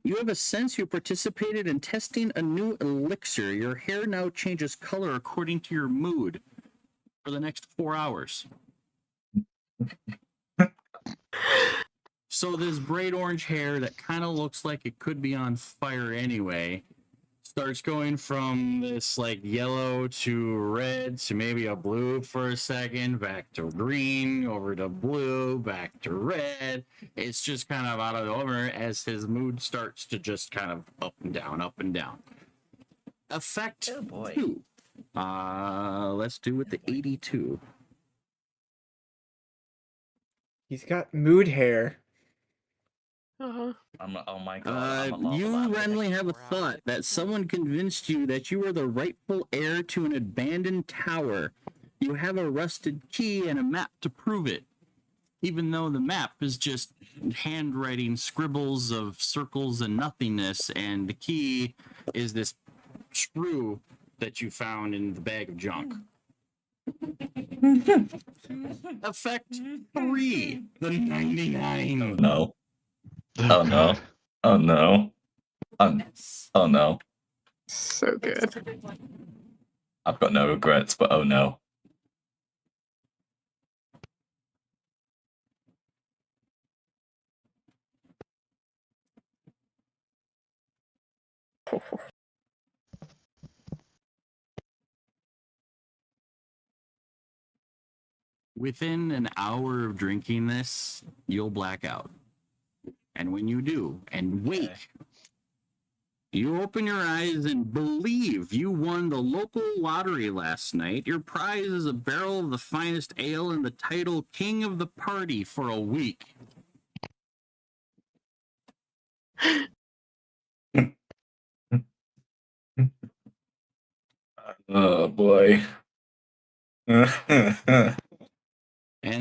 You have a sense you participated in testing a new elixir. Your hair now changes color according to your mood for the next 4 hours. So this bright orange hair that kind of looks like it could be on fire anyway starts going from this like yellow to red to maybe a blue for a second, back to green, over to blue, back to red. It's just kind of out of nowhere as his mood starts to just kind of up and down, up and down. Effect 2. Let's do with the 82. He's got mood hair. Uh-huh. Oh my god. I'm a You lava randomly have a thought that someone convinced you that you are the rightful heir to an abandoned tower. You have a rusted key and a map to prove it, even though the map is just handwriting scribbles of circles and nothingness, and the key is this screw that you found in the bag of junk. Effect 3, the 99. No. Oh no. Oh no. Oh no. So good. I've got no regrets, but oh no. Within an hour of drinking this, you'll black out. And when you do, and wake, you open your eyes and believe you won the local lottery last night. Your prize is a barrel of the finest ale and the title King of the Party for a week. Oh boy. And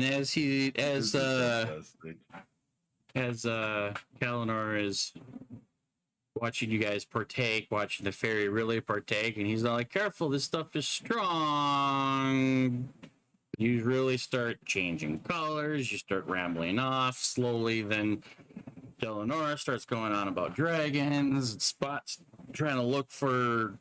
as Kalinor is watching you guys partake, watching the fairy really partake, and he's all like, careful, this stuff is strong. You really start changing colors, you start rambling off slowly, then Kalinor starts going on about dragons, Spot's trying to look for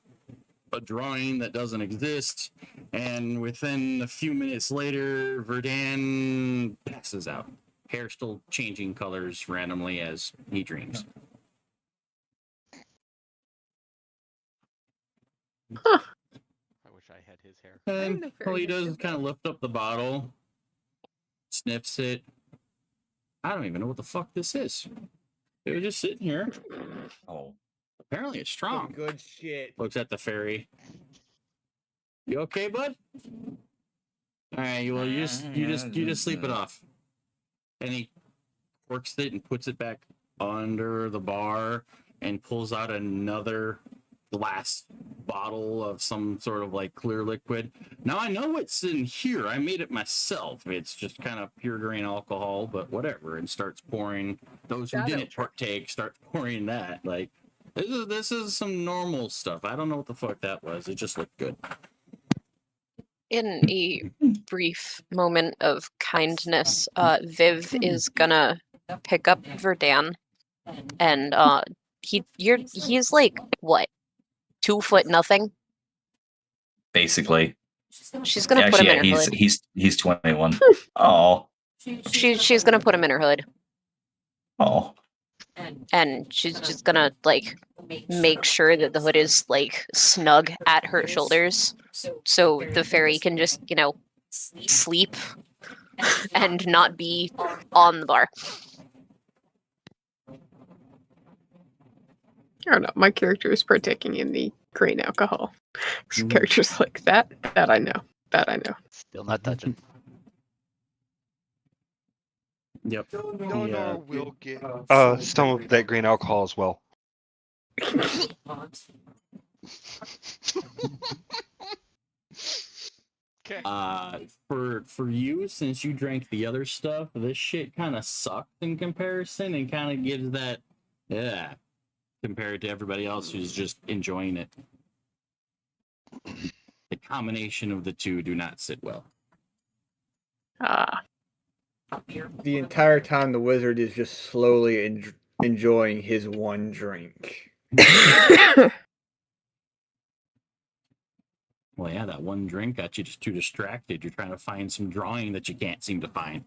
a drawing that doesn't exist, and within a few minutes later, Verdan passes out. Hair still changing colors randomly as he dreams. Huh. I wish I had his hair. And all he does is kind of lift up the bottle, sniffs it. I don't even know what the fuck this is. It was just sitting here. Oh. Apparently it's strong. Good shit. Looks at the fairy. You okay, bud? All right. Well, you just sleep it off. And he uncorks it and puts it back under the bar and pulls out another glass bottle of some sort of like clear liquid. Now I know what's in here. I made it myself. It's just kind of pure grain alcohol, but whatever. And starts pouring. Those who didn't partake start pouring that. Like this is some normal stuff. I don't know what the fuck that was. It just looked good. In a brief moment of kindness, Viv is gonna pick up Verdan, and he's like what, 2 foot nothing? Basically. She's gonna put him in her hood. He's 21. Oh. She's gonna put him in her hood. Oh. And she's just gonna like make sure that the hood is like snug at her shoulders, so the fairy can just, you know, sleep and not be on the bar. I don't know. My character is partaking in the grain alcohol. Characters like that I know. That I know. Still not touching. Yep. No, we'll get some of that grain alcohol as well. Okay. For you, since you drank the other stuff, this shit kind of sucked in comparison, and kind of gives that, compared to everybody else who's just enjoying it. The combination of the two do not sit well. The entire time, the wizard is just slowly enjoying his one drink. Well, yeah, that one drink got you just too distracted. You're trying to find some drawing that you can't seem to find.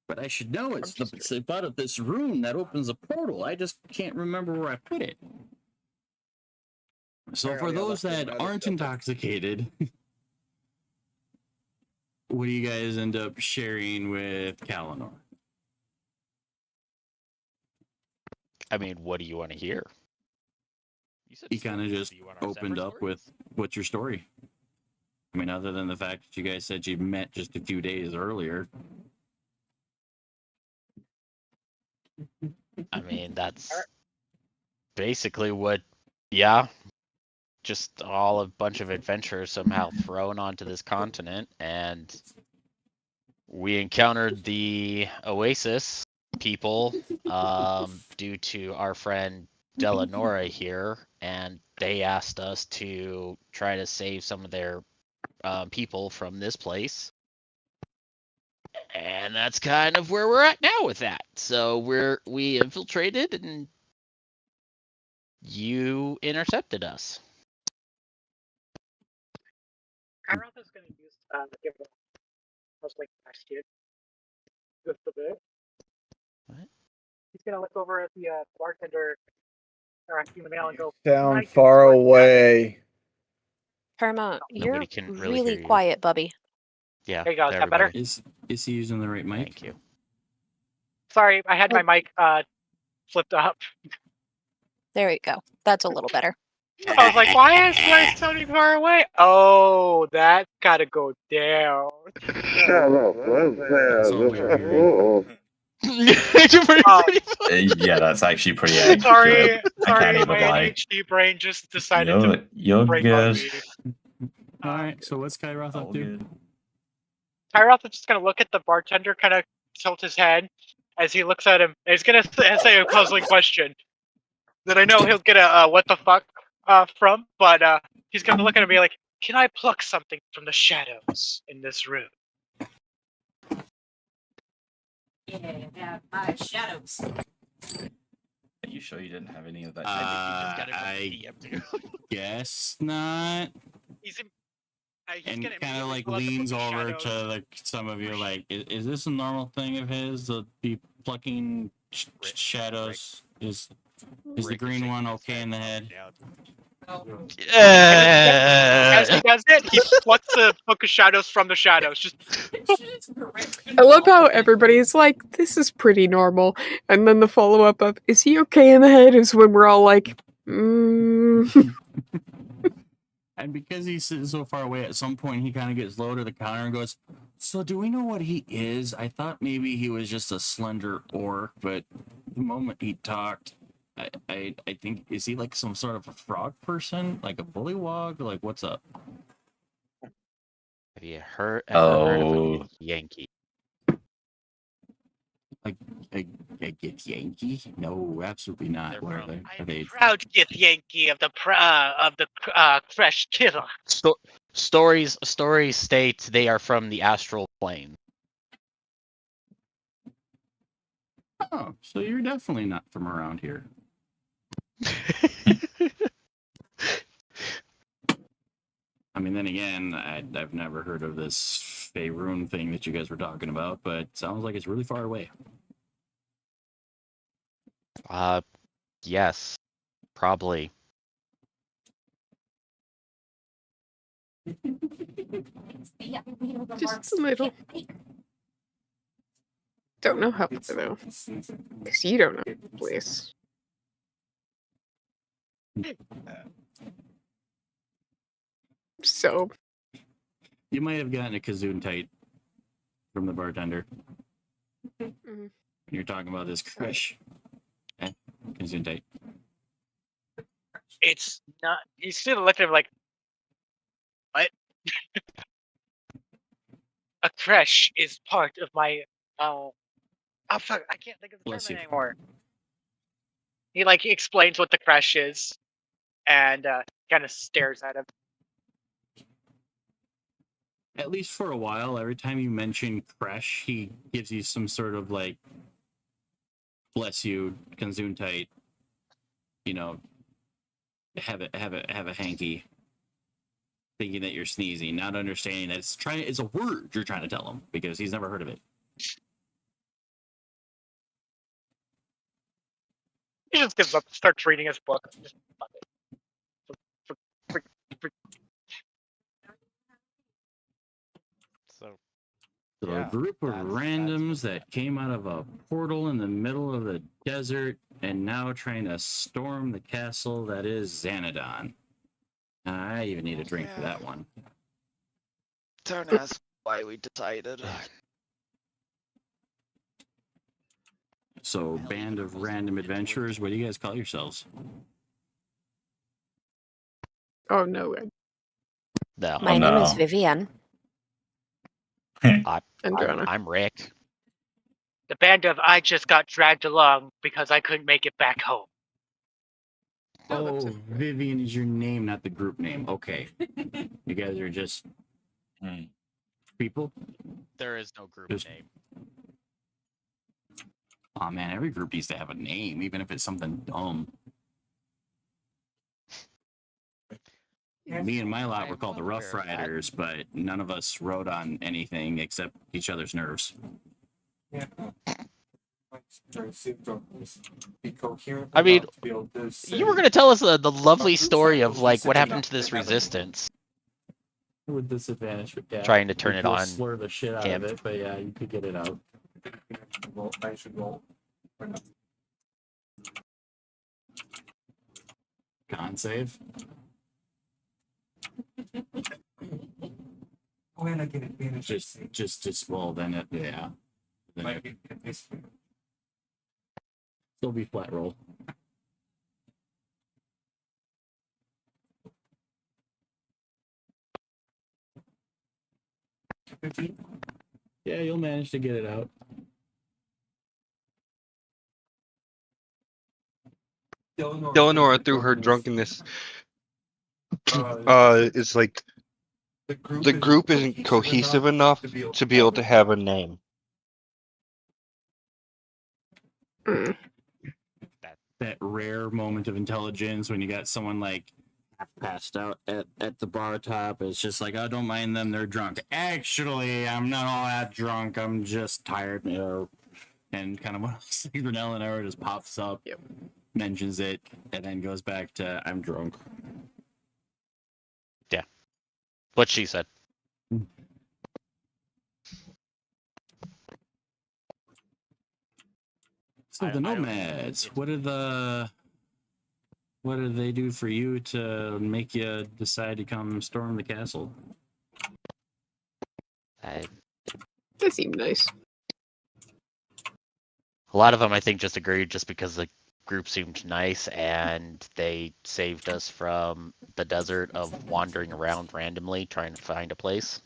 But I should know it's the spot of this room that opens a portal. I just can't remember where I put it. So for those that aren't intoxicated, what do you guys end up sharing with Kalinor? I mean, what do you want to hear? He kind of just opened up with what's your story. I mean, other than the fact that you guys said you met just a few days earlier. I mean, that's basically what, yeah, just all a bunch of adventurers somehow thrown onto this continent, and we encountered the Oasis people due to our friend Delanora here, and they asked us to try to save some of their people from this place. And that's kind of where we're at now with that. So we infiltrated, and you intercepted us. Kyroth is going to use give a mostly question with the bit. What? He's going to look over at the bartender or asking the mail and go, Sound far away. Perma, you're Nobody can really really hear you. quiet, Bubby. Yeah. There you go. Is that better? Is he using the right mic? Thank you. Sorry, I had my mic flipped up. There you go. That's a little better. I was like, why is my sounding far away? Oh, that's gotta go down. Yeah, that's actually pretty accurate. Sorry, I can't even my lie. ADHD brain just decided to You're break on good. me. Alright, so what's Kyroth up to? Kyroth is just gonna look at the bartender, kind of tilt his head as he looks at him. And he's gonna say a puzzling question that I know he'll get a what the fuck from, but he's gonna look at him and be like, "Can I pluck something from the shadows in this room?" Yeah, my shadows. Are you sure you didn't have any of that? I guess not. He's And gonna kind of like immediately leans pull up over the to like some of you, like, is this a normal thing of his to be plucking shadows? Is the green one okay in the head? As he does it, he plucks the book of shadows from the shadows. Just I love how everybody's like, this is pretty normal. And then the follow-up of, is he okay in the head? Is when we're all like, And because he's sitting so far away, at some point he kind of gets low to the counter and goes, So do we know what he is? I thought maybe he was just a slender orc, but the moment he talked, I think, is he like some sort of a frog person, like a bullywog? Like, what's up? Have you ever heard of Oh, a Yankee? Like a Yankee? No, absolutely not. They're What are from- they? Are I'm they? proud Yankee of the Fresh Killer. Stories state they are from the astral plane. Oh, so you're definitely not from around here. I mean, then again, I've never heard of this Faerun thing that you guys were talking about, but sounds like it's really far away. Yes, probably. Just a little. Don't know how far though, because you don't know the place. So You might have gotten a kazoon tight from the bartender. Mhm. You're talking about this crush. Okay, kazoon tight. It's not. You still look at him like, what? A creche is part of my. Oh fuck! I can't think of the Bless term you. anymore. He explains what the creche is, and kind of stares at him. At least for a while, every time you mention crush, he gives you some sort of like, bless you, kazoon tight. You know, have a hanky. Thinking that you're sneezing, not understanding that it's a word you're trying to tell him because he's never heard of it. He just gives up, starts reading his book. Just, fuck it. So So yeah, a group of that's randoms what's that came out of a portal in the middle of the desert and now trying to storm the castle that is Xanadon. I even need a drink for that one. Don't ask why we decided. So, band of random adventurers, what do you guys call yourselves? oh no, No, My name is no. Vivian. Androna. I'm Rick. The band of I just got dragged along because I couldn't make it back home. Oh, Vivian is your name, not the group name. Okay. You guys are just people? There is no group Just- name. Oh man, every group needs to have a name, even if it's something dumb. Me and my lot were called the Rough Riders, but none of us rode on anything except each other's nerves. Yeah. I mean, you were going to tell us the lovely story of what happened to this resistance. With disadvantage, yeah. Trying to turn it You'll on slur the shit out him. of it, but yeah, you could get it out. I should roll. Con save. Oh, and I get advantage. Just well, then it, yeah. Then Might it be this. still be flat roll. Yeah, you'll manage to get it out. Eleanor, through her drunkenness, is like the group isn't cohesive enough to be able to have a name. Mm. That rare moment of intelligence when you got someone like passed out at the bar top. It's just like, oh, don't mind them, they're drunk. Actually, I'm not all that drunk. I'm just tired. And kind of one of those things when Eleanor just pops up, mentions it, and then goes back to, I'm drunk. Yeah. What she said. So the nomads, what do they do for you to make you decide to come storm the castle? They seem nice. A lot of them, I think, just agreed just because the group seemed nice and they saved us from the desert of wandering around randomly trying to find a place.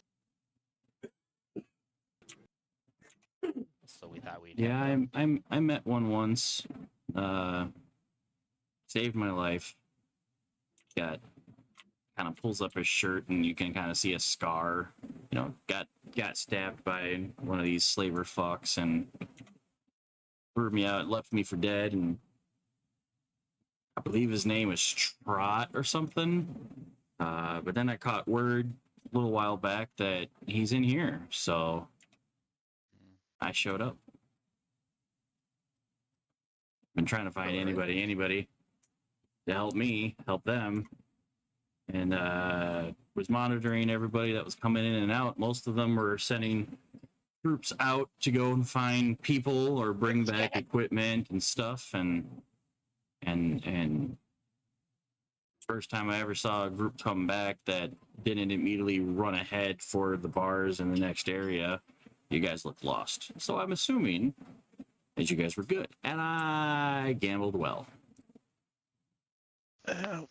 So we thought we'd. Yeah, I met one once. Saved my life. Got kind of pulls up his shirt and you can kind of see a scar. You know, got stabbed by one of these slaver fucks and threw me out, left me for dead, and I believe his name is Trot or something. But then I caught word a little while back that he's in here, so I showed up. Been trying to find anybody to help me, help them, and was monitoring everybody that was coming in and out. Most of them were sending troops out to go and find people or bring back equipment and stuff, and first time I ever saw a group come back that didn't immediately run ahead for the bars in the next area. You guys looked lost, so I'm assuming that you guys were good, and I gambled well.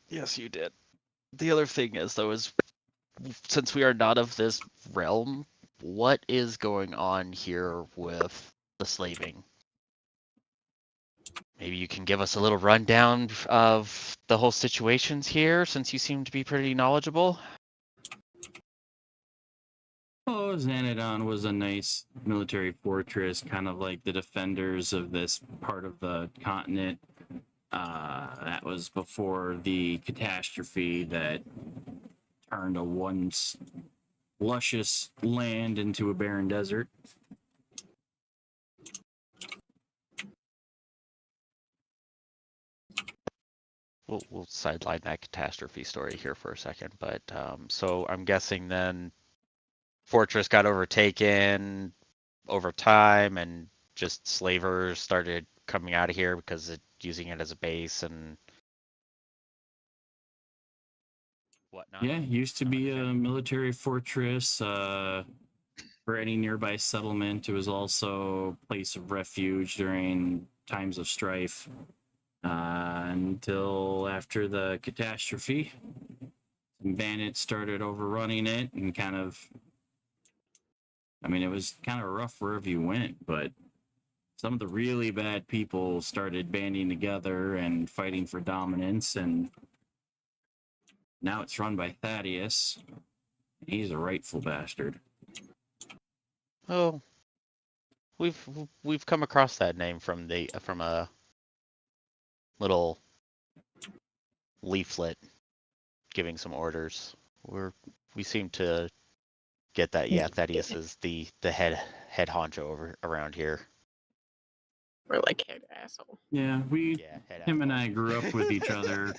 Yes, you did. The other thing is, though, is since we are not of this realm, what is going on here with the slaving? Maybe you can give us a little rundown of the whole situations here, since you seem to be pretty knowledgeable. Oh, Xanadon was a nice military fortress, kind of like the defenders of this part of the continent. That was before the catastrophe that turned a once luscious land into a barren desert. We'll sideline that catastrophe story here for a second, but so I'm guessing then fortress got overtaken over time and just slavers started coming out of here because using it as a base and whatnot. Yeah, used to be a military fortress. For any nearby settlement, it was also a place of refuge during times of strife. Until after the catastrophe, some bandits started overrunning it and kind of, I mean, it was kind of rough wherever you went, but some of the really bad people started banding together and fighting for dominance, and now it's run by Thaddeus. He's a rightful bastard. Oh, we've come across that name from a little leaflet giving some orders. We seem to get that. Yeah, Thaddeus is the head honcho around here. Or like head asshole. Yeah, him and asshole. I grew up with each other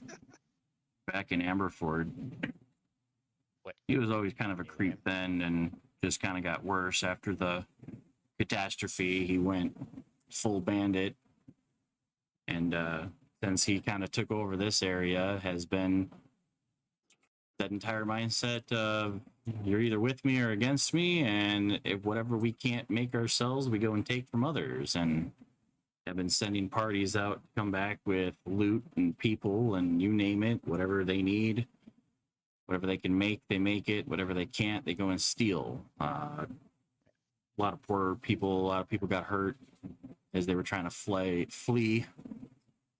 back in Amberford. He was always kind of a creep then, and just kind of got worse after the catastrophe. He went full bandit, and since he kind of took over this area, has been that entire mindset of you're either with me or against me, and if whatever we can't make ourselves, we go and take from others. And have been sending parties out to come back with loot and people and you name it, whatever they need, whatever they can make, they make it. Whatever they can't, they go and steal. A lot of poor people, a lot of people got hurt as they were trying to flee.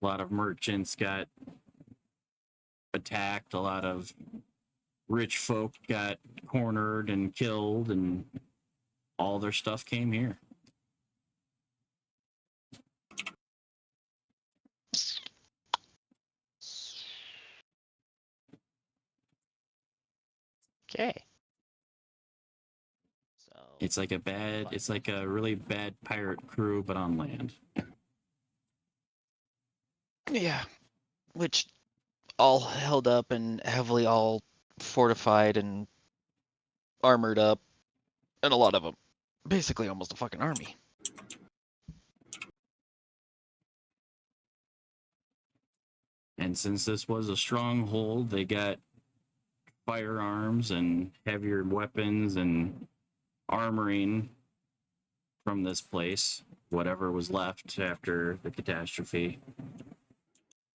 A lot of merchants got attacked. A lot of rich folk got cornered and killed, and all their stuff came here. Okay. So It's like a really bad pirate crew, but on land. yeah, which all held up and heavily all fortified and armored up, and a lot of them basically almost a fucking army. And since this was a stronghold, they got firearms and heavier weapons and armoring from this place, whatever was left after the catastrophe.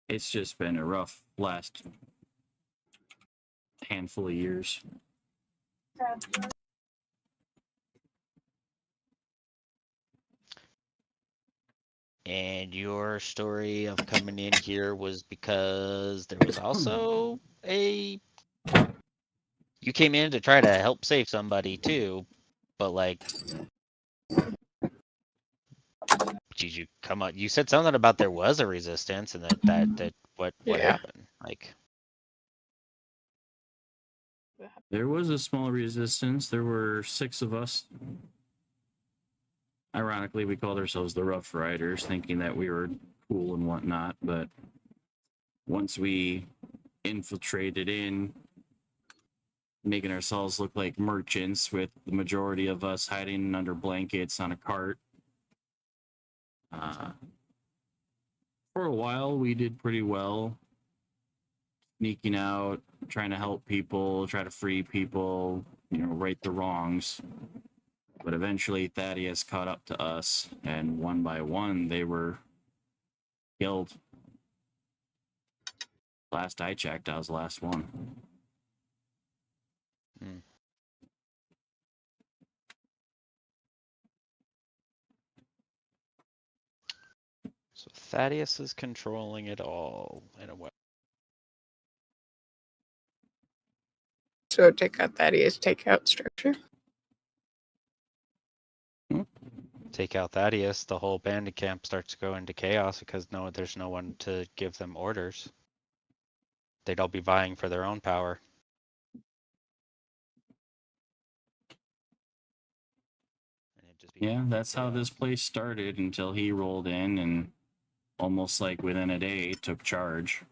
It's just been a rough last handful of years. And your story of coming in here was because there was also a... You came in to try to help save somebody too, but like... Did you come up? You said something about there was a resistance and that what Yeah. happened? Like... There was a small resistance. There were 6 of us. Ironically, we called ourselves the Rough Riders, thinking that we were cool and whatnot. But once we infiltrated in, making ourselves look like merchants, with the majority of us hiding under blankets on a cart, for a while we did pretty well, sneaking out, trying to help people, try to free people, right the wrongs. But eventually Thaddeus caught up to us, and one by one they were killed. Last I checked, I was the last one. So Thaddeus is controlling it all in a way. So take out Thaddeus, take out structure. Take out Thaddeus, the whole bandit camp starts to go into chaos because there's no one to give them orders. They'd all be vying for their own power. Yeah, that's how this place started until he rolled in and almost like within a day took charge.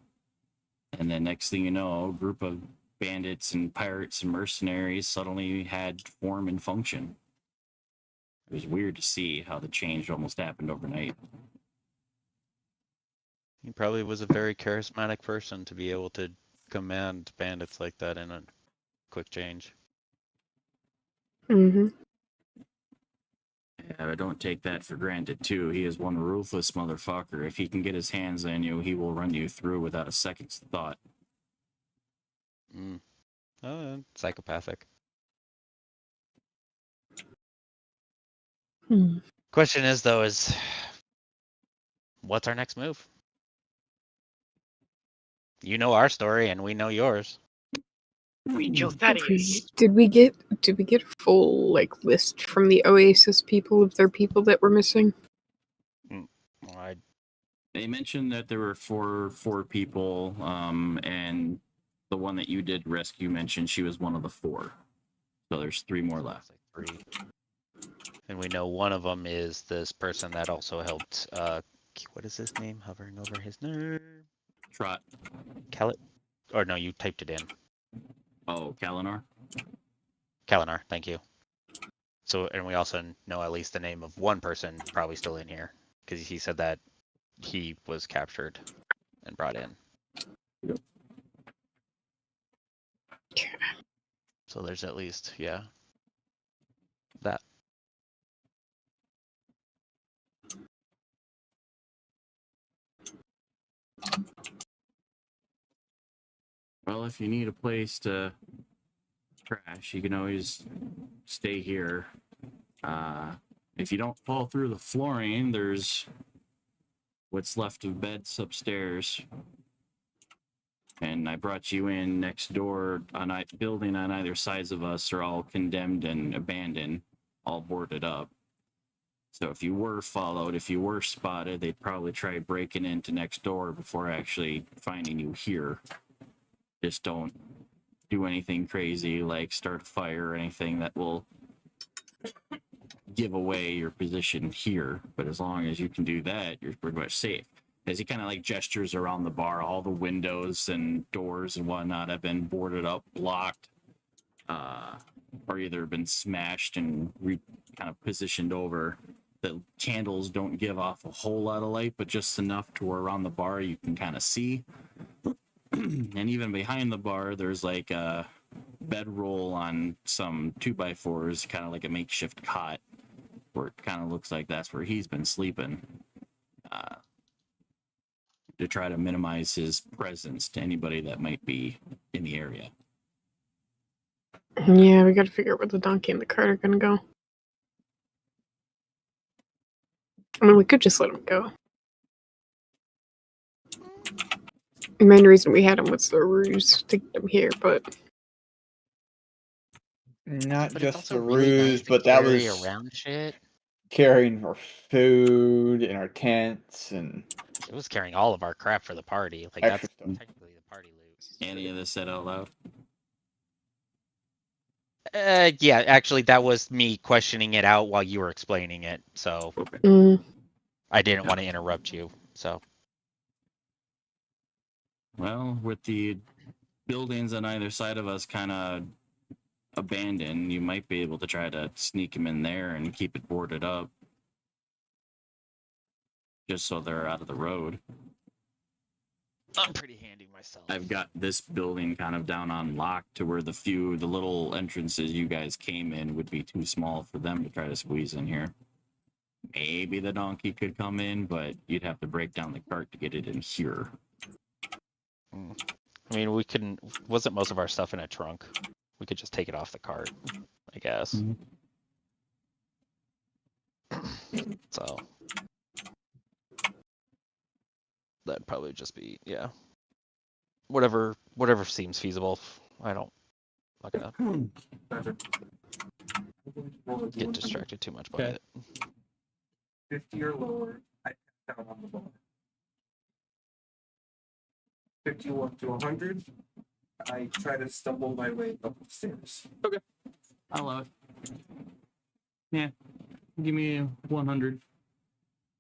And then next thing you know, a group of bandits and pirates and mercenaries suddenly had form and function. It was weird to see how the change almost happened overnight. He probably was a very charismatic person to be able to command bandits like that in a quick change. Mm-hmm. Yeah, but don't take that for granted, too. He is one ruthless motherfucker. If he can get his hands on you, he will run you through without a second's thought. Psychopathic. Hmm. Question is, though, what's our next move? You know our story, and we know yours. We kill Thaddeus. Did we get a full list from the Oasis people of their people that were missing? They mentioned that there were four people, and the one that you did rescue mentioned she was one of the 4. So there's 3 more left. Like 3. And we know one of them is this person that also helped. What is his name? Hovering over his name. Trot. Or no, you typed it in. Oh, Kalinar? Kalinar, thank you. So, and we also know at least the name of one person probably still in here, because he said that he was captured and brought in. Yep. So there's at least, that. Well, if you need a place to crash, you can always stay here. If you don't fall through the flooring, there's what's left of beds upstairs. And I brought you in next door. Building on either sides of us are all condemned and abandoned, all boarded up. So if you were followed, if you were spotted, they'd probably try breaking into next door before actually finding you here. Just don't do anything crazy like start a fire or anything that will give away your position here. But as long as you can do that, you're pretty much safe. As he kind of gestures around the bar, all the windows and doors and whatnot have been boarded up, blocked, or either been smashed and kind of positioned over. The candles don't give off a whole lot of light, but just enough to where around the bar you can kind of see. And even behind the bar, there's a bedroll on some 2x4s, kind of like a makeshift cot. where it kind of looks like that's where he's been sleeping, to try to minimize his presence to anybody that might be in the area. Yeah, we gotta figure out where the donkey and the cart are gonna go. I mean, we could just let him go. The main reason we had him was the ruse to get him here, but Not But it's just also the really nice ruse, to but that carry was around shit. carrying our food and our tents and It was carrying all of our crap for the party. Like extra that's stuff. technically the party loot. Any of this said out loud? Yeah, actually, that was me questioning it out while you were explaining it. So I didn't want to interrupt you. So Well, with the buildings on either side of us kind of abandoned, you might be able to try to sneak them in there and keep it boarded up, just so they're out of the road. I'm pretty handy myself. I've got this building kind of down on lock to where the little entrances you guys came in would be too small for them to try to squeeze in here. Maybe the donkey could come in, but you'd have to break down the cart to get it in here. I mean, we couldn't. Wasn't most of our stuff in a trunk? We could just take it off the cart, I guess. So that'd probably just be whatever seems feasible. I don't not gonna get distracted too much by it. 50 or lower, I pass down on the ball. 51 to 100, I try to stumble my way up the stairs. Okay. I'll allow it. Yeah. Give me 100.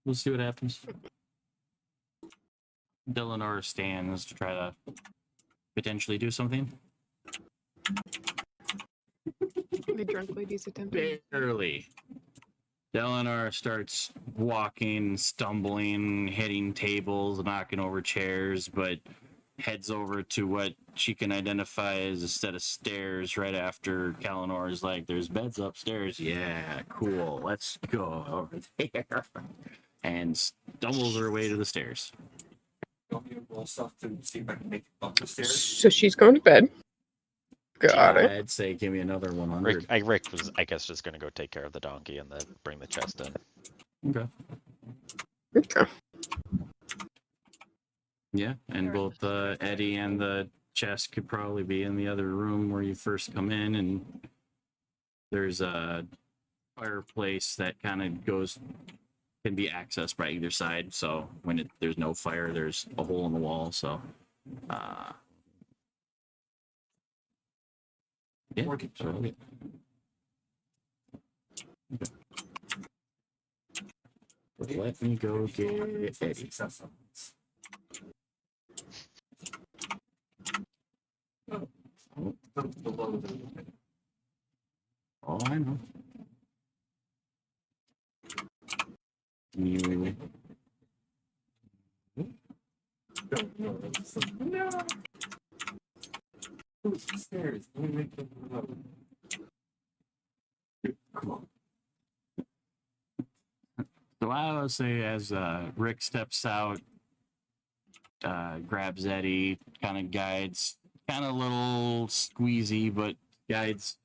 We'll see what happens. Delanor stands to try to potentially do something. the drunk lady's attempting. Barely. Delanor starts walking, stumbling, hitting tables, knocking over chairs, but heads over to what she can identify as a set of stairs right after Kalinor is like, there's beds upstairs. Yeah, cool. Let's go over there. And stumbles her way to the stairs. Don't need to roll stuff to see if I can make it up the stairs. So she's going to bed. Got it. I'd say give me another 100. Rick was, I guess, just gonna go take care of the donkey and then bring the chest in. Okay. Okay. Yeah, and both Eddie and the chest could probably be in the other room where you first come in, and there's a fireplace that kind of can be accessed by either side. So when there's no fire, there's a hole in the wall. So, yeah. So, okay. Let me go get Eddie. Oh, I know. You. No. Who's stairs? Let me make them low. Come on. So I would say as Rick steps out, grabs Eddie, kind of guides, kind of a little squeezy, but guides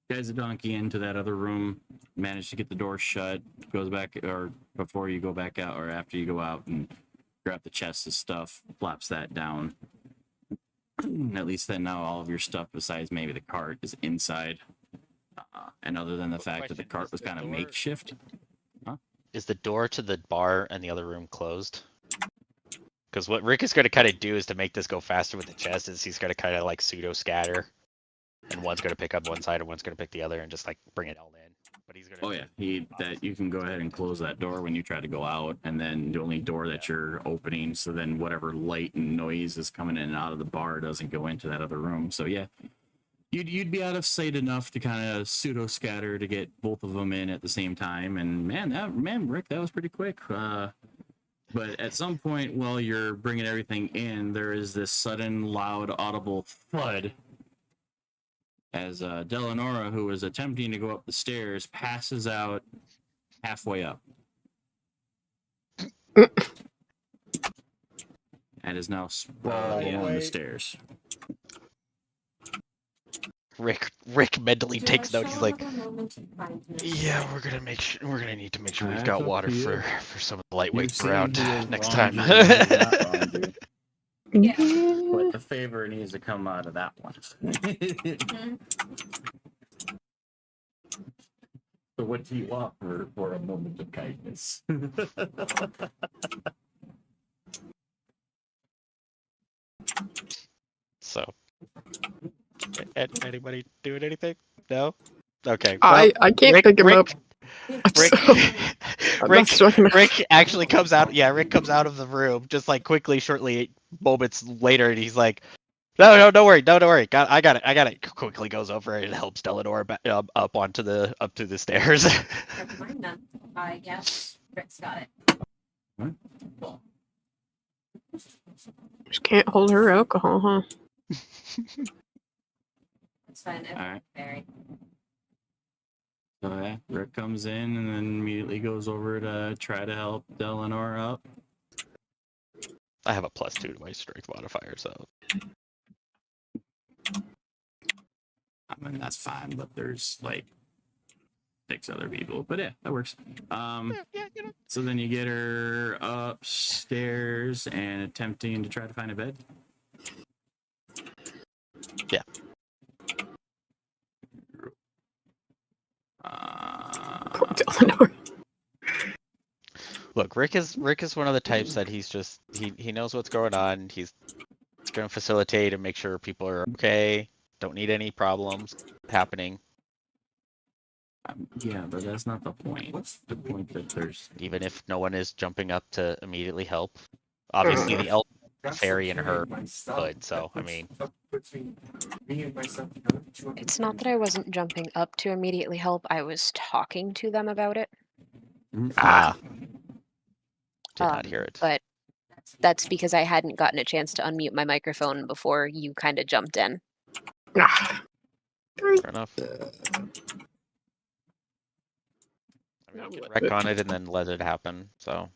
the donkey into that other room, managed to get the door shut, goes back, or before you go back out, or after you go out, and grab the chest of stuff, flops that down. At least then now all of your stuff, besides maybe the cart, is inside. And other than the fact that the cart was kind of makeshift. Is the door to the bar and the other room closed? Because what Rick is going to kind of do is to make this go faster with the chest is he's going to kind of like pseudo scatter, and one's going to pick up one side and one's going to pick the other and just like bring it all in. But he's going to. Oh yeah, that you can go ahead and close that door when you try to go out, and then the only door that you're opening, so then whatever light and noise is coming in and out of the bar doesn't go into that other room. So yeah. You'd be out of sight enough to kind of pseudo scatter to get both of them in at the same time, and man, Rick, that was pretty quick. But at some point, while you're bringing everything in, there is this sudden, loud, audible thud as Delanora, who is attempting to go up the stairs, passes out halfway up. And is now sprawled along the stairs. Rick mentally takes note. He's like, "Yeah, we're gonna need to make sure we've That's got up water to you. for some of the lightweights You've around seen who has next wronged time." you and who has not wronged you. Yeah. But the favor needs to come out of that one. So what do you offer for a moment of kindness? So, anybody doing anything? No. Okay. I can't Rick, pick him up. Rick, So, Rick, that's not gonna- Rick actually comes out. Yeah, Rick comes out of the room just like quickly, shortly, moments later, and he's like, "No, don't worry, don't worry. I got it." Quickly goes over and helps Delanor up to the stairs. Never mind then. I guess Rick's got it. What? Cool. Just can't hold her alcohol, huh? It's fine. All right. Very. So yeah, Rick comes in and then immediately goes over to try to help Delanor up. I have a +2 to my strength modifier, so I mean that's fine, but there's like 6 other people. But yeah, that works. So then you get her upstairs and attempting to try to find a bed. Yeah. Poor Delanor. Look, Rick is one of the types that he knows what's going on. He's going to facilitate and make sure people are okay. Don't need any problems happening. Yeah, but that's not the point. What's the point that there's Even if no one is jumping up to immediately help. Obviously, the elf fairy and her hood. So I mean, It's not that I wasn't jumping up to immediately help. I was talking to them about it. did not hear it. But that's because I hadn't gotten a chance to unmute my microphone before you kind of jumped in. Ah. Fair enough. I mean, we can wreck on it and then let it happen. So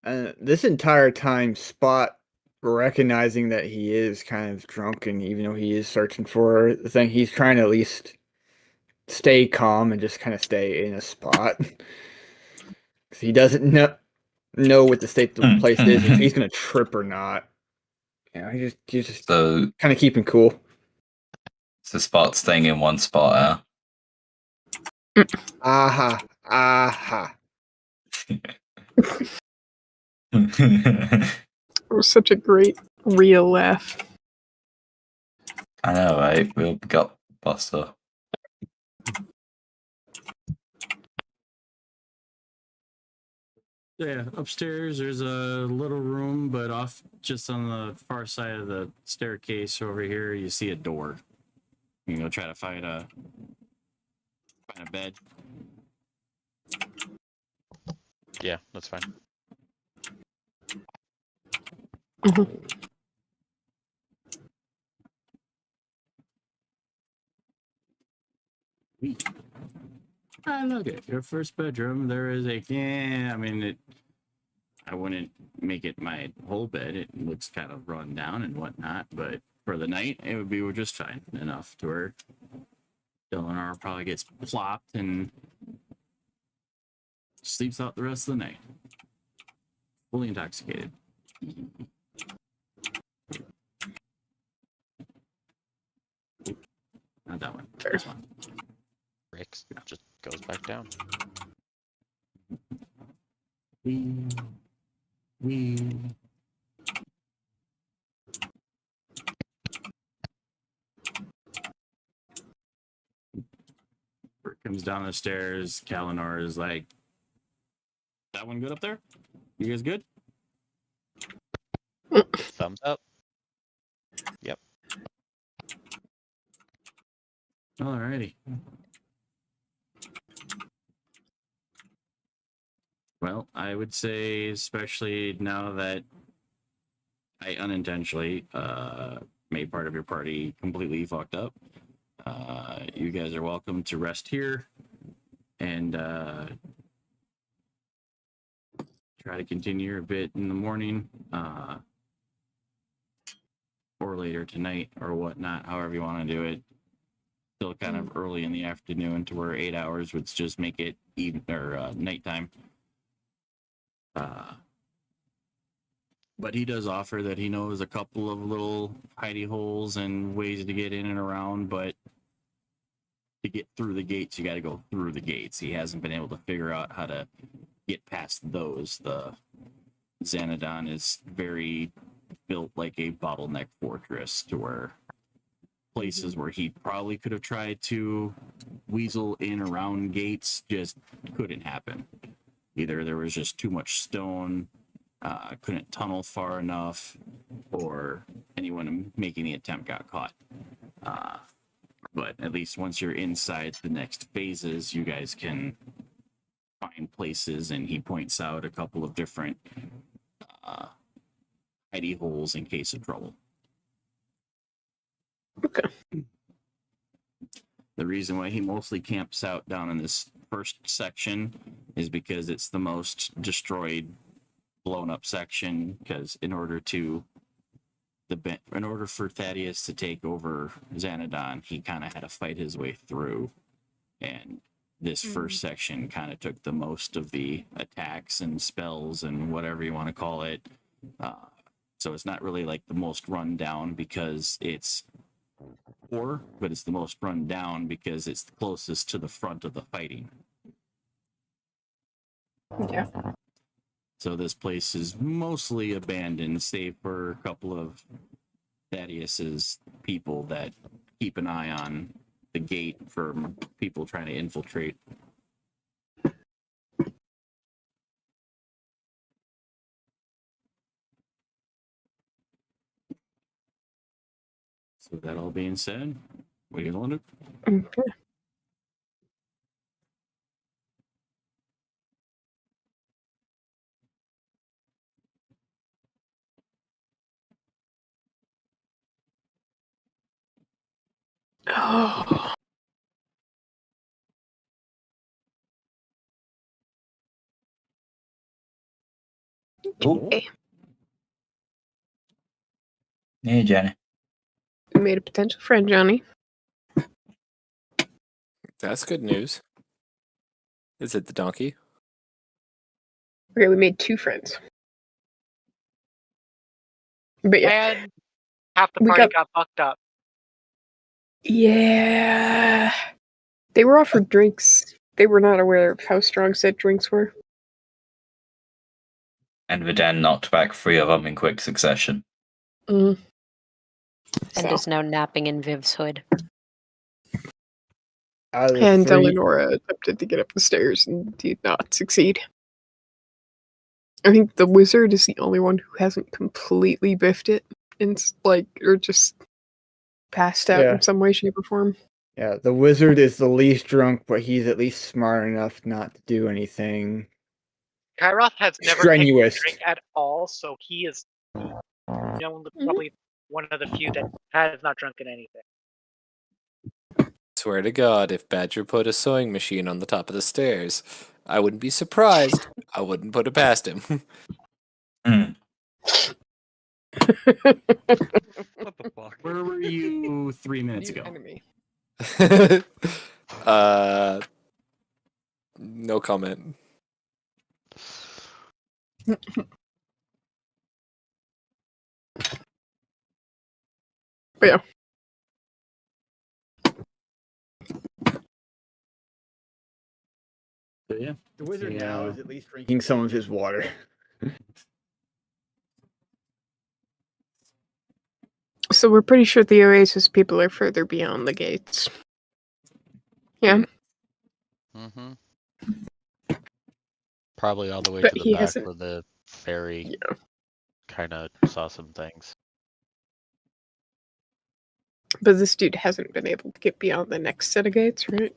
This entire time, Spot recognizing that he is kind of drunk, and even though he is searching for the thing, he's trying to at least stay calm and just kind of stay in a spot. 'Cause he doesn't know what the state of the place is, if he's gonna trip or not. Yeah, he's just So, kind of keeping cool. so Spot staying in one spot. Aha, aha. It was such a great real laugh. I know, right? We all got Buster. Yeah, upstairs there's a little room, but off just on the far side of the staircase over here, you see a door. You can go try to find a bed. yeah, that's fine. Look at your first bedroom. There is a I mean it. I wouldn't make it my whole bed. It looks kind of run down and whatnot, but for the night, it would be just fine enough to where Delanor probably gets plopped and sleeps out the rest of the night, fully intoxicated. Not that one. This one. Rick just goes back down. We Bert comes down the stairs. Kalinor is like, that one good up there? You guys good? Thumbs up. Yep. Alrighty. Well, I would say, especially now that I unintentionally made part of your party completely fucked up, You guys are welcome to rest here and try to continue a bit in the morning or later tonight or whatnot, however you want to do it. Still kind of early in the afternoon to where 8 hours would just make it even or nighttime. But he does offer that he knows a couple of little hidey holes and ways to get in and around, but to get through the gates, you got to go through the gates. He hasn't been able to figure out how to get past those. The Xanadon is very built like a bottleneck fortress to where places where he probably could have tried to weasel in around gates just couldn't happen. Either there was just too much stone, couldn't tunnel far enough, or anyone making the attempt got caught. But at least once you're inside the next phases, you guys can find places, and he points out a couple of different hidey holes in case of trouble. Okay. The reason why he mostly camps out down in this first section is because it's the most destroyed, blown up section. Because in order for Thaddeus to take over Xanadon, he kind of had to fight his way through, and this first section kind of took the most of the attacks and spells and whatever you want to call it. So it's not really like the most run down because it's poor, but it's the most run down because it's the closest to the front of the fighting. Yeah. So this place is mostly abandoned, save for a couple of Thaddeus's people that keep an eye on the gate for people trying to infiltrate. So that all being said, what do you want to do? Okay. Oh. Okay. Hey, Jenny. We made a potential friend, Johnny. That's good news. Is it the donkey? Okay, we made 2 friends. But yeah. And half the party got fucked up. Yeah. They were offered drinks. They were not aware of how strong said drinks were. And Vidan knocked back 3 of them in quick succession. And is now napping in Viv's hood. And Eleonora attempted to get up the stairs and did not succeed. I think the wizard is the only one who hasn't completely biffed it and or just passed out in some way, shape, or form. Yeah, the wizard is the least drunk, but he's at least smart enough not to do anything Kyroth has never strenuous. taken a drink at all, so he is probably one of the few that has not drunken anything. Swear to God, if Badger put a sewing machine on the top of the stairs, I wouldn't be surprised. I wouldn't put it past him. What the fuck? Where were you 3 minutes ago? Enemy. No comment. But yeah. So yeah. The wizard now is at least drinking some of his water. So we're pretty sure the Oasis people are further beyond the gates. Yeah. Mm-hmm. Probably all the way But to he the back hasn't- where the ferry Yeah. kind of saw some things. But this dude hasn't been able to get beyond the next set of gates, right?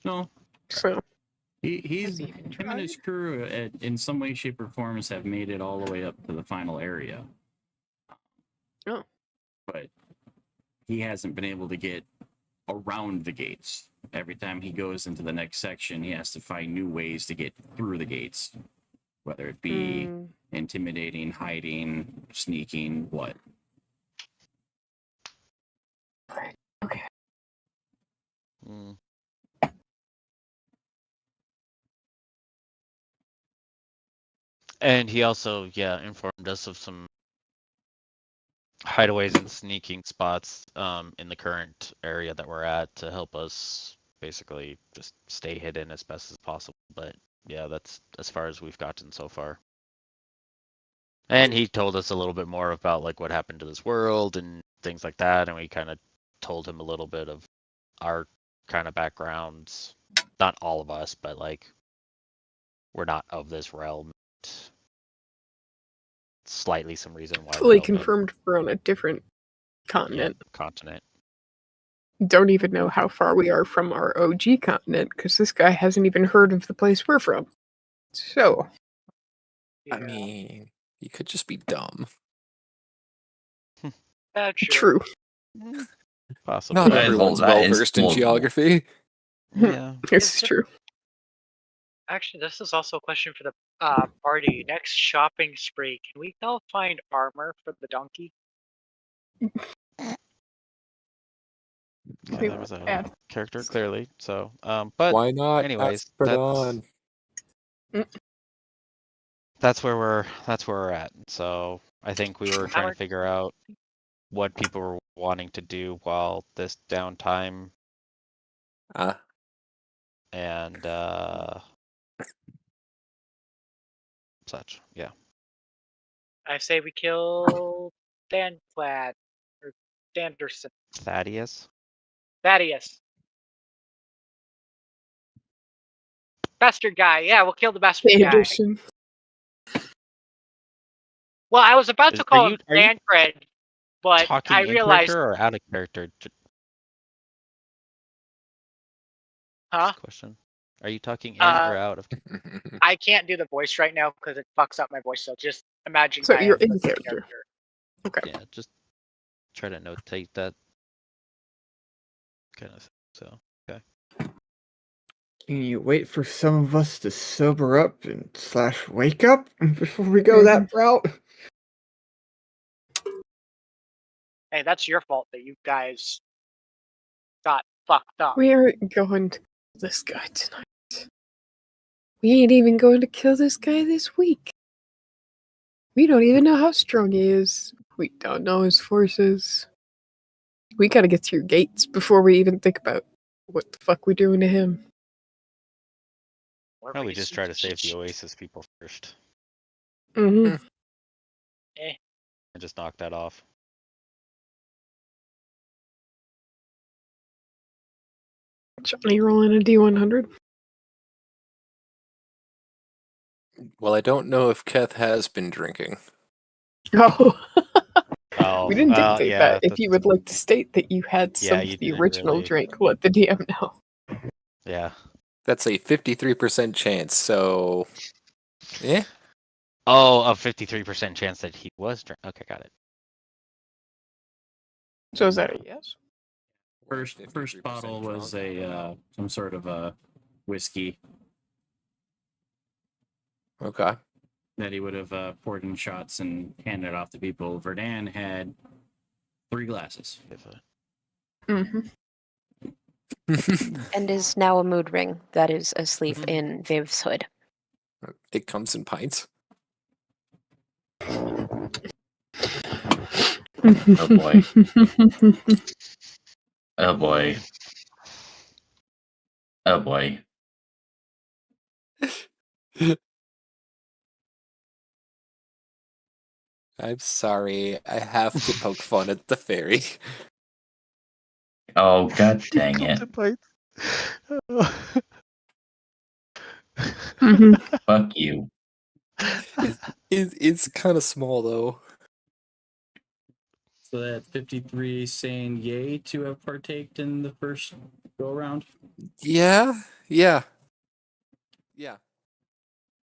No. So He's him and his crew in some way, shape, or forms have made it all the way up to the final area. Oh. But he hasn't been able to get around the gates. Every time he goes into the next section, he has to find new ways to get through the gates, whether it be intimidating, hiding, sneaking, what. Okay. Mm. And he also, informed us of some hideaways and sneaking spots in the current area that we're at to help us basically just stay hidden as best as possible. But yeah, that's as far as we've gotten so far. And he told us a little bit more about like what happened to this world and things like that, and we kind of told him a little bit of our kind of backgrounds. Not all of us, but like we're not of this realm. Slightly some reason why Fully we're open. confirmed we're on a different continent. Yeah, continent. Don't even know how far we are from our OG continent because this guy hasn't even heard of the place we're from. So, Yeah. I mean, you could just be dumb. true. Possibly. Not Well, everyone's that well is versed in plausible. geography. Yeah. This is true. Actually, this is also a question for the party. Next shopping spree, can we all find armor for the donkey? Yeah, We there was a add. character clearly. So, but Why not? anyways, Ask for on. that's where we're at. So I think we were trying to figure out what people were wanting to do while this downtime and such. Yeah. I say we kill Danclad or Danderson. Thaddeus. Bastard guy. Yeah, we'll kill the bastard guy. Anderson. Well, I was about to call him are you Tancred, but talking I in realized. character or out of character? Huh? Question. Are you talking in or out of? I can't do the voice right now because it fucks up my voice. So just imagine. So I you're am in the character. Okay. Yeah, just try to notate that kind of thing. So, okay. Can you wait for some of us to sober up and / wake up before we go that route? Hey, that's your fault that you guys got fucked up. We aren't going to kill this guy tonight. We ain't even going to kill this guy this week. We don't even know how strong he is. We don't know his forces. We gotta get through gates before we even think about what the fuck we're doing to him. Probably just try to save the Oasis people first. Mm-hmm. Eh. And just knock that off. Johnny rolling a D100. Well, I don't know if Keth has been drinking. Oh. Oh, We didn't dictate yeah, that. If you would like to state that you had some Yeah, of you the didn't original really- drink, let the DM know. Yeah. That's a 53% chance, so... Yeah? Oh, a 53% chance that he was drunk. Okay, got it. So is that a yes? First bottle was a some sort of a whiskey Okay. that he would have poured in shots and handed off to people. Verdan had 3 glasses. Mm-hmm. And is now a mood ring that is asleep in Viv's hood. It comes in pints. Oh boy. Oh boy. Oh boy. I'm sorry. I have to poke fun at the fairy. Oh, god dang it. Mm-hmm. Fuck you. It's kind of small, though. So that's 53 saying yay to have partaked in the first go around. Yeah.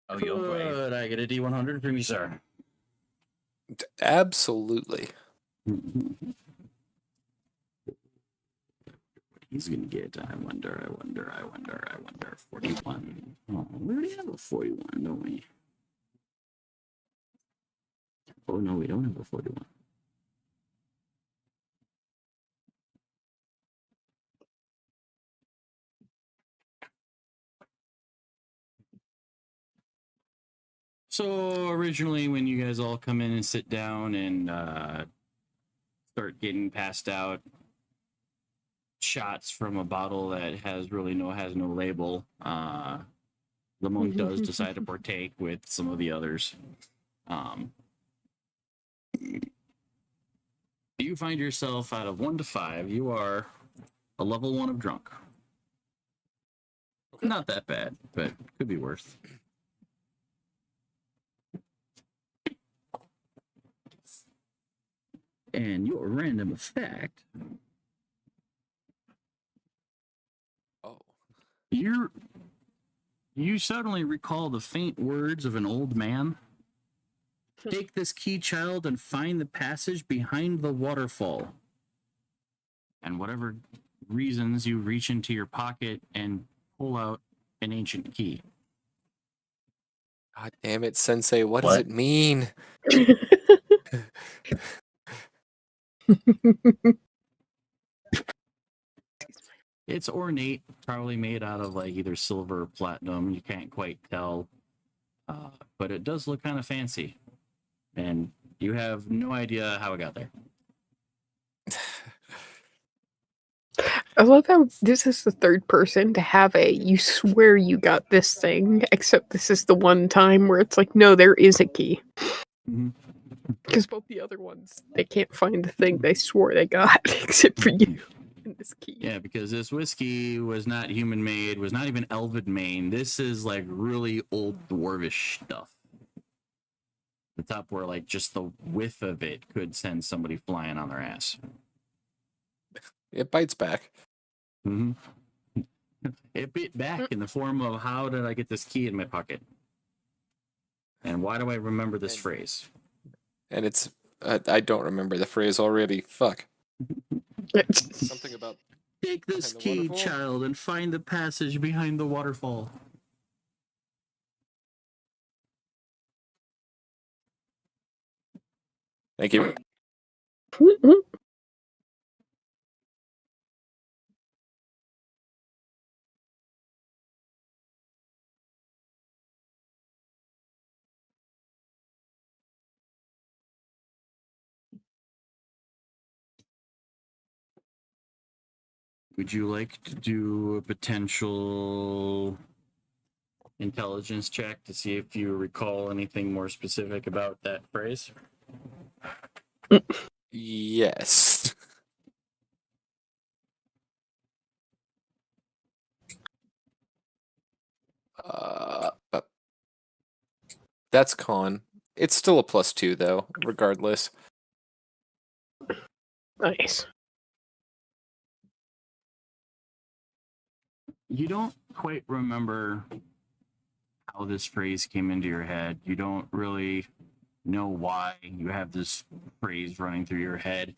Oh, you're brave. Good. I get a D100 from you, sir. Absolutely. he's gonna get? I wonder. 41. Oh, we already have a 41, don't we? Oh no, we don't have a 41. So originally, when you guys all come in and sit down and start getting passed out shots from a bottle that has no label, the monk does decide to partake with some of the others. You find yourself out of 1 to 5. You are a level 1 of drunk. Okay. Not that bad, but could be worse. And your random effect. Oh. You suddenly recall the faint words of an old man. Take this key, child, and find the passage behind the waterfall. And whatever reasons, you reach into your pocket and pull out an ancient key. God damn it, Sensei, what does it mean? It's ornate, probably made out of like either silver or platinum. You can't quite tell, but it does look kind of fancy, and you have no idea how it got there. I love how this is the third person to have you swear you got this thing, except this is the one time where it's like, no, there is a key. Because both the other ones, they can't find the thing they swore they got, except for you and this key. Yeah, because this whiskey was not human made, was not even elven made. This is like really old dwarvish stuff. The top where like just the whiff of it could send somebody flying on their ass. It bites back. It bit back in the form of, how did I get this key in my pocket? And why do I remember this phrase? And it's, I don't remember the phrase already. Fuck. Something about... Take this key, child, and find the passage behind the waterfall. Thank you. Would you like to do a potential intelligence check to see if you recall anything more specific about that phrase? Yes. That's con. It's still a +2 though, regardless. Nice. You don't quite remember how this phrase came into your head. You don't really know why you have this phrase running through your head.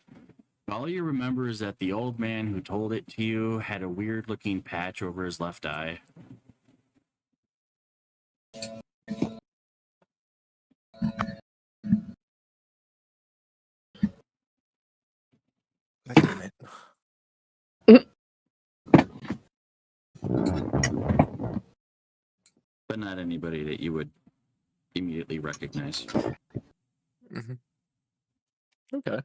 All you remember is that the old man who told it to you had a weird looking patch over his left eye. God damn it. But not anybody that you would immediately recognize. Okay.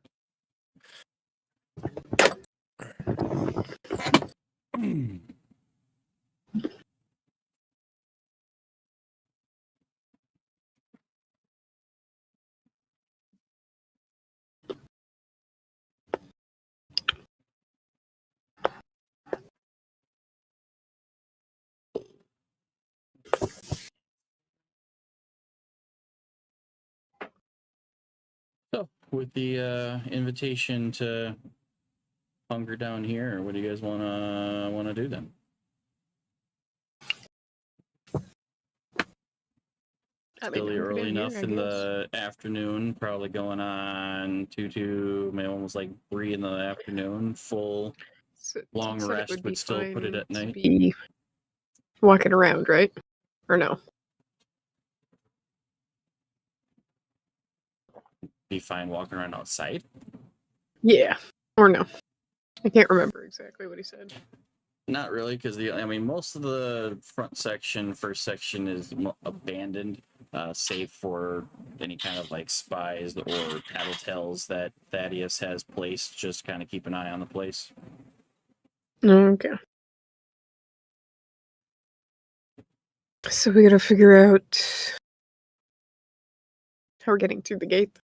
So, with the invitation to hunker down here, what do you guys wanna do then? Still early enough in the afternoon, probably going on 2 maybe almost like 3 in the afternoon, full long said it rest would be would still put it fine at to night. be walking around, right? Or no? Be fine walking around outside. Yeah. Or no. I can't remember exactly what he said. Not really, because most of the first section is abandoned, save for any kind of like spies or tattletales that Thaddeus has placed. Just kind of keep an eye on the place. Okay. So we gotta figure out how we're getting through the gate.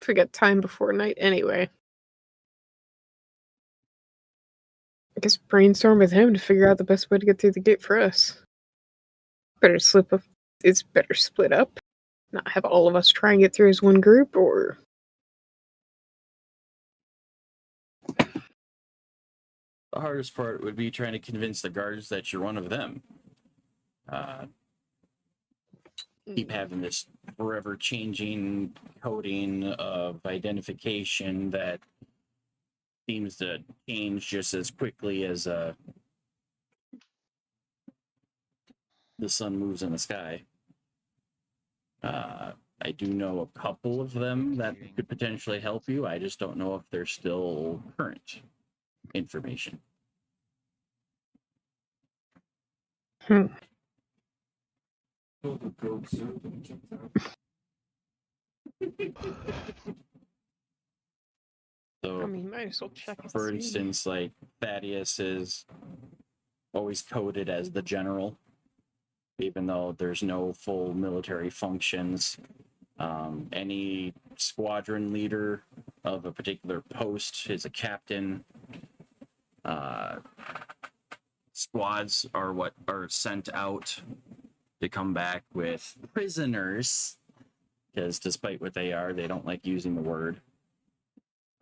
If we got time before night anyway. I guess brainstorm with him to figure out the best way to get through the gate for us. It's better split up. Not have all of us try and get through as one group, or The hardest part would be trying to convince the guards that you're one of them. Keep having this forever changing coding of identification that seems to change just as quickly as the sun moves in the sky. I do know a couple of them that could potentially help you. I just don't know if they're still current information. So, I mean, might as well check and for see. instance, like Thaddeus is always coded as the general, even though there's no full military functions. Any squadron leader of a particular post is a captain. Squads are what are sent out to come back with prisoners, because despite what they are, they don't like using the word.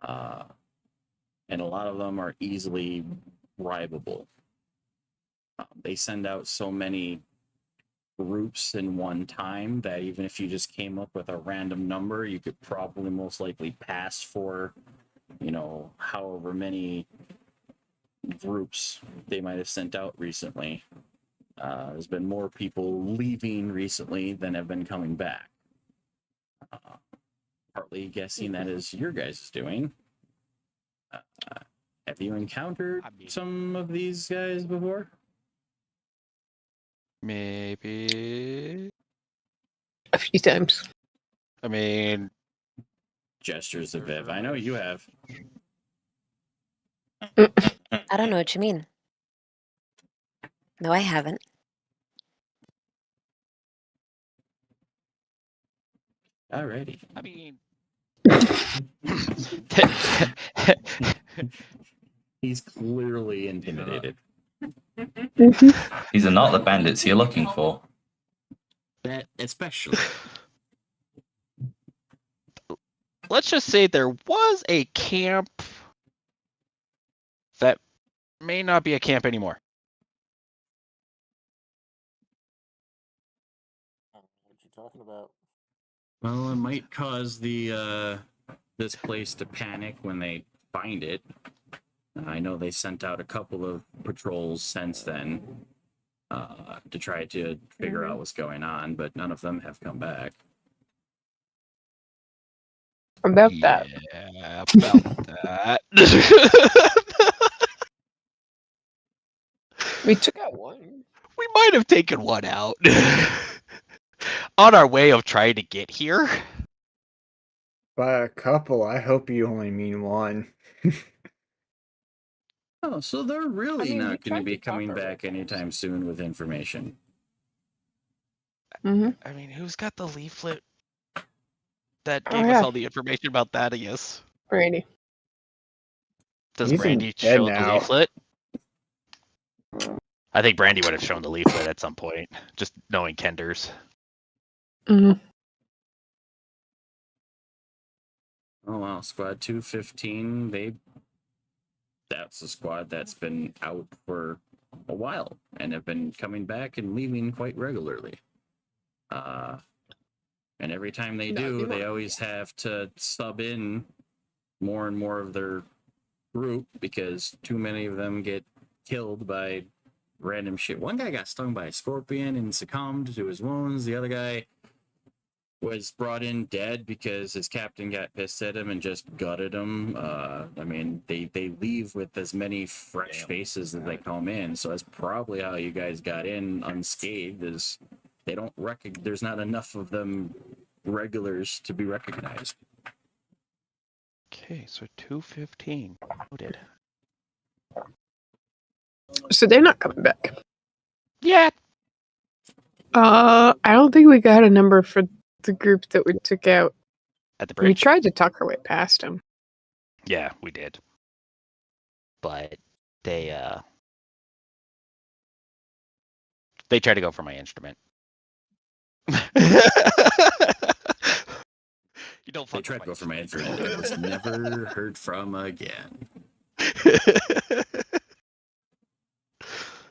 And a lot of them are easily bribable. They send out so many groups in one time that even if you just came up with a random number, you could probably most likely pass for, however many groups they might have sent out recently. There's been more people leaving recently than have been coming back. Partly guessing that is your guys' doing. Have you encountered some of these guys before? Maybe. A few times. I mean, Gestures of Viv. I know you have. I don't know what you mean. No, I haven't. Alrighty. I mean, He's clearly intimidated. These are not the bandits you're looking for. That especially. let's just say there was a camp that may not be a camp anymore. What you talking about? Well, it might cause the this place to panic when they find it. I know they sent out a couple of patrols since then to try to figure out what's going on, but none of them have come back. About that. Yeah, about that. We took out one. We might have taken one out on our way of trying to get here. By a couple, I hope you only mean one. Oh, so they're really I mean, we not going to tried be to talk coming our back way anytime soon with information. Mm-hmm. I mean, who's got the leaflet that Oh, gave us yeah. all the information about Thaddeus? Brandy. Does He's Brandy dead show the now. leaflet? I think Brandy would have shown the leaflet at some point, just knowing Kenders. Mm-hmm. Oh wow, Squad 215, that's a squad that's been out for a while and have been coming back and leaving quite regularly. And every time they do, they always have to sub in more and more of their group because too many of them get killed by random shit. One guy got stung by a scorpion and succumbed to his wounds. The other guy was brought in dead because his captain got pissed at him and just gutted him. I mean, they leave with as many fresh faces as they come in, so that's probably how you guys got in unscathed. Is they don't there's not enough of them regulars to be recognized. Okay, so 215. Noted. So they're not coming back. Yeah. I don't think we got a number for the group that we took out. At the We bridge. tried to talk our way past them. Yeah, we did. But they tried to go for my instrument. You don't They fuck tried to go with for my instrument. It was never heard from again.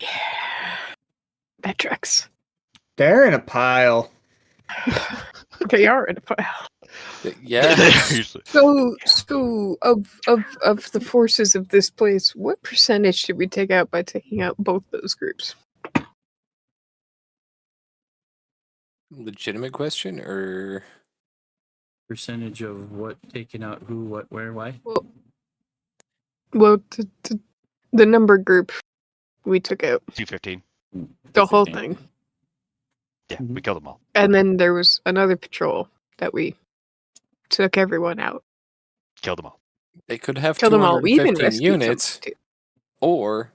Yeah. That tracks. They're in a pile. They are in a pile. Yeah. So of the forces of this place, what percentage did we take out by taking out both those groups? Legitimate question, or Percentage of what taken out, who, what, where, why? Well, the number group we took out. 215. The whole thing. Yeah, we killed them all. And then there was another patrol that we took everyone out. Killed them all. they could have Killed them all. We even 215 rescued units, somebody, too. or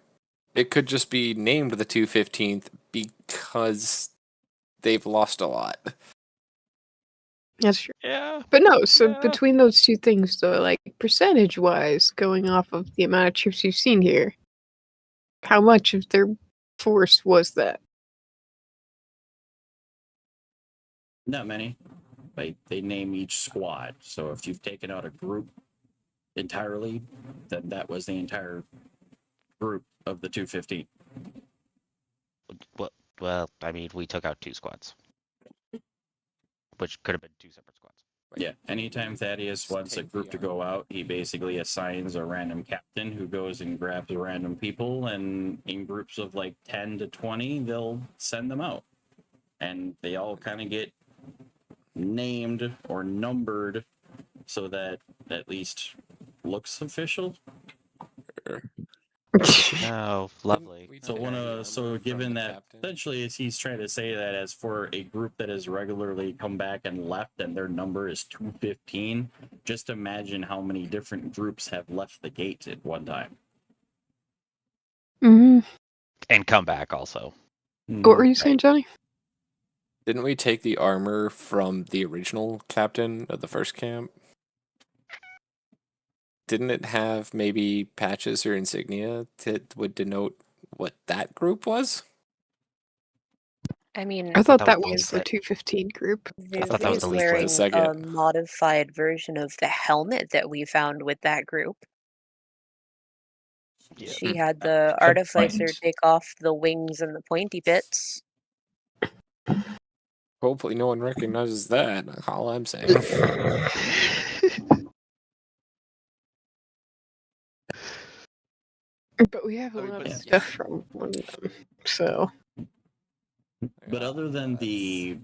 it could just be named the 215th because they've lost a lot. That's true. Yeah. But no, so between those two things, though, like percentage-wise, going off of the amount of troops you've seen here, how much of their force was that? Not many. Like they name each squad. So if you've taken out a group entirely, then that was the entire group of the 215. Well, I mean, we took out 2 squads, which could have been 2 separate squads. Yeah, anytime Thaddeus wants a group to go out, he basically assigns a random captain who goes and grabs random people, and in groups of like 10 to 20, they'll send them out. And they all kind of get named or numbered so that at least looks official. Oh, lovely. So given that essentially he's trying to say that as for a group that has regularly come back and left and their number is 215, just imagine how many different groups have left the gate at one time. Mm-hmm. And come back also. What were you saying, Johnny? Didn't we take the armor from the original captain of the first camp? Didn't it have maybe patches or insignia that would denote what that group was? I mean, I thought that was the 215 group. Vivi's wearing a modified version of the helmet that we found with that group. Yeah. She had the artificer take off the wings and the pointy bits. Hopefully no one recognizes that. All I'm saying. But we have a lot of stuff from one of them, so. But other than the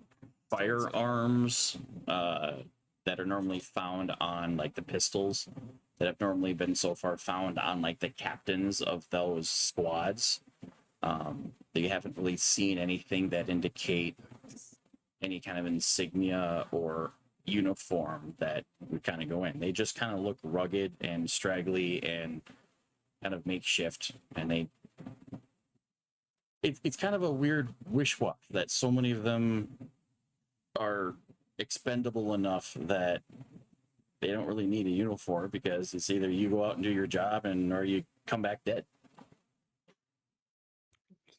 firearms that are normally found on like the pistols that have normally been so far found on like the captains of those squads, they haven't really seen anything that indicate any kind of insignia or uniform that would kind of go in. They just kind of look rugged and straggly and kind of makeshift, and it's kind of a weird wish-wash that so many of them are expendable enough that they don't really need a uniform because it's either you go out and do your job or you come back dead.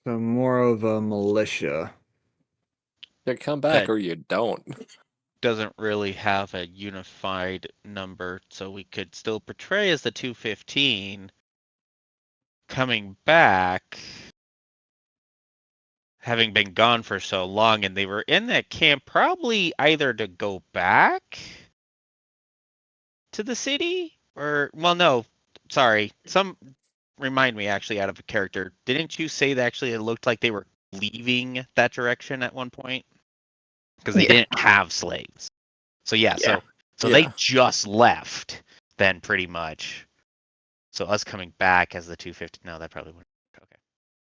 So more of a militia. You come back or you don't. Doesn't really have a unified number, so we could still portray as the 215 coming back, having been gone for so long, and they were in that camp probably either to go back to the city or, well, no, sorry. Remind me actually out of a character. Didn't you say that actually it looked like they were leaving that direction at one point? Because they didn't have slaves. So yeah, so they just left then pretty much. So us coming back as the 250. No, that probably wouldn't. Okay.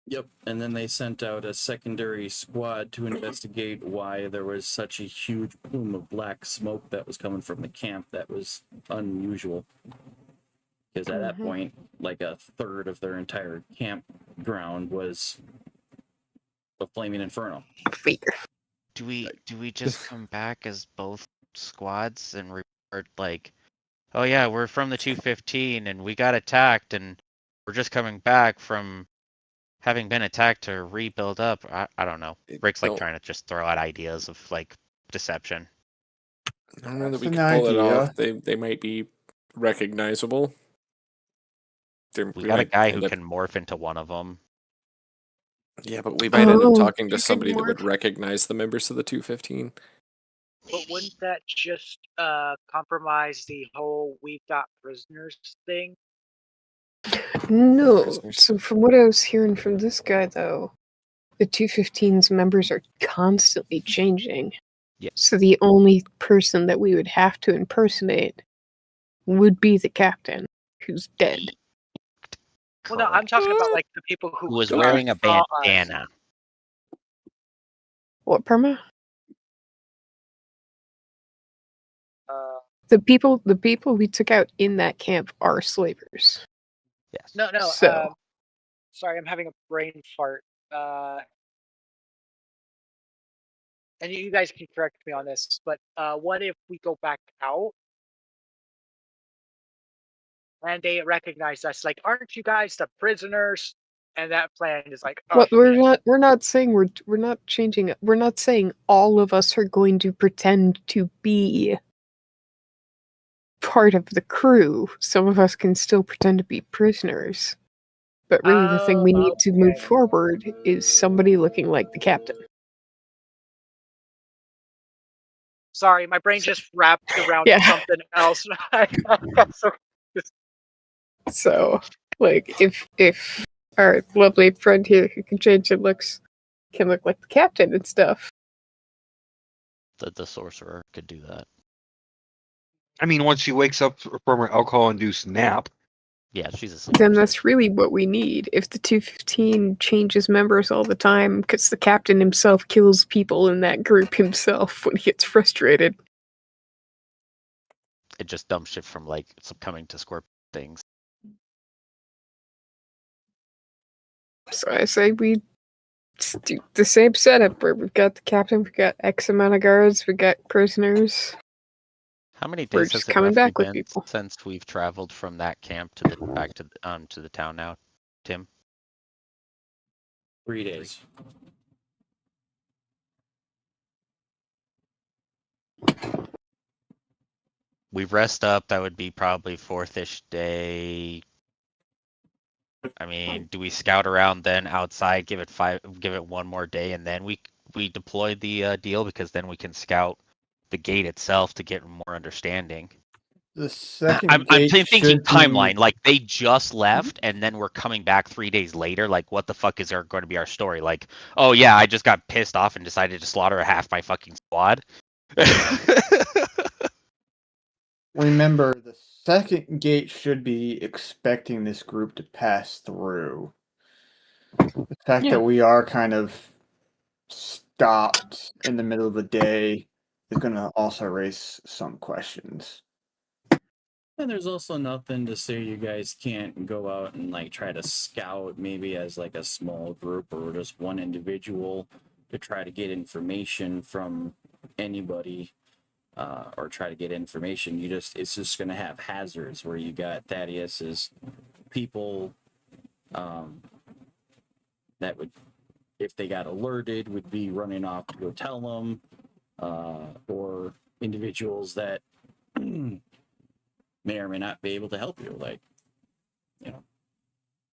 Yep, and then they sent out a secondary squad to investigate why there was such a huge plume of black smoke that was coming from the camp. That was unusual. Because at that point, like a third of their entire campground was a flaming inferno. Do we just come back as both squads and report like, oh yeah, we're from the 215 and we got attacked and we're just coming back from having been attacked to rebuild up? I don't know. Rick's like trying to just throw out ideas of like deception. I don't know that we can pull it off. They might be recognizable. We got a guy who can morph into one of them. Yeah, but we might end up talking to somebody that would recognize the members of the 215. But wouldn't that just compromise the whole "we've got prisoners" thing? No. So from what I was hearing from this guy, though, the 215's members are constantly changing. Yeah. So the only person that we would have to impersonate would be the captain, who's dead. Well, no, I'm talking about like the people who was wearing a bandana. What, Perma? The people we took out in that camp are slavers. Yes. No. So. Sorry, I'm having a brain fart. And you guys can correct me on this, but what if we go back out and they recognize us? Like, aren't you guys the prisoners? And that plan is like, oh, But we're not saying we're not changing. We're not saying all of us are going to pretend to be part of the crew. Some of us can still pretend to be prisoners. But really, the thing we need to move forward is somebody looking like the captain. Sorry, my brain just wrapped around something else. So, like, if our lovely friend here who can change it can look like the captain and stuff. The sorcerer could do that. I mean, once she wakes up from her alcohol-induced nap. Yeah, she's asleep. Then that's really what we need. If the 215 changes members all the time, because the captain himself kills people in that group himself when he gets frustrated. It just dumps shit from like coming to scorpion things. So I say we do the same setup where we've got the captain, we've got X amount of guards, we've got prisoners. How many We're days has just it coming roughly back with been people. since we've traveled from that camp to back to the town now, Tim? 3 days. We rest up. That would be probably 4th-ish day. I mean, do we scout around then outside? Give it one more day, and then we deploy the deal, because then we can scout the gate itself to get more understanding. The second I'm gate thinking should timeline. be... Like they just left, and then we're coming back 3 days later. Like, what the fuck is going to be our story? Like, oh yeah, I just got pissed off and decided to slaughter half my fucking squad. Remember, the second gate should be expecting this group to pass through. The fact that we are kind of stopped in the middle of the day is going to also raise some questions. And there's also nothing to say you guys can't go out and like try to scout maybe as like a small group or just one individual to try to get information from anybody, or try to get information. It's just going to have hazards where you got Thaddeus's people that would, if they got alerted, would be running off to go tell them, or individuals that may or may not be able to help you. Like, you know,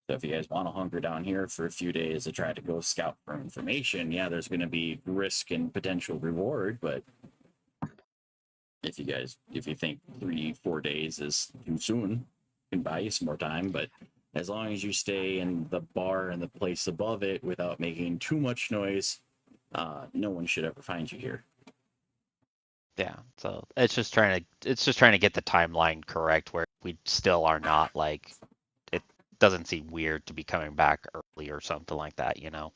so if you guys want to hunker down here for a few days to try to go scout for information, yeah, there's going to be risk and potential reward. But if you think 3-4 days is too soon, can buy you some more time, but as long as you stay in the bar and the place above it without making too much noise, no one should ever find you here. Yeah, so it's just trying to get the timeline correct where we still are not like it doesn't seem weird to be coming back early or something like that, you know.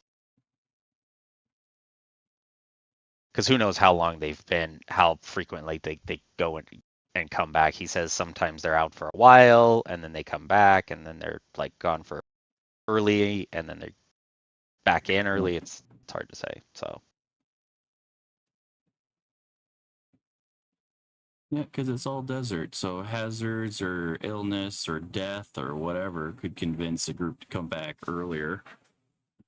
Because who knows how long they've been, how frequently they go and come back. He says sometimes they're out for a while and then they come back and then they're like gone for early and then they're back in early. It's hard to say. So Yeah, because it's all desert, so hazards or illness or death or whatever could convince a group to come back earlier.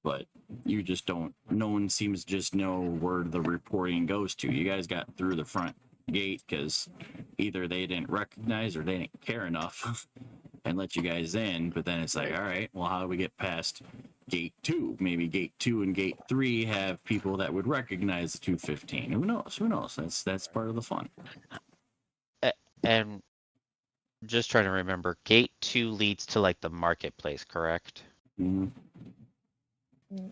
But you just don't, no one seems to just know where the reporting goes to. You guys got through the front gate because either they didn't recognize or they didn't care enough and let you guys in. But then it's like, all right, well, how do we get past gate 2? Maybe gate 2 and gate 3 have people that would recognize the 215. Who knows? Who knows? That's part of the fun. and just trying to remember, gate 2 leads to like the marketplace, correct? Mm-hmm.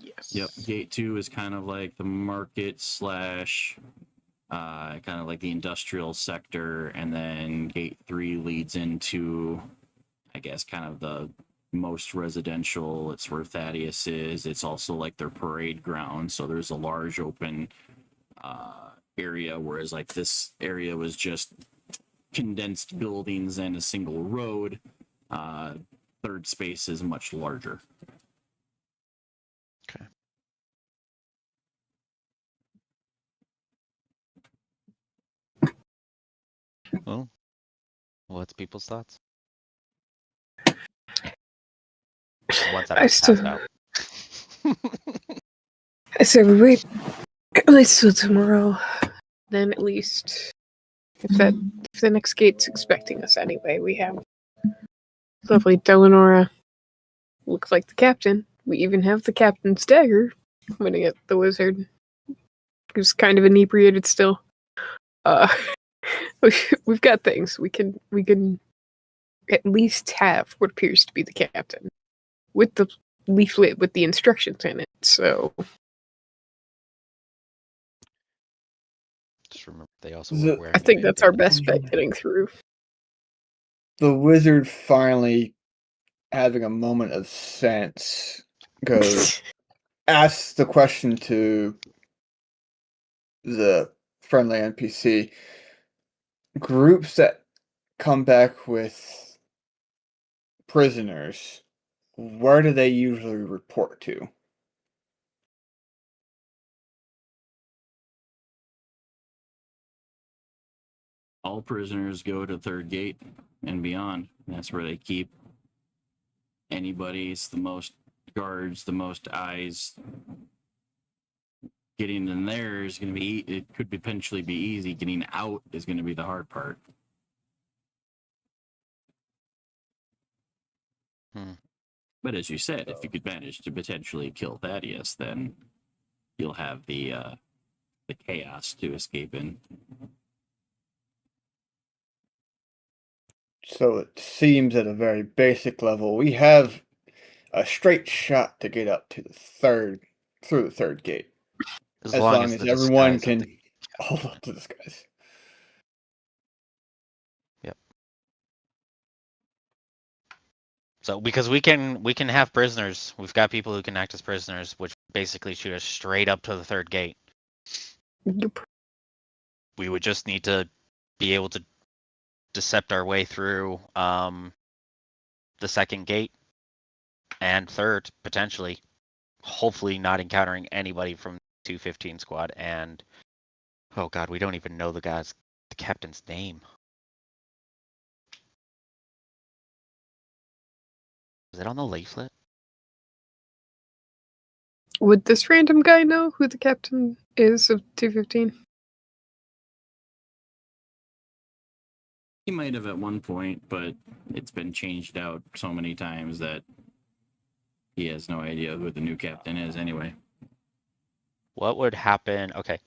Yes. Yep. Gate 2 is kind of like the market slash kind of like the industrial sector, and then gate 3 leads into, I guess, kind of the most residential. It's where Thaddeus is. It's also like their parade ground, so there's a large open area, whereas like this area was just condensed buildings and a single road. Third space is much larger. Okay. Well, what's people's thoughts? Once that I passed still, out. I said we wait at least till tomorrow. Then at least if the next gate's expecting us anyway, we have lovely Delanora. Looks like the captain. We even have the captain's dagger pointing at the wizard, who's kind of inebriated still. We've got things. We can at least have what appears to be the captain with the leaflet with the instructions in it. So Just remember, they also were wearing. I think that's our best bet getting through. The wizard finally having a moment of sense goes, asks the question to the friendly NPC. Groups that come back with prisoners, where do they usually report to? All prisoners go to third gate and beyond. That's where they keep anybody's the most guards, the most eyes. Getting in there is going to be, it could potentially be easy. Getting out is going to be the hard part. But as you said, if you could manage to potentially kill Thaddeus, then you'll have the chaos to escape in. So it seems at a very basic level, we have a straight shot to get up to through the third gate. As long as everyone can hold up to this guys. Yep. So because we can have prisoners, we've got people who can act as prisoners, which basically shoot us straight up to the third gate. Yep. We would just need to be able to decept our way through the second gate and third, potentially. Hopefully not encountering anybody from 215 squad. And oh god, we don't even know the captain's name. Is it on the leaflet? Would this random guy know who the captain is of 215? He might have at one point, but it's been changed out so many times that he has no idea who the new captain is anyway. What would happen? Okay.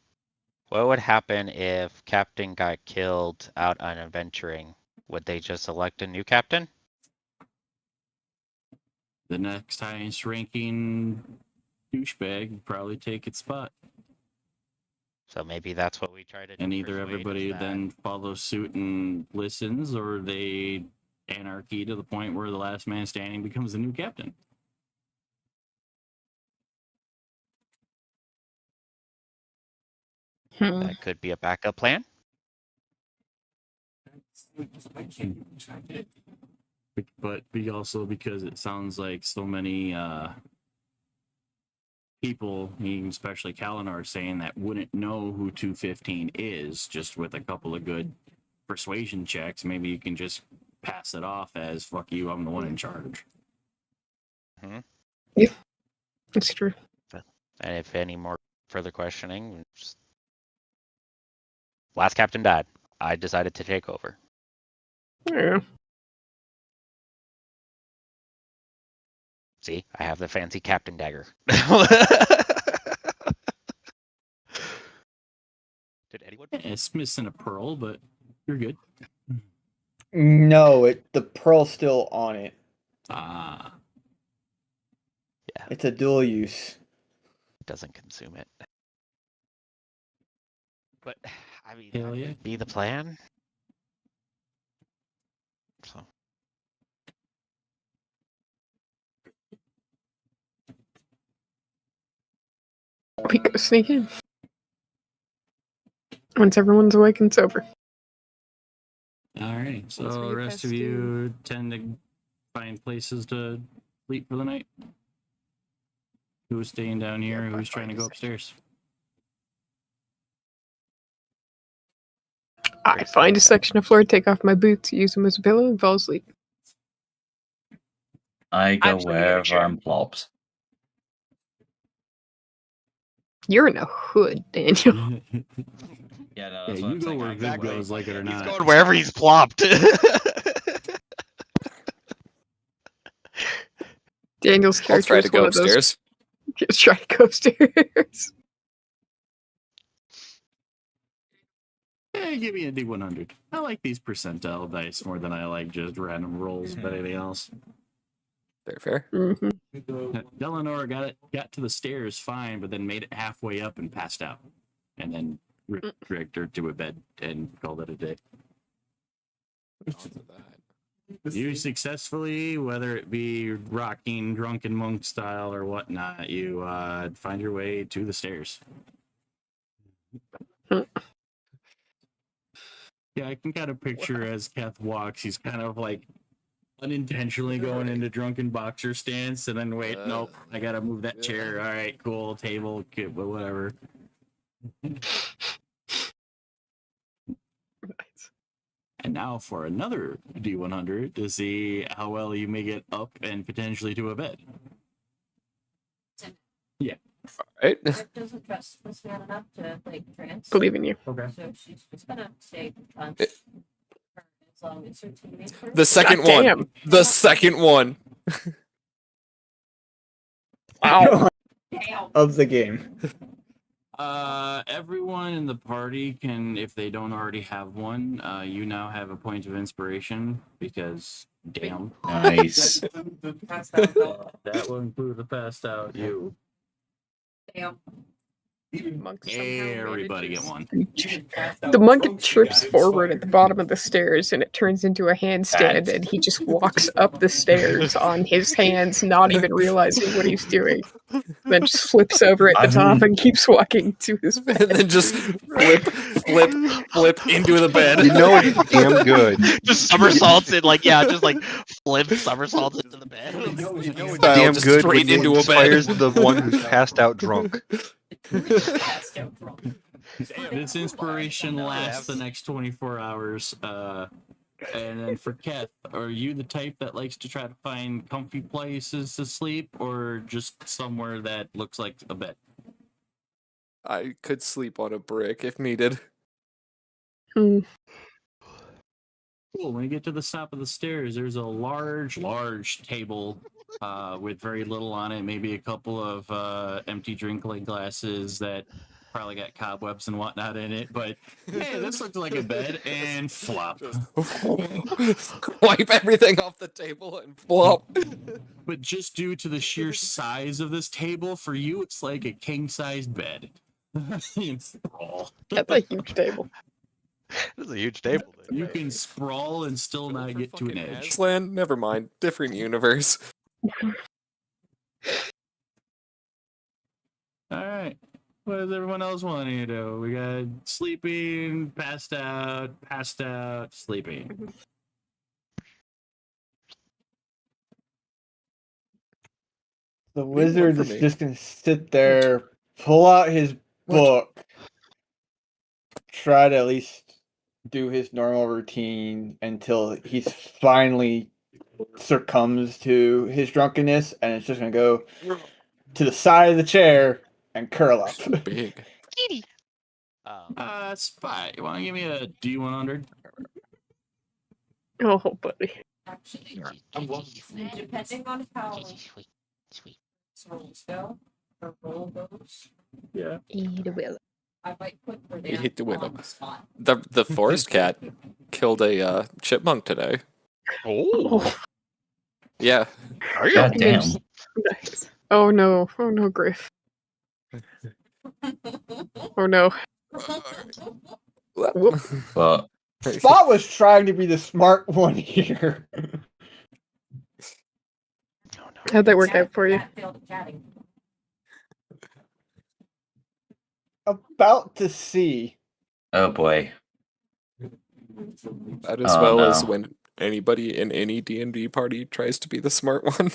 What would happen if captain got killed out on adventuring? Would they just elect a new captain? the next highest ranking douchebag would probably take its spot. So maybe that's what we try to And either persuade is everybody that- then follows suit and listens, or they anarchy to the point where the last man standing becomes the new captain. that could be a backup plan. But be also because it sounds like so many people, especially Kalinar, saying that wouldn't know who 215 is, just with a couple of good persuasion checks, maybe you can just pass it off as "fuck you, I'm the one in charge." Yeah, that's true. And if any more further questioning, just... last captain died. I decided to take over. Yeah. See, I have the fancy captain dagger. Did anyone? It's missing a pearl, but you're good. No, the pearl's still on it. Ah. Yeah. It's a dual use. It doesn't consume it. But I mean, Hell that yeah. would be the plan. So We go sneak in. Once everyone's awake and sober. Alright, so the rest of you tend to find places to sleep for the night? Who's staying down here? Who's trying to go upstairs? I find a section of floor, take off my boots, use them as a pillow, and fall asleep. I go I'm sitting in a wherever chair. I'm plopped. You're in a hood, Daniel. Yeah, no, Yeah, that's what you I'm go saying. where I Viv go goes, like it or not. going wherever he's plopped. Daniel's I'll character try is to go one of those. upstairs. Just try to go upstairs. Hey, give me a D100. I like these percentile dice more than I like just random rolls, but anything else. Fair. Eleanor got to the stairs fine, but then made it halfway up and passed out. And then dragged her to a bed and called it a day. You successfully, whether it be rocking drunken monk style or whatnot, you find your way to the stairs. Yeah, I can kind of picture as Keth walks, he's kind of like unintentionally going into drunken boxer stance, and then wait, nope, I gotta move that chair. All right, cool, table, but whatever. And now for another D100 to see how well you make it up and potentially to a bed. Yeah. Right. Rick doesn't trust this man enough to like trance. Believe in you. Okay. So she's just gonna stay on It- as long as her teammates. The second Goddamn. one. The second one. Wow. Damn. Of the game. Everyone in the party can, if they don't already have one, you now have a point of inspiration because, damn. Nice. That will include the passed out you. Damn. Monk somehow Everybody get manages- one. The monk trips forward at the bottom of the stairs and it turns into a handstand and he just walks up the stairs on his hands, not even realizing what he's doing. Then just flips over at the top and keeps walking to his bed. And then just flip into the bed. You know it's damn good. Just somersaults it, like, yeah, just like flip somersaults into the bed. You know it's Style, damn just good straight when you into a bed. inspires the one who's passed out drunk. Passed out drunk. This inspiration lasts the next 24 hours. And then for Keth, are you the type that likes to try to find comfy places to sleep or just somewhere that looks like a bed? I could sleep on a brick if needed. Hmm. Cool. When you get to the top of the stairs, there's a large table with very little on it, maybe a couple of empty drink glasses that probably got cobwebs and whatnot in it, but hey, this looks like a bed, and flop. Wipe everything off the table and flop. But just due to the sheer size of this table, for you, it's like a king-sized bed. You sprawl. That's a huge table. This is a huge table. Dude. You can sprawl and still not get to an edge. Aslan? Never mind. Different universe. Alright. What does everyone else want to do? We got sleeping, passed out, sleeping. The one wizard for is me. just gonna sit there, pull out his book, try to at least do his normal routine until he's finally succumbs to his drunkenness, and it's just gonna go to the side of the chair and curl up. Big. Spy, you want to give me a D100? Oh, buddy. Actually, depending on how rolls go, or roll goes, Yeah. Eat a will. I might put her Eat the down willow. on the spot. The forest cat killed a chipmunk today. Oh, Yeah. God damn. Nice. Oh no, Griff. Oh no. Whoop. But Spot was trying to be the smart one here. How'd that work out for you? Cat failed at chatting. About to see. oh boy. That as Oh, well as no. when anybody in any D&D party tries to be the smart one.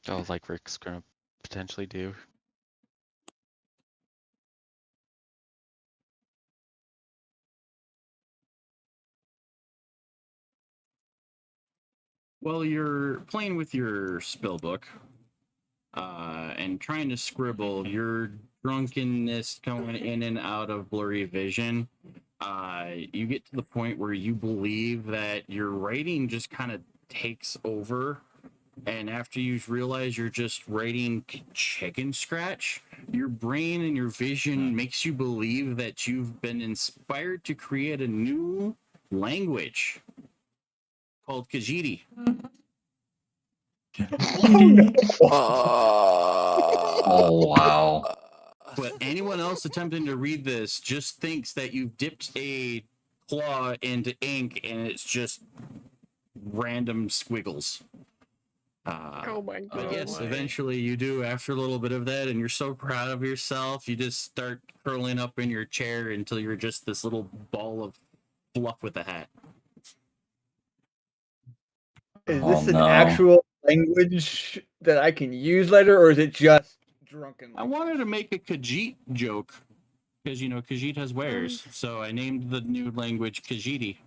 oh, like Rick's gonna potentially do. Well, you're playing with your spell book and trying to scribble. Your drunkenness going in and out of blurry vision. You get to the point where you believe that your writing just kind of takes over. And after you realize you're just writing chicken scratch, your brain and your vision makes you believe that you've been inspired to create a new language called Khajiit. Oh wow. But anyone else attempting to read this just thinks that you've dipped a claw into ink and it's just random squiggles. Oh my god. But yes, eventually you do after a little bit of that, and you're so proud of yourself, you just start curling up in your chair until you're just this little ball of fluff with a hat. Is Oh, this an no. actual language that I can use later, or is it just drunken? I wanted to make a Khajiit joke because Khajiit has wares, so I named the new language Khajiiti.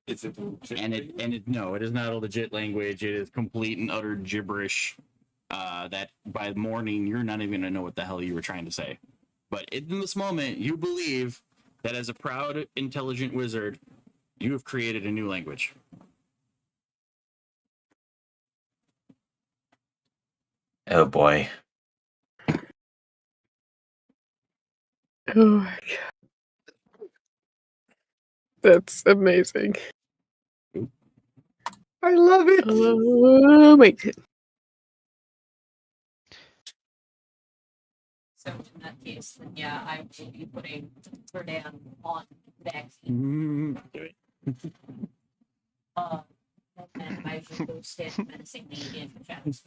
Is it No, it is not a legit language. It is complete and utter gibberish. That by morning you're not even gonna know what the hell you were trying to say. But in this moment, you believe that as a proud, intelligent wizard, you have created a new language. Oh boy. Oh my god. That's amazing. I love it. Oh my god. So in that case, then yeah, I will be putting her down on deck. Mm-hmm. And then I will go stand menacingly in the shadows.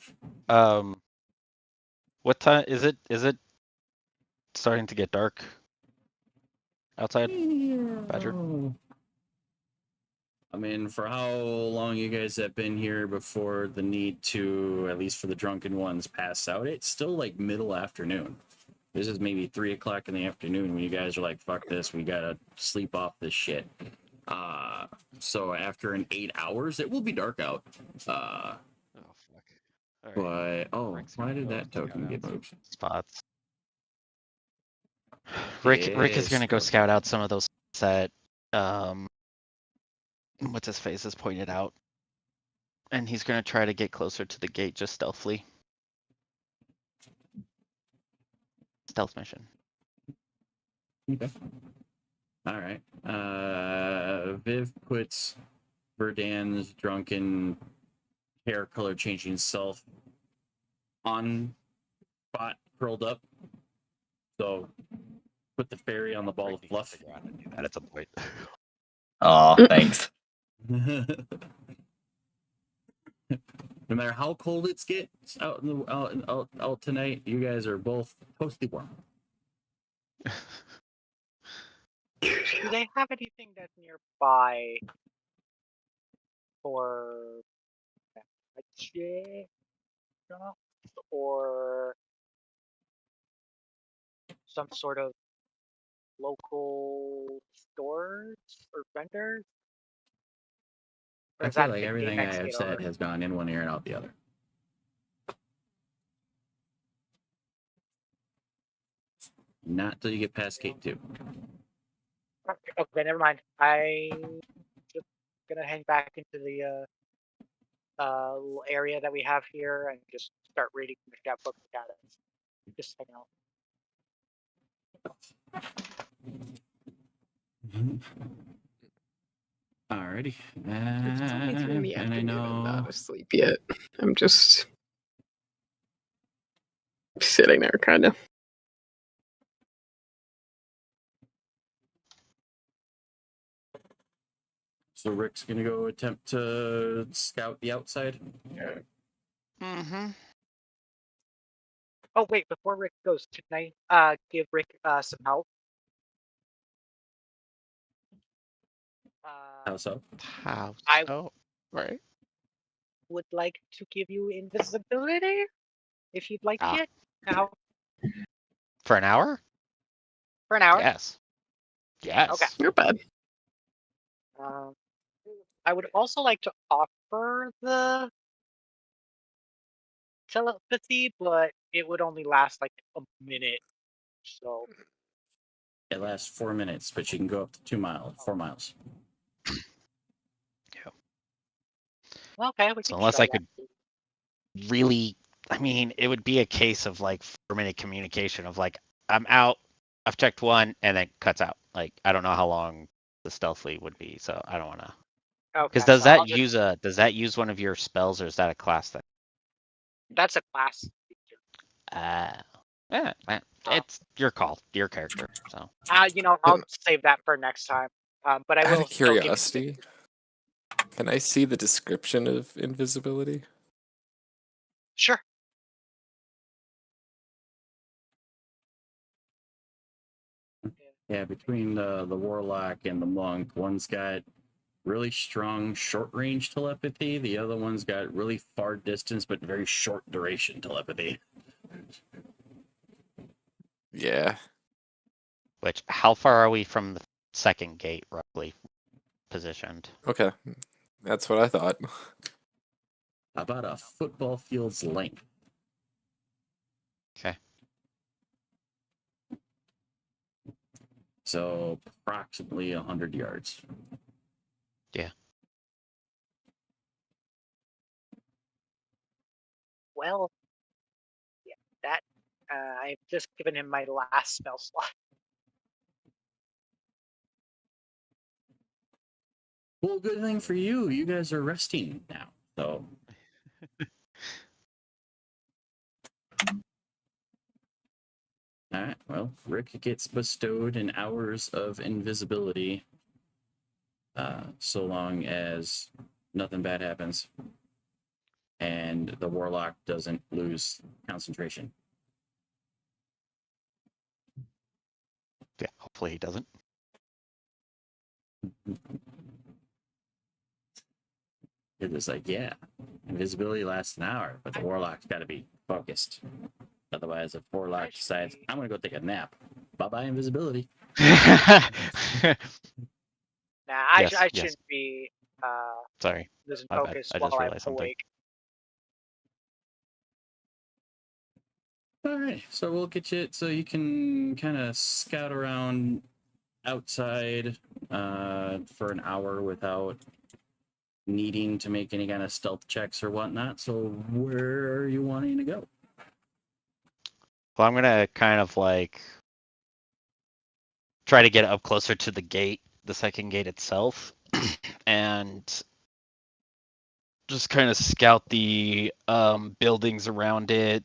What time is it? Is it starting to get dark outside, Badger? I mean, for how long you guys have been here before the need to, at least for the drunken ones, pass out, it's still like middle afternoon. This is maybe 3 o'clock in the afternoon when you guys are like, fuck this, we gotta sleep off this shit. So after an 8 hours, it will be dark out. Oh fuck. All right. But, Rick's why gonna did go that token scout get out moved? some spots? Rick is Yes, gonna go okay. scout out some of those that what's his face has pointed out. And he's gonna try to get closer to the gate just stealthily. Stealth mission. Okay. All right. Viv puts Verdan's drunken hair color changing self on spot curled up. So put the fairy on the ball of fluff. Figure out how to do that at some point. Oh, thanks. No matter how cold it gets out in the out tonight, you guys are both toasty warm. Do they have anything that's nearby for a check or some sort of local stores or vendors? Or I is feel that like the everything I next have gate said over? has gone in one ear and out the other. Not till you get past gate 2. Okay, never mind. I'm just gonna hang back into the little area that we have here and just start reading the scout book at it. Just hang out. Alrighty. It's only 3 in the And I afternoon. I'm know not asleep yet. I'm just sitting there, kind of. so Rick's gonna go attempt to scout the outside. Mm-hmm. Oh wait, before Rick goes, can I give Rick some help? How so? How I so? Right. would like to give you invisibility if you'd like Ah. it. Now For an hour? for an hour. Yes. Yes. Okay. You're bad. I would also like to offer the telepathy, but it would only last like a minute. So It lasts 4 minutes, but you can go up to 4 miles. okay, we So can unless try I could that. really, I mean, it would be a case of like 4-minute communication of like, I'm out, I've checked one, and then cuts out. Like, I don't know how long the stealthily would be, so I don't want to. Okay, Because does so I'll that just, use one of your spells, or is that a class thing? that's a class. It's your call, your character. So I'll save that for next time. But I Out will of still give you curiosity, can I see the description of invisibility? Sure. Yeah, between the warlock and the monk, one's got really strong short range telepathy. The other one's got really far distance but very short duration telepathy. Yeah. Which, how far are we from the second gate, roughly positioned? Okay. That's what I thought. About a football field's length. Okay. So approximately 100 yards. Yeah. Well, yeah, that I've just given him my last spell slot. Well, good thing for you. You guys are resting now. So all right, well, Rick gets bestowed an hours of invisibility, so long as nothing bad happens, and the warlock doesn't lose concentration. Yeah, hopefully he doesn't. It was like, yeah, invisibility lasts an hour, but the warlock's got to be focused. Otherwise, if warlock decides, I'm going to go take a nap, bye-bye invisibility. Nah, I Yes, yes. shouldn't be Sorry. losing My bad. focus I while just I'm realized something. awake. All right, so we'll get you so you can kind of scout around outside for an hour without needing to make any kind of stealth checks or whatnot. So where are you wanting to go? Well, I'm gonna kind of like try to get up closer to the gate, the second gate itself, and just kind of scout the buildings around it,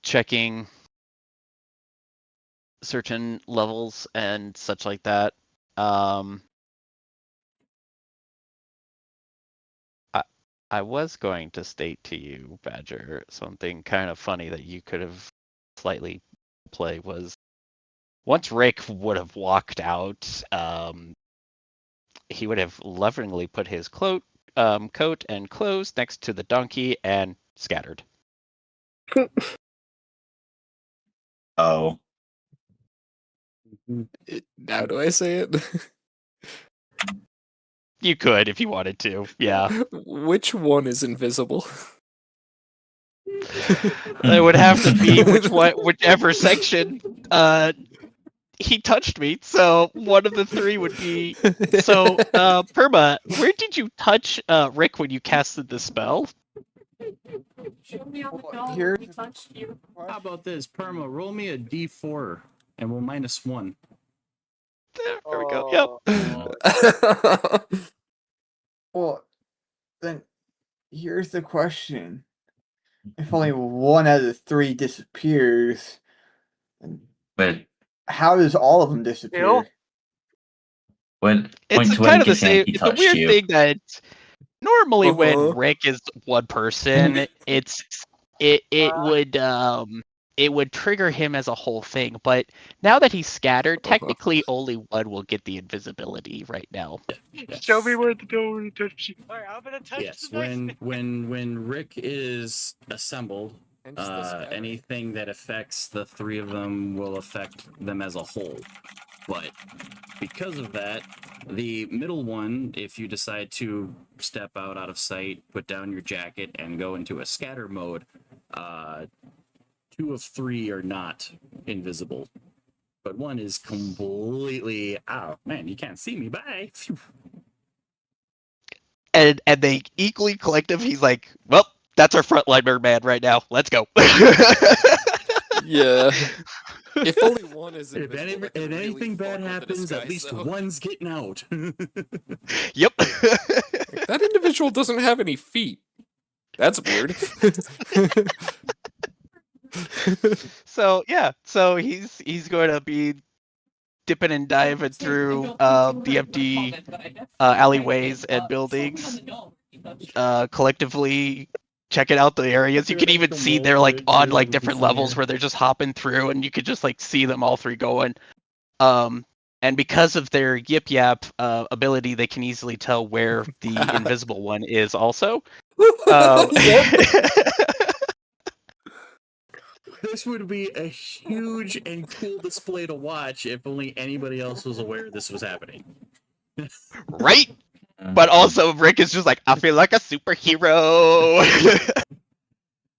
checking certain levels and such like that. I was going to state to you, Badger, something kind of funny that you could have slightly play was once Rick would have walked out, he would have lovingly put his coat and clothes next to the donkey and scattered. Oh. How do I say it? You could if you wanted to, yeah. Which one is invisible? It would have to be whichever section he touched me. So one of the three would be. So Perma, where did you touch Rick when you casted the spell? Show me on the film Here's where he touched you. How about this, Perma? Roll me a d4, and we'll -1. There we go. Yep. Well, then here's the question. If only one out of the three disappears, But how does all of them disappear? when It's point to kind of when the same. he It's a touched weird you. thing that normally when Uh-huh. Rick is one person, it would trigger him as a whole thing. But now that he's scattered, technically only one will get the invisibility right now. Show me where the door touched you. Alright, I'm gonna touch Yes, the next when Rick is assembled, anything that affects the three of them will affect them as a whole. But because of that, the middle one, if you decide to step out of sight, put down your jacket, and go into a scatter mode, 2 of 3 are not invisible. But one is completely, oh man, you can't see me, bye. And they equally collective, he's like, well, that's our frontliner man right now. Let's go. Yeah. If only one is If invisible, that could really anything bad fuck with the happens, at disguise, least though. one's getting out. Yep. That individual doesn't have any feet. That's weird. So yeah, so he's going to be dipping and diving through the empty alleyways and buildings, collectively checking out the areas. You can even see they're like on like different levels where they're just hopping through, and you could just like see them all three going. And because of their yip yap ability, they can easily tell where the invisible one is also. This would be a huge and cool display to watch if only anybody else was aware this was happening. Right? But also, Rick is just like, I feel like a superhero.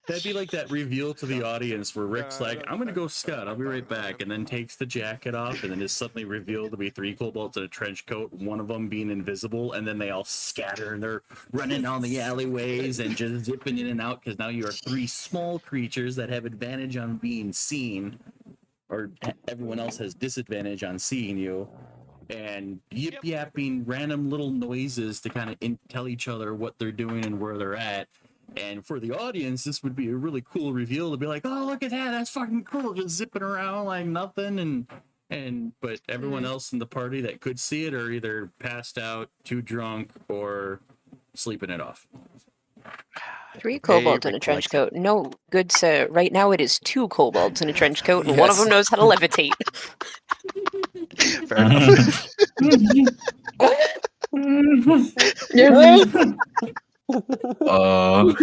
That'd be like that reveal to the audience where Rick's like, I'm gonna go scout, I'll be right back, and then takes the jacket off, and then is suddenly revealed to be 3 kobolds in a trench coat, one of them being invisible, and then they all scatter and they're running down the alleyways and just zipping in and out, because now you are 3 small creatures that have advantage on being seen, or everyone else has disadvantage on seeing you. And yip-yapping random little noises to kind of tell each other what they're doing and where they're at. And for the audience, this would be a really cool reveal to be like, oh, look at that, that's fucking cool, just zipping around like nothing. But everyone else in the party that could see it are either passed out, too drunk, or sleeping it off. 3 kobolds in a trench coat. No, good sir. Right now it is 2 kobolds in a trench coat, and one of them knows how to levitate. Fair enough. Oh,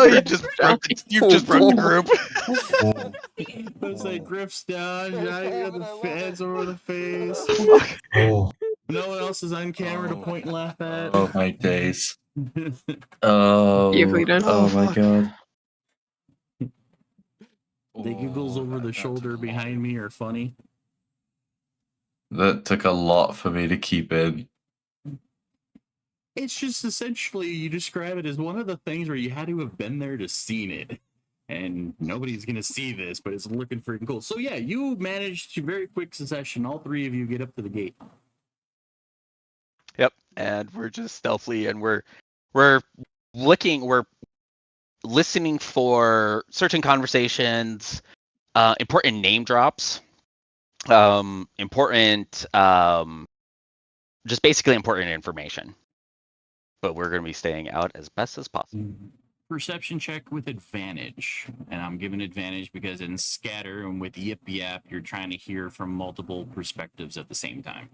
you just broke the group. It's like Griff's down, Johnny got the fans over the face. Oh. No one else is on camera to point and laugh at. Oh my days. Oh, Beautifully done. oh my god. The giggles over the shoulder behind me are funny. That took a lot for me to keep in. It's just essentially you describe it as one of the things where you had to have been there to seen it. And nobody's gonna see this, but it's looking freaking cool. So yeah, you managed to very quick succession. All three of you get up to the gate. Yep, and we're just stealthily, and we're listening for certain conversations, important name drops, important, just basically important information. But we're going to be staying out as best as possible. Perception check with advantage, and I'm giving advantage because in scatter and with yip yap, you're trying to hear from multiple perspectives at the same time.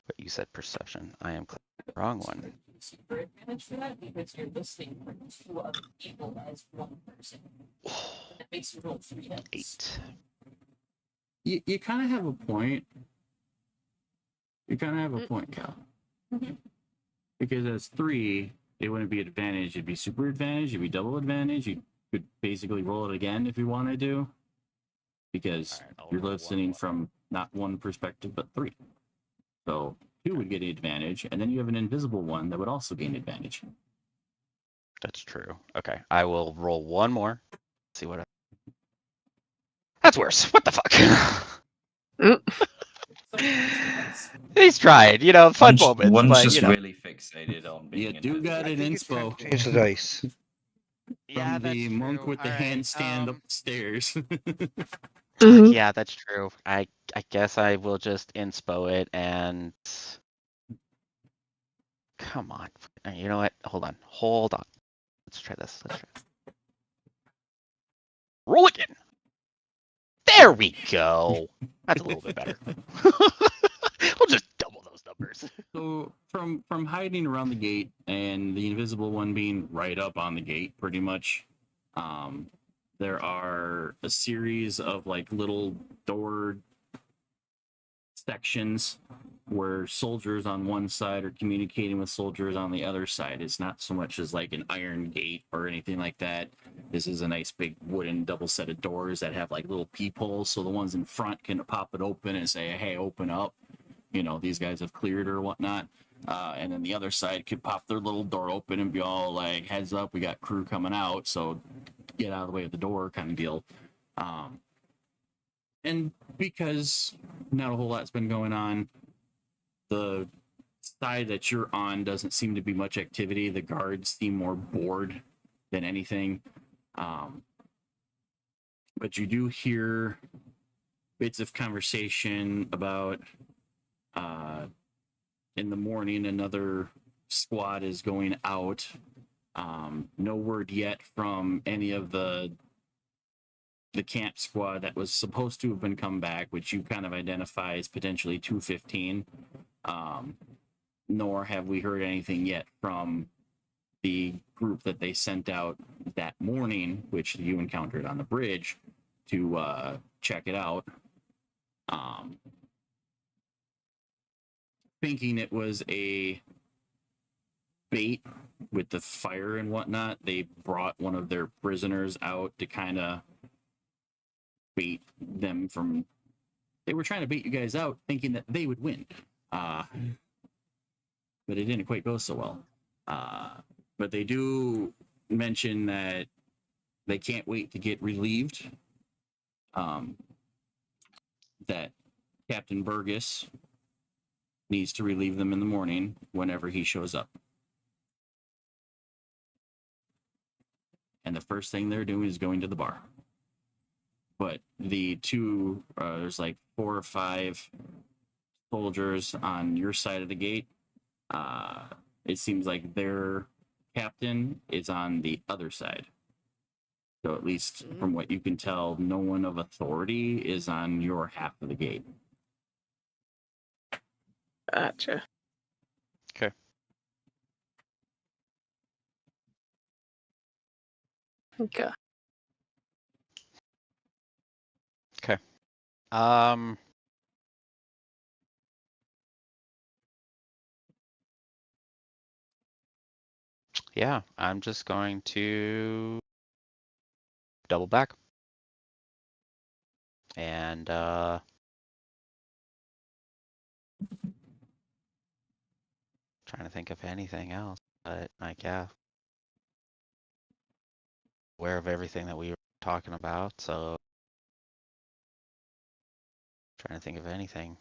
But you said perception. I am the wrong one. Super advantage for that because you're listening for two other people as one person. And that makes you roll 3 dice. 8. You kind of have a point. You kind of have a point, Cal. Because as 3, it wouldn't be advantage. It'd be super advantage. It'd be double advantage. You could basically roll it again if you wanted to. Because you're listening from not one perspective, but 3. So 2 would get advantage, and then you have an invisible one that would also gain advantage. That's true. Okay, I will roll one more. See what. That's worse. What the fuck? He's tried, fun moments. One's but, just really fixated on being. You do got an inspo. Change the dice. Yeah, From the monk with the handstand up the stairs. Yeah, that's true. I guess I will just inspo it and. Come on. You know what? Hold on. Let's try this. Roll again. There we go. That's a little bit better. We'll just double those numbers. So from hiding around the gate and the invisible one being right up on the gate, pretty much, there are a series of like little door sections where soldiers on one side are communicating with soldiers on the other side. It's not so much as like an iron gate or anything like that. This is a nice big wooden double set of doors that have like little peepholes, so the ones in front can pop it open and say, hey, open up. These guys have cleared or whatnot. And then the other side could pop their little door open and be all like, heads up, we got crew coming out, so get out of the way of the door kind of deal. And because not a whole lot's been going on, the side that you're on doesn't seem to be much activity. The guards seem more bored than anything. But you do hear bits of conversation about in the morning another squad is going out. No word yet from any of the camp squad that was supposed to have been come back, which you kind of identify as potentially 215. Nor have we heard anything yet from the group that they sent out that morning, which you encountered on the bridge to check it out. Thinking it was a bait with the fire and whatnot, they brought one of their prisoners out to kind of bait them from. They were trying to bait you guys out, thinking that they would win. But it didn't quite go so well. But they do mention that they can't wait to get relieved. That Captain Burgess needs to relieve them in the morning whenever he shows up. And the first thing they're doing is going to the bar. But the two, there's like 4 or 5 soldiers on your side of the gate. It seems like their captain is on the other side. So at least from what you can tell, no one of authority is on your half of the gate. Gotcha. Okay. Okay. Okay. Yeah, I'm just going to double back. And trying to think of anything else, but like, yeah, aware of everything that we were talking about, so trying to think of anything.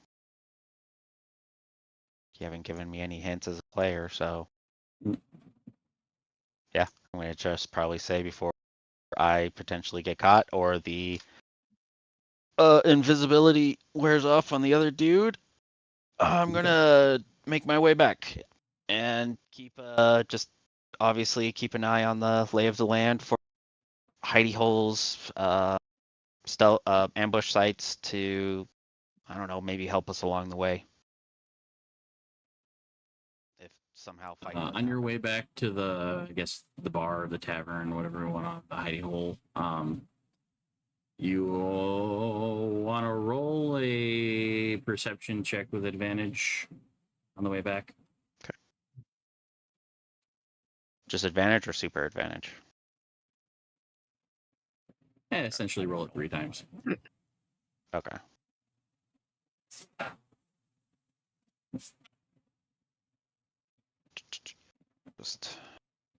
You haven't given me any hints as a player, so yeah, I'm gonna just probably say before I potentially get caught or the invisibility wears off on the other dude, I'm gonna make my way back and keep just obviously keep an eye on the lay of the land for hidey holes, stealth, ambush sites to, I don't know, maybe help us along the way. If somehow fight on your way back to the, I guess, the bar, the tavern, whatever you want, the hidey hole, you want to roll a perception check with advantage on the way back. Okay. Just advantage or super advantage? And essentially roll it 3 times. Okay. Just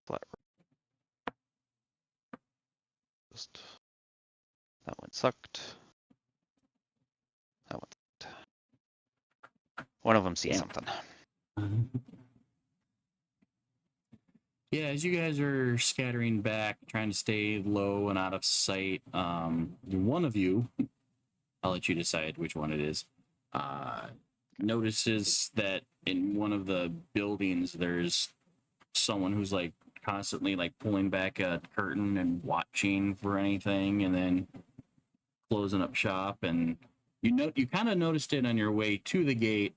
flat. Just that one sucked. That one sucked. One of them sees something. Yeah, as you guys are scattering back, trying to stay low and out of sight, one of you, I'll let you decide which one it is, notices that in one of the buildings there's someone who's like constantly like pulling back a curtain and watching for anything and then closing up shop. And you kind of noticed it on your way to the gate,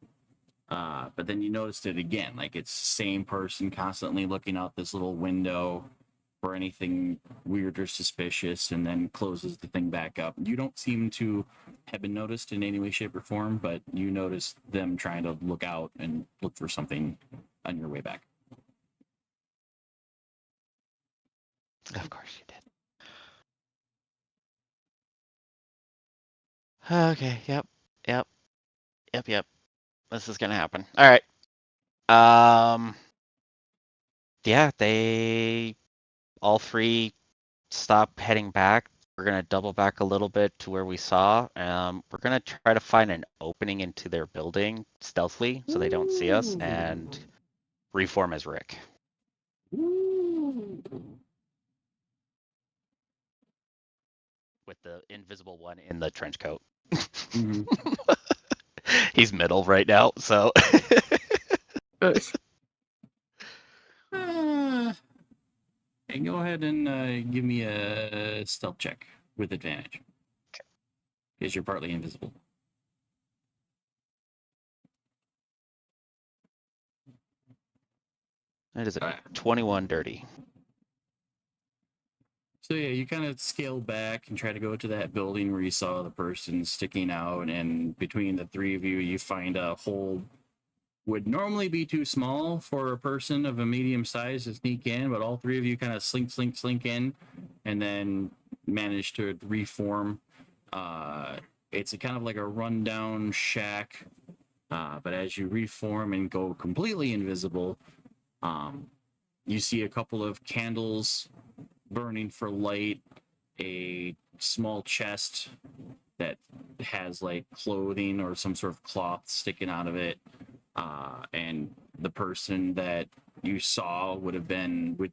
but then you noticed it again, like it's the same person constantly looking out this little window for anything weird or suspicious, and then closes the thing back up. You don't seem to have been noticed in any way, shape, or form, but you noticed them trying to look out and look for something on your way back. Of course you did. Okay, yep. This is gonna happen. All right. Yeah, they all 3 stop heading back. We're gonna double back a little bit to where we saw. We're gonna try to find an opening into their building stealthily so they don't see us and reform as Rick. With the invisible one in the trench coat. Mm-hmm. He's middle right now, so. Nice. And go ahead and give me a stealth check with advantage. Because you're partly invisible. That is a 21 dirty. So yeah, you kind of scale back and try to go to that building where you saw the person sticking out, and between the 3 of you, you find a hole would normally be too small for a person of a medium size to sneak in, but all 3 of you kind of slink in, and then manage to reform. It's a kind of like a rundown shack, but as you reform and go completely invisible, you see a couple of candles burning for light, a small chest that has like clothing or some sort of cloth sticking out of it, and the person that you saw would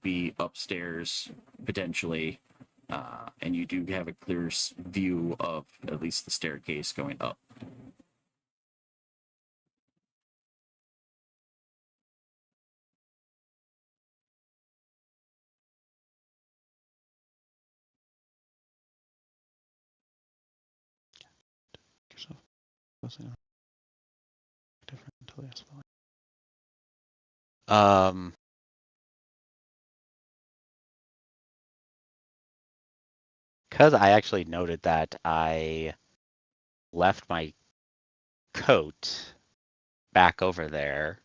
be upstairs potentially, and you do have a clear view of at least the staircase going up. Because I actually noted that I left my coat back over there.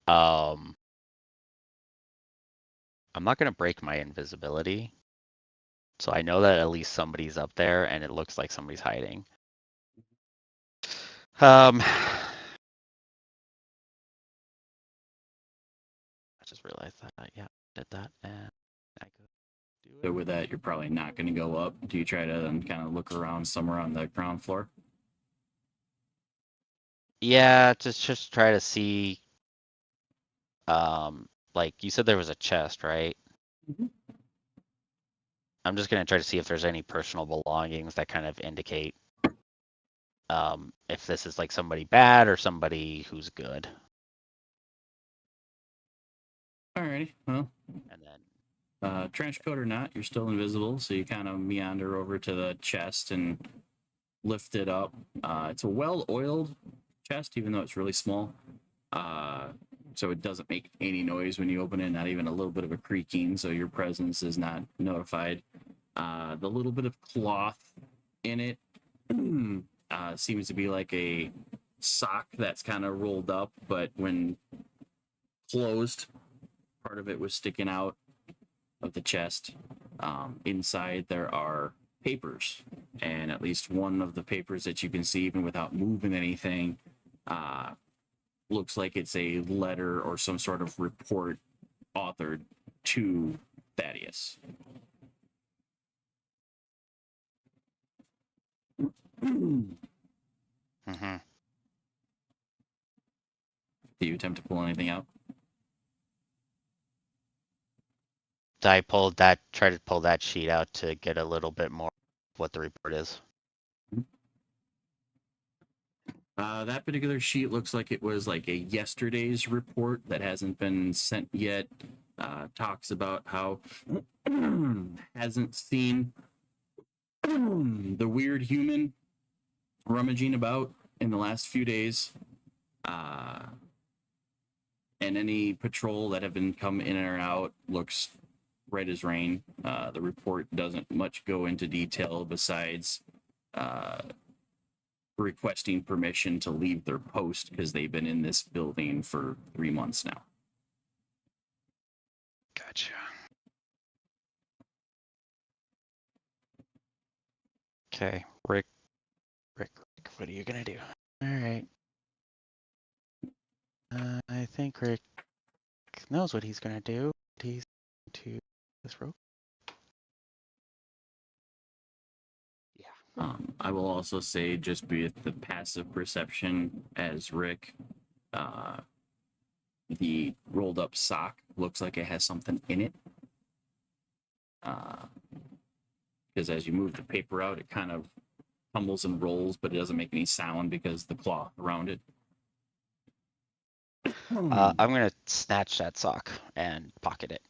I'm not gonna break my invisibility So I know that at least somebody's up there, and it looks like somebody's hiding. I just realized that. Yeah, did that, and I could do it. So with that, you're probably not going to go up. Do you try to then kind of look around somewhere on the ground floor? Yeah, just try to see. Like you said, there was a chest, right? Mhm. I'm just gonna try to see if there's any personal belongings that kind of indicate if this is like somebody bad or somebody who's good. Alrighty, well, And then trench coat or not, you're still invisible, so you kind of meander over to the chest and lift it up. It's a well-oiled chest, even though it's really small. So it doesn't make any noise when you open it, not even a little bit of a creaking, so your presence is not notified. The little bit of cloth in it seems to be like a sock that's kind of rolled up, but when closed, part of it was sticking out of the chest. Inside there are papers, and at least one of the papers that you can see, even without moving anything, looks like it's a letter or some sort of report authored to Thaddeus. mm-hmm. Do you attempt to pull anything out? I try to pull that sheet out to get a little bit more of what the report is. That particular sheet looks like it was like a yesterday's report that hasn't been sent yet. Talks about how hasn't seen the weird human rummaging about in the last few days. And any patrol that have been come in or out looks red as rain. The report doesn't much go into detail besides requesting permission to leave their post because they've been in this building for 3 months now. Gotcha. Okay, Rick, what are you gonna do? All right. I think Rick knows what he's gonna do. He's to this rope. Yeah. I will also say, just with the passive perception as Rick, the rolled up sock looks like it has something in it. Because as you move the paper out, it kind of tumbles and rolls, but it doesn't make any sound because the cloth around it. I'm gonna snatch that sock and pocket it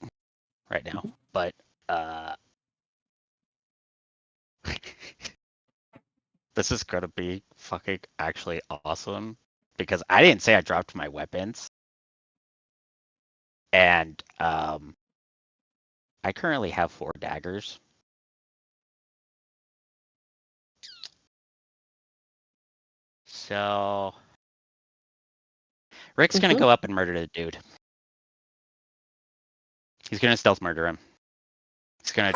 right now. But this is gonna be fucking actually awesome because I didn't say I dropped my weapons, and I currently have 4 daggers. So Rick's gonna go up and murder the dude. He's gonna stealth murder him. He's gonna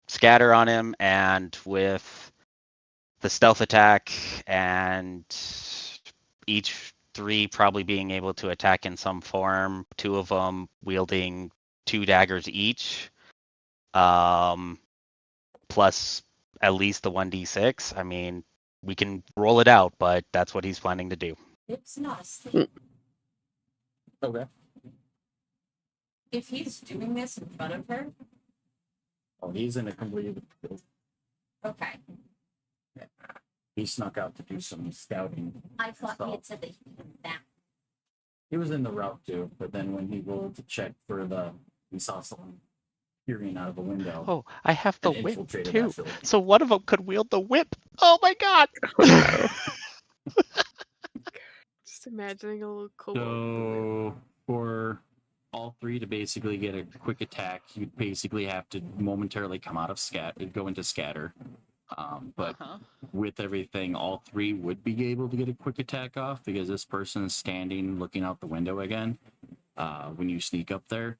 scatter on him, and with the stealth attack and each 3 probably being able to attack in some form, 2 of them wielding 2 daggers each, plus at least the 1d6. I mean, we can roll it out, but that's what he's planning to do. It's not asleep. Okay. If he's doing this in front of her, Oh, he's in a completely. okay. He snuck out to do some scouting. I thought he had said that he did that. He was in the route too, but then when he rolled to check for he saw someone peering out of a window. Oh, I have the and whip infiltrated too. that building. So one of them could wield the whip. Oh my god! Just imagining a little kobold. So for all 3 to basically get a quick attack, you'd basically have to momentarily come out of go into scatter. But with everything, all 3 would be able to get a quick attack off because this person is standing looking out the window again when you sneak up there.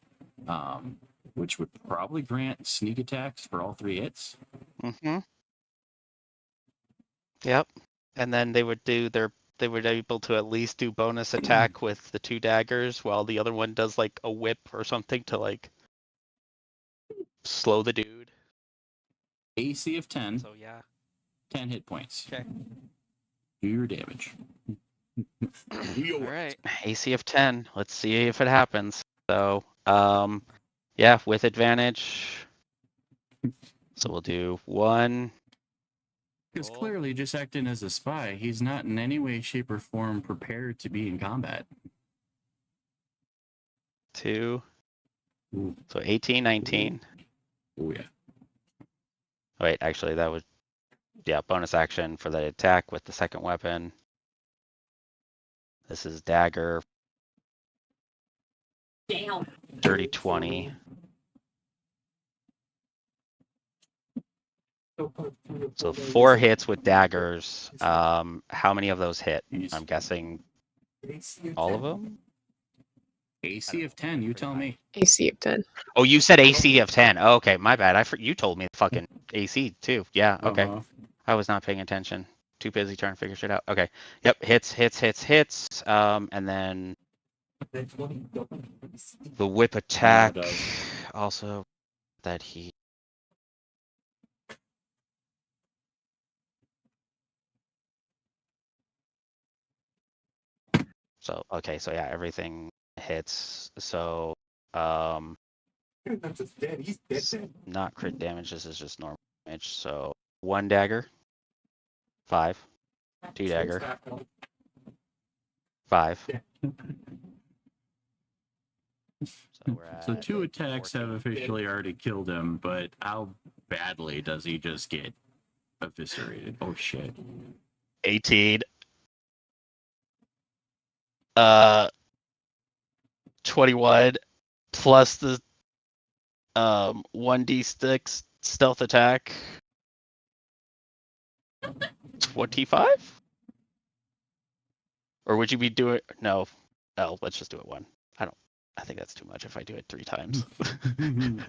which would probably grant sneak attacks for all 3 hits. Mm-hmm. Yep. And then they would be able to at least do bonus attack with the 2 daggers while the other one does like a whip or something to like slow the dude. AC of 10. So yeah. 10 hit points. Okay. Do your damage. All right. AC of 10. Let's see if it happens. So, yeah, with advantage. So we'll do 1. Because clearly, just acting as a spy, he's not in any way, shape, or form prepared to be in combat. 2. Ooh. So 18, 19. Oh, yeah. Wait, actually, that was, yeah, bonus action for the attack with the second weapon. This is dagger. Damn. Dirty 20. So 4 hits with daggers. How many of those hit? I'm guessing all of them? AC of 10, you tell me. AC of 10. Oh, you said AC of 10. Oh, okay, my bad. You told me the fucking AC too. Yeah, okay. Uh-huh. I was not paying attention. Too busy trying to figure shit out. Okay. Yep, hits. And then the whip attack also that he So okay, so yeah, everything hits. So Not just dead, he's dead. not crit damage, this is just normal damage. So 1 dagger, 5, 2 dagger, 5. So we're at So 2 attacks 14. have officially already killed him, but how badly does he just get eviscerated? Oh shit. 18. 21 plus the 1d6 stealth attack. 25? Or would you be doing no? Oh, let's just do it 1. I think that's too much if I do it 3 times. You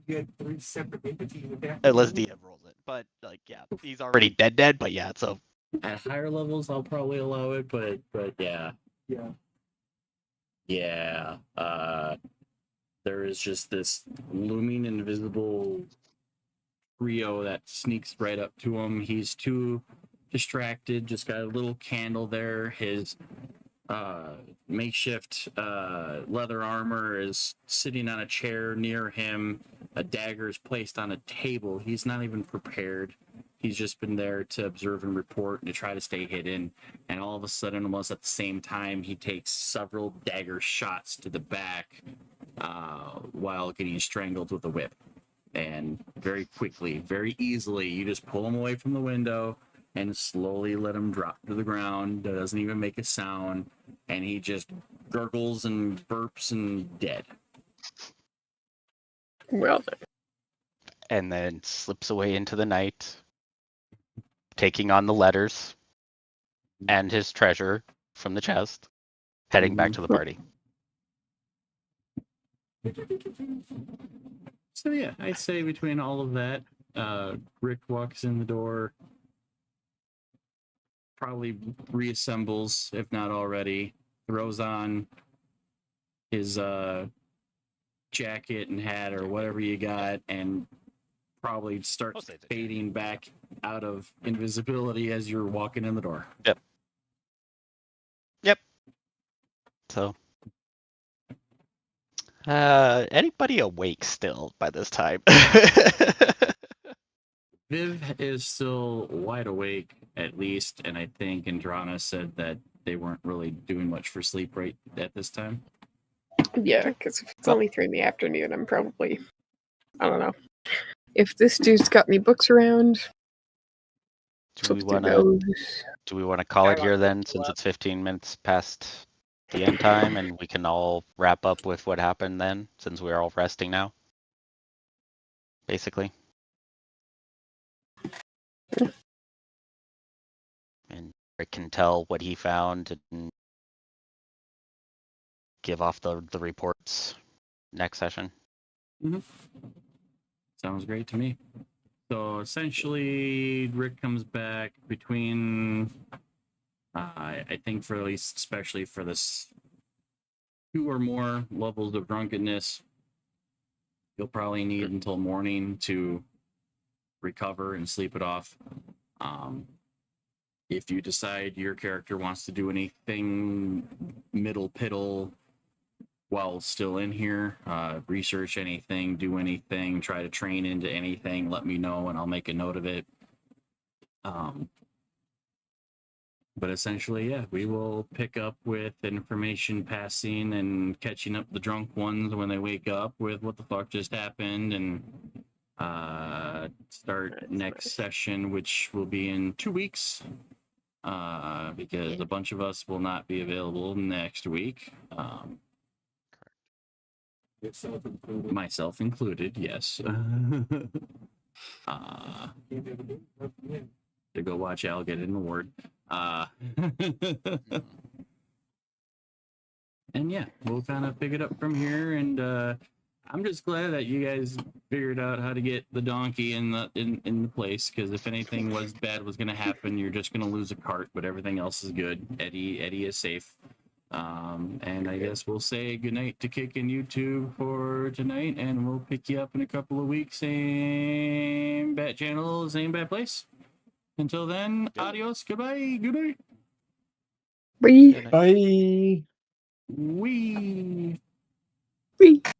get 3 separate entities with that. Unless DM rolls it. But like yeah, he's already dead, but yeah, so At higher levels I'll probably allow it, but yeah. Yeah. Yeah. There is just this looming invisible trio that sneaks right up to him. He's too distracted, just got a little candle there. His makeshift leather armor is sitting on a chair near him. A dagger is placed on a table. He's not even prepared. He's just been there to observe and report and to try to stay hidden. And all of a sudden, almost at the same time, he takes several dagger shots to the back while getting strangled with a whip. And very quickly, very easily, you just pull him away from the window and slowly let him drop to the ground. Doesn't even make a sound. And he just gurgles and burps and dead. Well then. and then slips away into the night, taking on the letters and his treasure from the chest, heading back to the party. So yeah, I'd say between all of that, Rick walks in the door, probably reassembles, if not already, throws on his jacket and hat or whatever you got, and probably starts fading back out of invisibility as you're walking in the door. Yep. So, anybody awake still by this time? Viv is still wide awake, at least, and I think Andrana said that they weren't really doing much for sleep right at this time. Yeah, because if it's only 3 in the afternoon, I'm probably, I don't know. If this dude's got any books around, Do we want to call it here then, since it's 15 minutes past the end time, and we can all wrap up with what happened then, since we're all resting now? Basically. And Rick can tell what he found and give off the reports next session. Sounds great to me. So essentially, Rick comes back between, I think, for at least, especially for this 2 or more levels of drunkenness, you'll probably need until morning to recover and sleep it off. If you decide your character wants to do anything middle piddle while still in here, research anything, do anything, try to train into anything, let me know and I'll make a note of it. But essentially, yeah, we will pick up with information passing and catching up the drunk ones when they wake up with what the fuck just happened, and start next session, which will be in 2 weeks. Because a bunch of us will not be available next week. Myself included, yes. To go watch Al get an award. And yeah, we'll kind of pick it up from here. And I'm just glad that you guys figured out how to get the donkey in the place. Because if anything bad was going to happen, you're just going to lose a cart. But everything else is good. Eddie is safe. And I guess we'll say goodnight to Kick and you two for tonight, and we'll pick you up in a couple of weeks. Same bat channel, same bat place. Until then, adios, goodbye, good night. Bye. Bye. Wee. Bye.